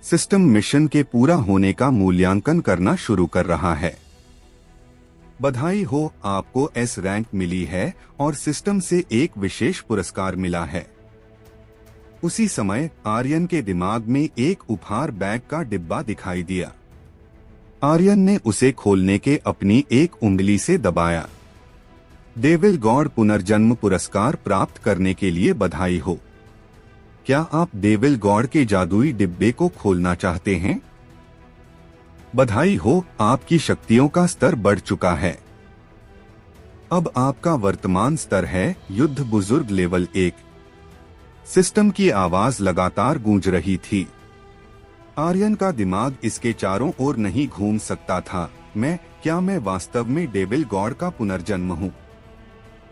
सिस्टम मिशन के पूरा होने का मूल्यांकन करना शुरू कर रहा है। बधाई हो, आपको एस रैंक मिली है और सिस्टम से एक विशेष पुरस्कार मिला है। उसी समय आर्यन के दिमाग में एक उपहार बैग का डिब्बा दिखाई दिया। आर्यन ने उसे खोलने के अपनी एक उंगली से दबाया। डेविल गॉड पुनर्जन्म पुरस्कार प्राप्त करने के लिए बधाई हो। क्या आप डेविल गॉड के जादुई डिब्बे को खोलना चाहते हैं? बधाई हो, आपकी शक्तियों का स्तर बढ़ चुका है। अब आपका वर्तमान स्तर है युद्ध बुजुर्ग लेवल 1। सिस्टम की आवाज लगातार गूंज रही थी। आर्यन का दिमाग इसके चारों ओर नहीं घूम सकता था। क्या मैं वास्तव में डेविल गॉड का पुनर्जन्म हूँ?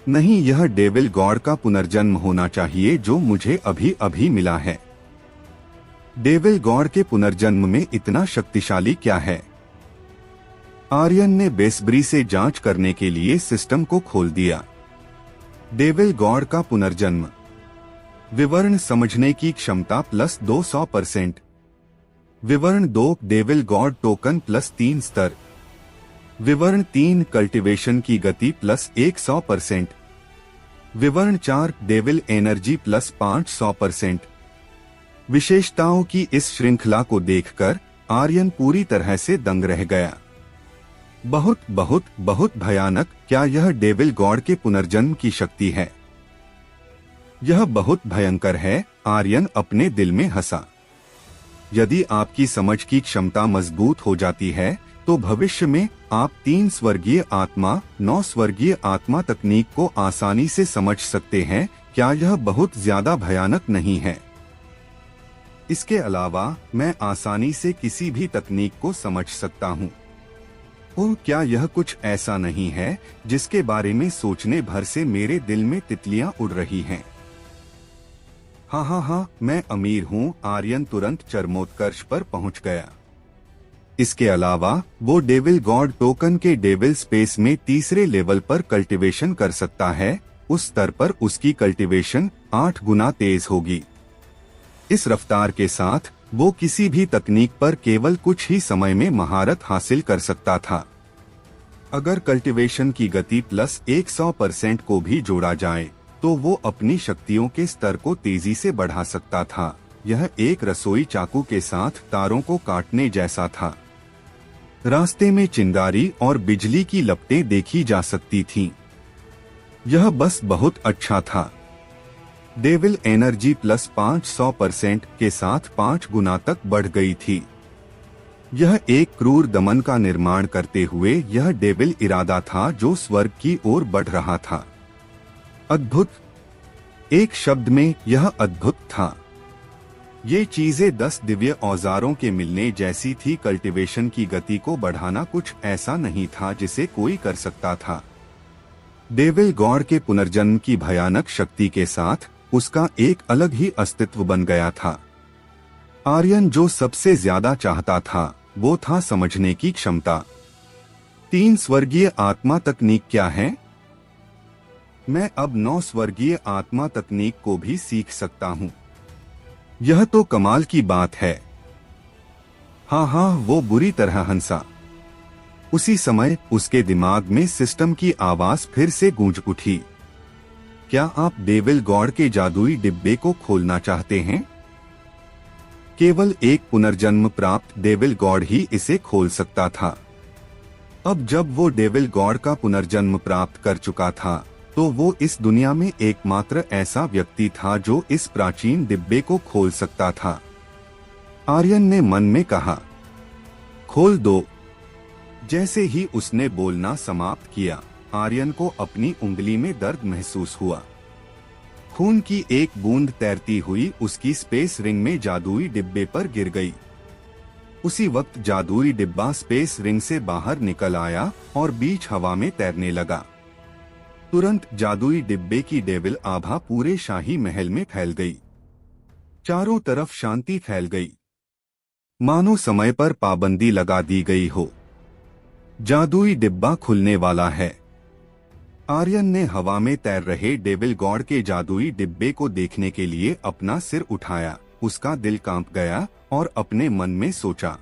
नहीं, यह डेविल गॉड का पुनर्जन्म होना चाहिए जो मुझे अभी अभी मिला है। डेविल गॉड के पुनर्जन्म में इतना शक्तिशाली क्या है? आर्यन ने बेसब्री से जांच करने के लिए सिस्टम को खोल दिया। डेविल गॉड का पुनर्जन्म। विवरण समझने की क्षमता प्लस 200%। विवरण 2 डेविल गॉड टोकन प्लस 3 स्तर। विवरण 3 कल्टीवेशन की गति प्लस 100%। विवरण 4 डेविल एनर्जी प्लस 500%। विशेषताओं की इस श्रृंखला को देखकर आर्यन पूरी तरह से दंग रह गया। बहुत बहुत बहुत भयानक। क्या यह डेविल गॉड के पुनर्जन्म की शक्ति है? यह बहुत भयंकर है, आर्यन अपने दिल में हंसा। यदि आपकी समझ की क्षमता मजबूत हो जाती है तो भविष्य में आप 3 स्वर्गीय आत्मा 9 स्वर्गीय आत्मा तकनीक को आसानी से समझ सकते हैं। क्या यह बहुत ज्यादा भयानक नहीं है? इसके अलावा मैं आसानी से किसी भी तकनीक को समझ सकता हूँ। और क्या यह कुछ ऐसा नहीं है जिसके बारे में सोचने भर से मेरे दिल में तितलियां उड़ रही हैं? हाँ, मैं अमीर हूँ। आर्यन तुरंत चरमोत्कर्ष पर पहुँच गया। इसके अलावा वो डेविल गॉड टोकन के डेविल स्पेस में तीसरे लेवल पर कल्टीवेशन कर सकता है। उस स्तर पर उसकी कल्टीवेशन 8 गुना तेज होगी। इस रफ्तार के साथ वो किसी भी तकनीक पर केवल कुछ ही समय में महारत हासिल कर सकता था। अगर कल्टीवेशन की गति प्लस 100% को भी जोड़ा जाए तो वो अपनी शक्तियों के स्तर को तेजी से बढ़ा सकता था। यह एक रसोई चाकू के साथ तारों को काटने जैसा था। रास्ते में चिंगारी और बिजली की लपटें देखी जा सकती थीं। यह बस बहुत अच्छा था। डेविल एनर्जी प्लस 500% के साथ 5 गुना तक बढ़ गई थी। यह एक क्रूर दमन का निर्माण करते हुए यह डेविल इरादा था जो स्वर्ग की ओर बढ़ रहा था। अद्भुत। एक शब्द में यह अद्भुत था। ये चीजें 10 दिव्य औजारों के मिलने जैसी थी। कल्टीवेशन की गति को बढ़ाना कुछ ऐसा नहीं था जिसे कोई कर सकता था। डेविल गॉड के पुनर्जन्म की भयानक शक्ति के साथ उसका एक अलग ही अस्तित्व बन गया था। आर्यन जो सबसे ज्यादा चाहता था वो था समझने की क्षमता। 3 स्वर्गीय आत्मा तकनीक क्या है? मैं अब 9 स्वर्गीय आत्मा तकनीक को भी सीख सकता हूँ। यह तो कमाल की बात है। हाँ, वो बुरी तरह हंसा। उसी समय उसके दिमाग में सिस्टम की आवाज फिर से गूंज उठी। क्या आप डेविल गॉड के जादुई डिब्बे को खोलना चाहते हैं? केवल एक पुनर्जन्म प्राप्त डेविल गॉड ही इसे खोल सकता था। अब जब वो डेविल गॉड का पुनर्जन्म प्राप्त कर चुका था तो वो इस दुनिया में एकमात्र ऐसा व्यक्ति था जो इस प्राचीन डिब्बे को खोल सकता था। आर्यन ने मन में कहा, खोल दो। जैसे ही उसने बोलना समाप्त किया, आर्यन को अपनी उंगली में दर्द महसूस हुआ। खून की एक बूंद तैरती हुई उसकी स्पेस रिंग में जादुई डिब्बे पर गिर गई। उसी वक्त जादुई डिब्बा स्पेस रिंग से बाहर निकल आया और बीच हवा में तैरने लगा। तुरंत जादुई डिब्बे की डेविल आभा पूरे शाही महल में फैल गई। चारों तरफ शांति फैल गई, मानो समय पर पाबंदी लगा दी गई हो। जादुई डिब्बा खुलने वाला है। आर्यन ने हवा में तैर रहे डेविल गॉड के जादुई डिब्बे को देखने के लिए अपना सिर उठाया। उसका दिल कांप गया और अपने मन में सोचा,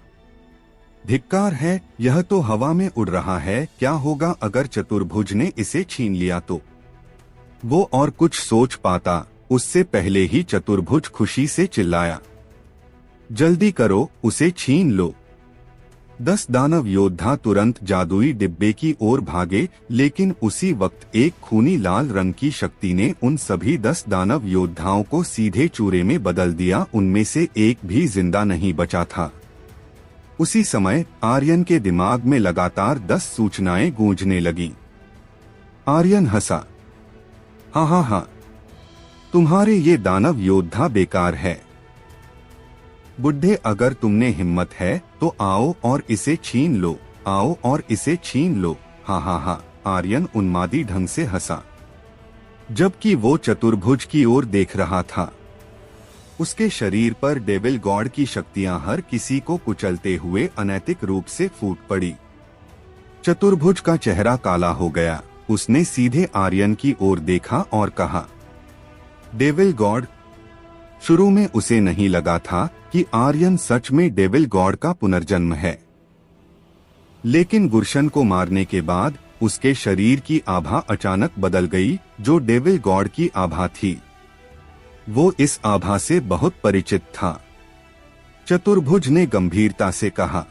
धिक्कार है, यह तो हवा में उड़ रहा है। क्या होगा अगर चतुर्भुज ने इसे छीन लिया तो? वो और कुछ सोच पाता उससे पहले ही चतुर्भुज खुशी से चिल्लाया, जल्दी करो, उसे छीन लो। 10 दानव योद्धा तुरंत जादुई डिब्बे की ओर भागे, लेकिन उसी वक्त एक खूनी लाल रंग की शक्ति ने उन सभी 10 दानव योद्धाओं को सीधे चूरे में बदल दिया। उनमें से एक भी जिंदा नहीं बचा था। उसी समय आर्यन के दिमाग में लगातार 10 सूचनाएं गूंजने लगीं। आर्यन हंसा, हाँ, तुम्हारे ये दानव योद्धा बेकार है। बुड्ढे, अगर तुमने हिम्मत है तो आओ और इसे छीन लो, आओ और इसे छीन लो। हाँ। आर्यन उन्मादी ढंग से हंसा, जबकि वो चतुर्भुज की ओर देख रहा था। उसके शरीर पर डेविल गॉड की शक्तियां हर किसी को कुचलते हुए अनैतिक रूप से फूट पड़ी। चतुर्भुज का चेहरा काला हो गया। उसने सीधे आर्यन की ओर देखा और कहा, डेविल गॉड। शुरू में उसे नहीं लगा था कि आर्यन सच में डेविल गॉड का पुनर्जन्म है, लेकिन गुरशन को मारने के बाद उसके शरीर की आभा अचानक बदल गई, जो डेविल गॉड की आभा थी। वो इस आभा से बहुत परिचित था। चतुर्भुज ने गंभीरता से कहा,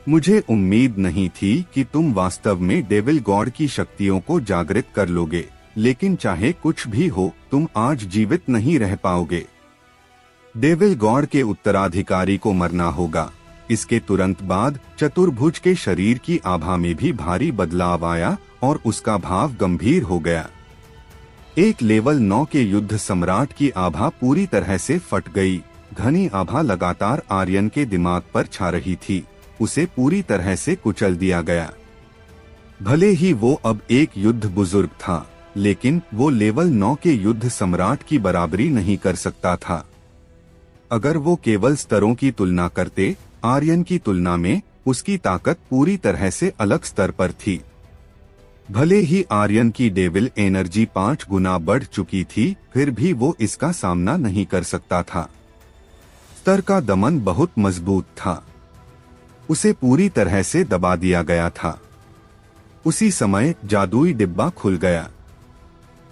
मुझे उम्मीद नहीं थी कि तुम वास्तव में डेविल गॉड की शक्तियों को जागृत कर लोगे, लेकिन चाहे कुछ भी हो, तुम आज जीवित नहीं रह पाओगे। डेविल गॉड के उत्तराधिकारी को मरना होगा। इसके तुरंत बाद चतुर्भुज के शरीर की आभा में भी भारी बदलाव आया और उसका भाव गंभीर हो गया। एक लेवल 9 के युद्ध सम्राट की आभा पूरी तरह से फट गई। घनी आभा लगातार आर्यन के दिमाग पर छा रही थी। उसे पूरी तरह से कुचल दिया गया। भले ही वो अब एक युद्ध बुजुर्ग था, लेकिन वो लेवल 9 के युद्ध सम्राट की बराबरी नहीं कर सकता था। अगर वो केवल स्तरों की तुलना करते, आर्यन की तुलना में उसकी ताकत पूरी तरह से अलग स्तर पर थी। भले ही आर्यन की डेविल एनर्जी 5 गुना बढ़ चुकी थी, फिर भी वो इसका सामना नहीं कर सकता था। स्तर का दमन बहुत मजबूत था। उसे पूरी तरह से दबा दिया गया था। उसी समय जादुई डिब्बा खुल गया।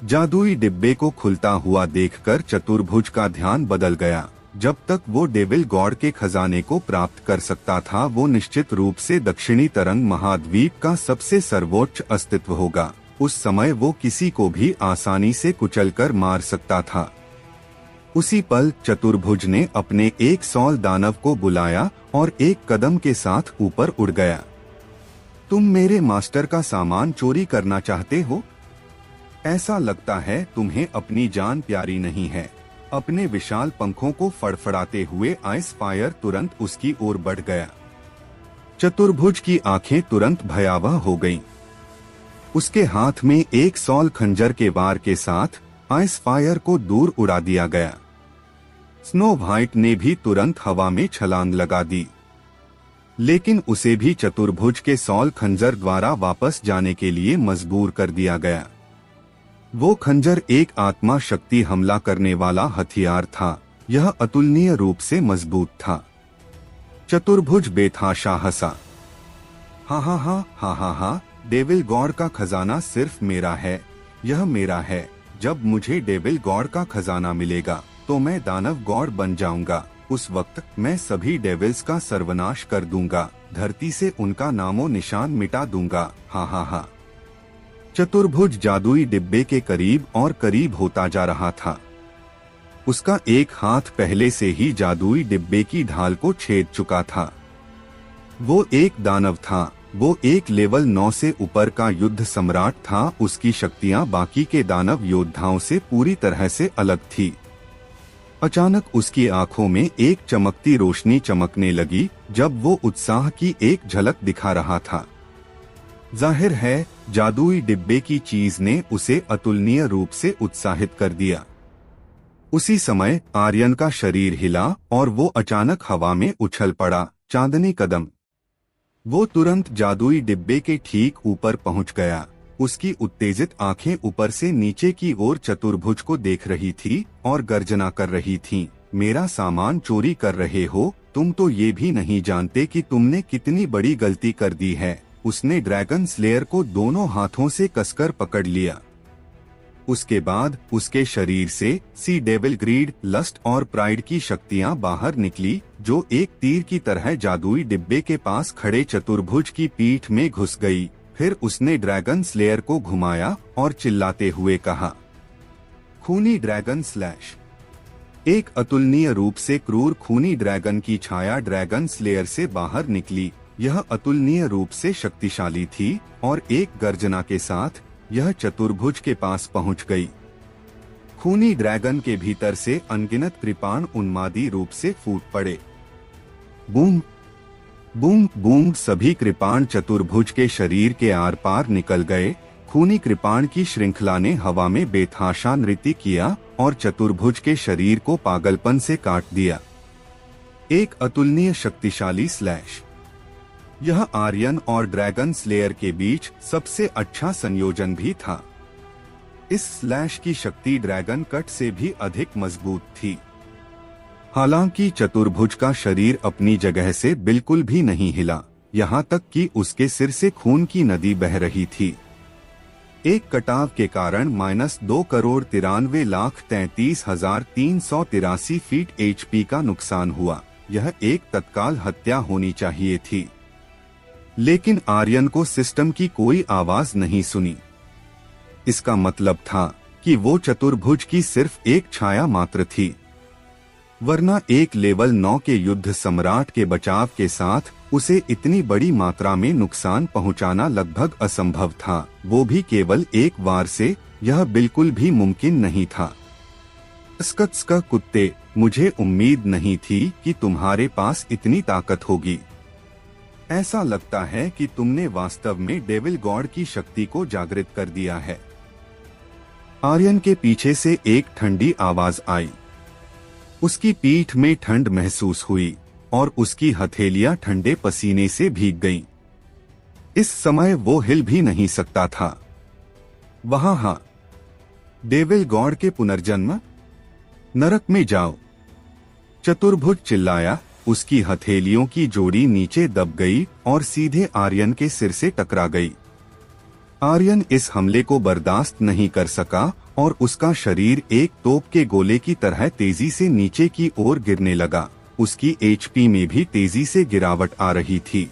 जादुई डिब्बे को खुलता हुआ देखकर चतुर्भुज का ध्यान बदल गया। जब तक वो डेविल गॉड के खजाने को प्राप्त कर सकता था, वो निश्चित रूप से दक्षिणी तरंग महाद्वीप का सबसे सर्वोच्च अस्तित्व होगा। उस समय वो किसी को भी आसानी से कुचलकर मार सकता था। उसी पल चतुर्भुज ने अपने एक सौल दानव को बुलाया और एक कदम के साथ ऊपर उड़ गया। तुम मेरे मास्टर का सामान चोरी करना चाहते हो? ऐसा लगता है तुम्हें अपनी जान प्यारी नहीं है। अपने विशाल पंखों को फड़फड़ाते हुए आइस फायर तुरंत उसकी ओर बढ़ गया। चतुर्भुज की आंखें तुरंत भयावह हो गईं। उसके हाथ में एक सौल खंजर के वार के साथ आइस फायर को दूर उड़ा दिया गया। स्नो व्हाइट ने भी तुरंत हवा में छलांग लगा दी, लेकिन उसे भी चतुर्भुज के सौल खंजर द्वारा वापस जाने के लिए मजबूर कर दिया गया। वो खंजर एक आत्मा शक्ति हमला करने वाला हथियार था। यह अतुलनीय रूप से मजबूत था। चतुर्भुज बेतहाशा हंसा, हा, डेविल गॉड का खजाना सिर्फ मेरा है, यह मेरा है। जब मुझे डेविल गॉड का खजाना मिलेगा तो मैं दानव गॉड बन जाऊंगा। उस वक्त मैं सभी डेविल्स का सर्वनाश कर दूंगा, धरती से उनका नामो निशान मिटा दूंगा। हा। चतुर्भुज जादुई डिब्बे के करीब और करीब होता जा रहा था। उसका एक हाथ पहले से ही जादुई डिब्बे की ढाल को छेद चुका था। वो एक दानव था। वो एक लेवल 9 से ऊपर का युद्ध सम्राट था। उसकी शक्तियां बाकी के दानव योद्धाओं से पूरी तरह से अलग थी। अचानक उसकी आंखों में एक चमकती रोशनी चमकने लगी जब वो उत्साह की एक झलक दिखा रहा था। जाहिर है जादुई डिब्बे की चीज ने उसे अतुलनीय रूप से उत्साहित कर दिया। उसी समय आर्यन का शरीर हिला और वो अचानक हवा में उछल पड़ा। चांदनी कदम। वो तुरंत जादुई डिब्बे के ठीक ऊपर पहुंच गया। उसकी उत्तेजित आंखें ऊपर से नीचे की ओर चतुर्भुज को देख रही थी और गर्जना कर रही थीं। मेरा सामान चोरी कर रहे हो, तुम तो ये भी नहीं जानते कि तुमने कितनी बड़ी गलती कर दी है। उसने ड्रैगन स्लेयर को दोनों हाथों से कसकर पकड़ लिया। उसके बाद उसके शरीर से सी डेविल ग्रीड, लस्ट और प्राइड की शक्तियां बाहर निकली, जो एक तीर की तरह जादुई डिब्बे के पास खड़े चतुर्भुज की पीठ में घुस गई। फिर उसने ड्रैगन स्लेयर को घुमाया और चिल्लाते हुए कहा, खूनी ड्रैगन स्लैश। एक अतुलनीय रूप से क्रूर खूनी ड्रैगन की छाया ड्रैगन स्लेयर से बाहर निकली। यह अतुलनीय रूप से शक्तिशाली थी और एक गर्जना के साथ यह चतुर्भुज के पास पहुंच गई। खूनी ड्रैगन के भीतर से अनगिनत कृपाण उन्मादी रूप से फूट पड़े। बूम बूम बूम, सभी कृपाण चतुर्भुज के शरीर के आर पार निकल गए। खूनी कृपाण की श्रृंखला ने हवा में बेतहाशा नृत्य किया और चतुर्भुज के शरीर को पागलपन से काट दिया। एक अतुलनीय शक्तिशाली स्लैश। यह आर्यन और ड्रैगन स्लेयर के बीच सबसे अच्छा संयोजन भी था। इस स्लैश की शक्ति ड्रैगन कट से भी अधिक मजबूत थी। हालांकि चतुर्भुज का शरीर अपनी जगह से बिल्कुल भी नहीं हिला, यहाँ तक कि उसके सिर से खून की नदी बह रही थी। एक कटाव के कारण -2,93,33,383 फीट HP का नुकसान हुआ। यह एक तत्काल हत्या होनी चाहिए थी, लेकिन आर्यन को सिस्टम की कोई आवाज नहीं सुनी। इसका मतलब था कि वो चतुर्भुज की सिर्फ एक छाया मात्र थी, वरना एक लेवल 9 के युद्ध सम्राट के बचाव के साथ उसे इतनी बड़ी मात्रा में नुकसान पहुंचाना लगभग असंभव था, वो भी केवल एक बार से। यह बिल्कुल भी मुमकिन नहीं था। स्कत्स्का कुत्ते, मुझे उम्मीद नहीं थी कि तुम्हारे पास इतनी ताकत होगी। ऐसा लगता है कि तुमने वास्तव में डेविल गॉड की शक्ति को जागृत कर दिया है। आर्यन के पीछे से एक ठंडी आवाज आई। उसकी पीठ में ठंड महसूस हुई और उसकी हथेलियां ठंडे पसीने से भीग गईं। इस समय वो हिल भी नहीं सकता था। वहां हाँ, डेविल गॉड के पुनर्जन्म, नरक में जाओ, चतुर्भुज चिल्लाया। उसकी हथेलियों की जोड़ी नीचे दब गई और सीधे आर्यन के सिर से टकरा गई। आर्यन इस हमले को बर्दाश्त नहीं कर सका और उसका शरीर एक तोप के गोले की तरह तेजी से नीचे की ओर गिरने लगा। उसकी HP में भी तेजी से गिरावट आ रही थी,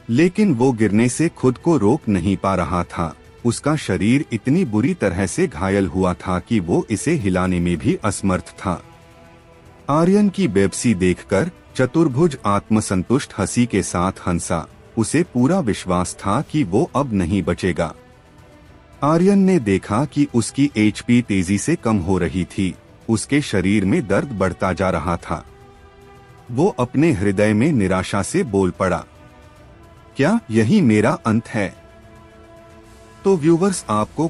लेकिन वो गिरने से खुद को रोक नहीं पा रहा था। उसका शरीर इतनी बुरी तरह से घायल हुआ था कि वो इसे हिलाने में भी असमर्थ था। आर्यन की बेबसी देखकर चतुर्भुज आत्मसंतुष्ट हंसी के साथ हंसा। उसे पूरा विश्वास था कि वो अब नहीं बचेगा। आर्यन ने देखा कि उसकी HP तेजी से कम हो रही थी। उसके शरीर में दर्द बढ़ता जा रहा था। वो अपने हृदय में निराशा से बोल पड़ा, क्या यही मेरा अंत है? तो व्यूवर्स, आपको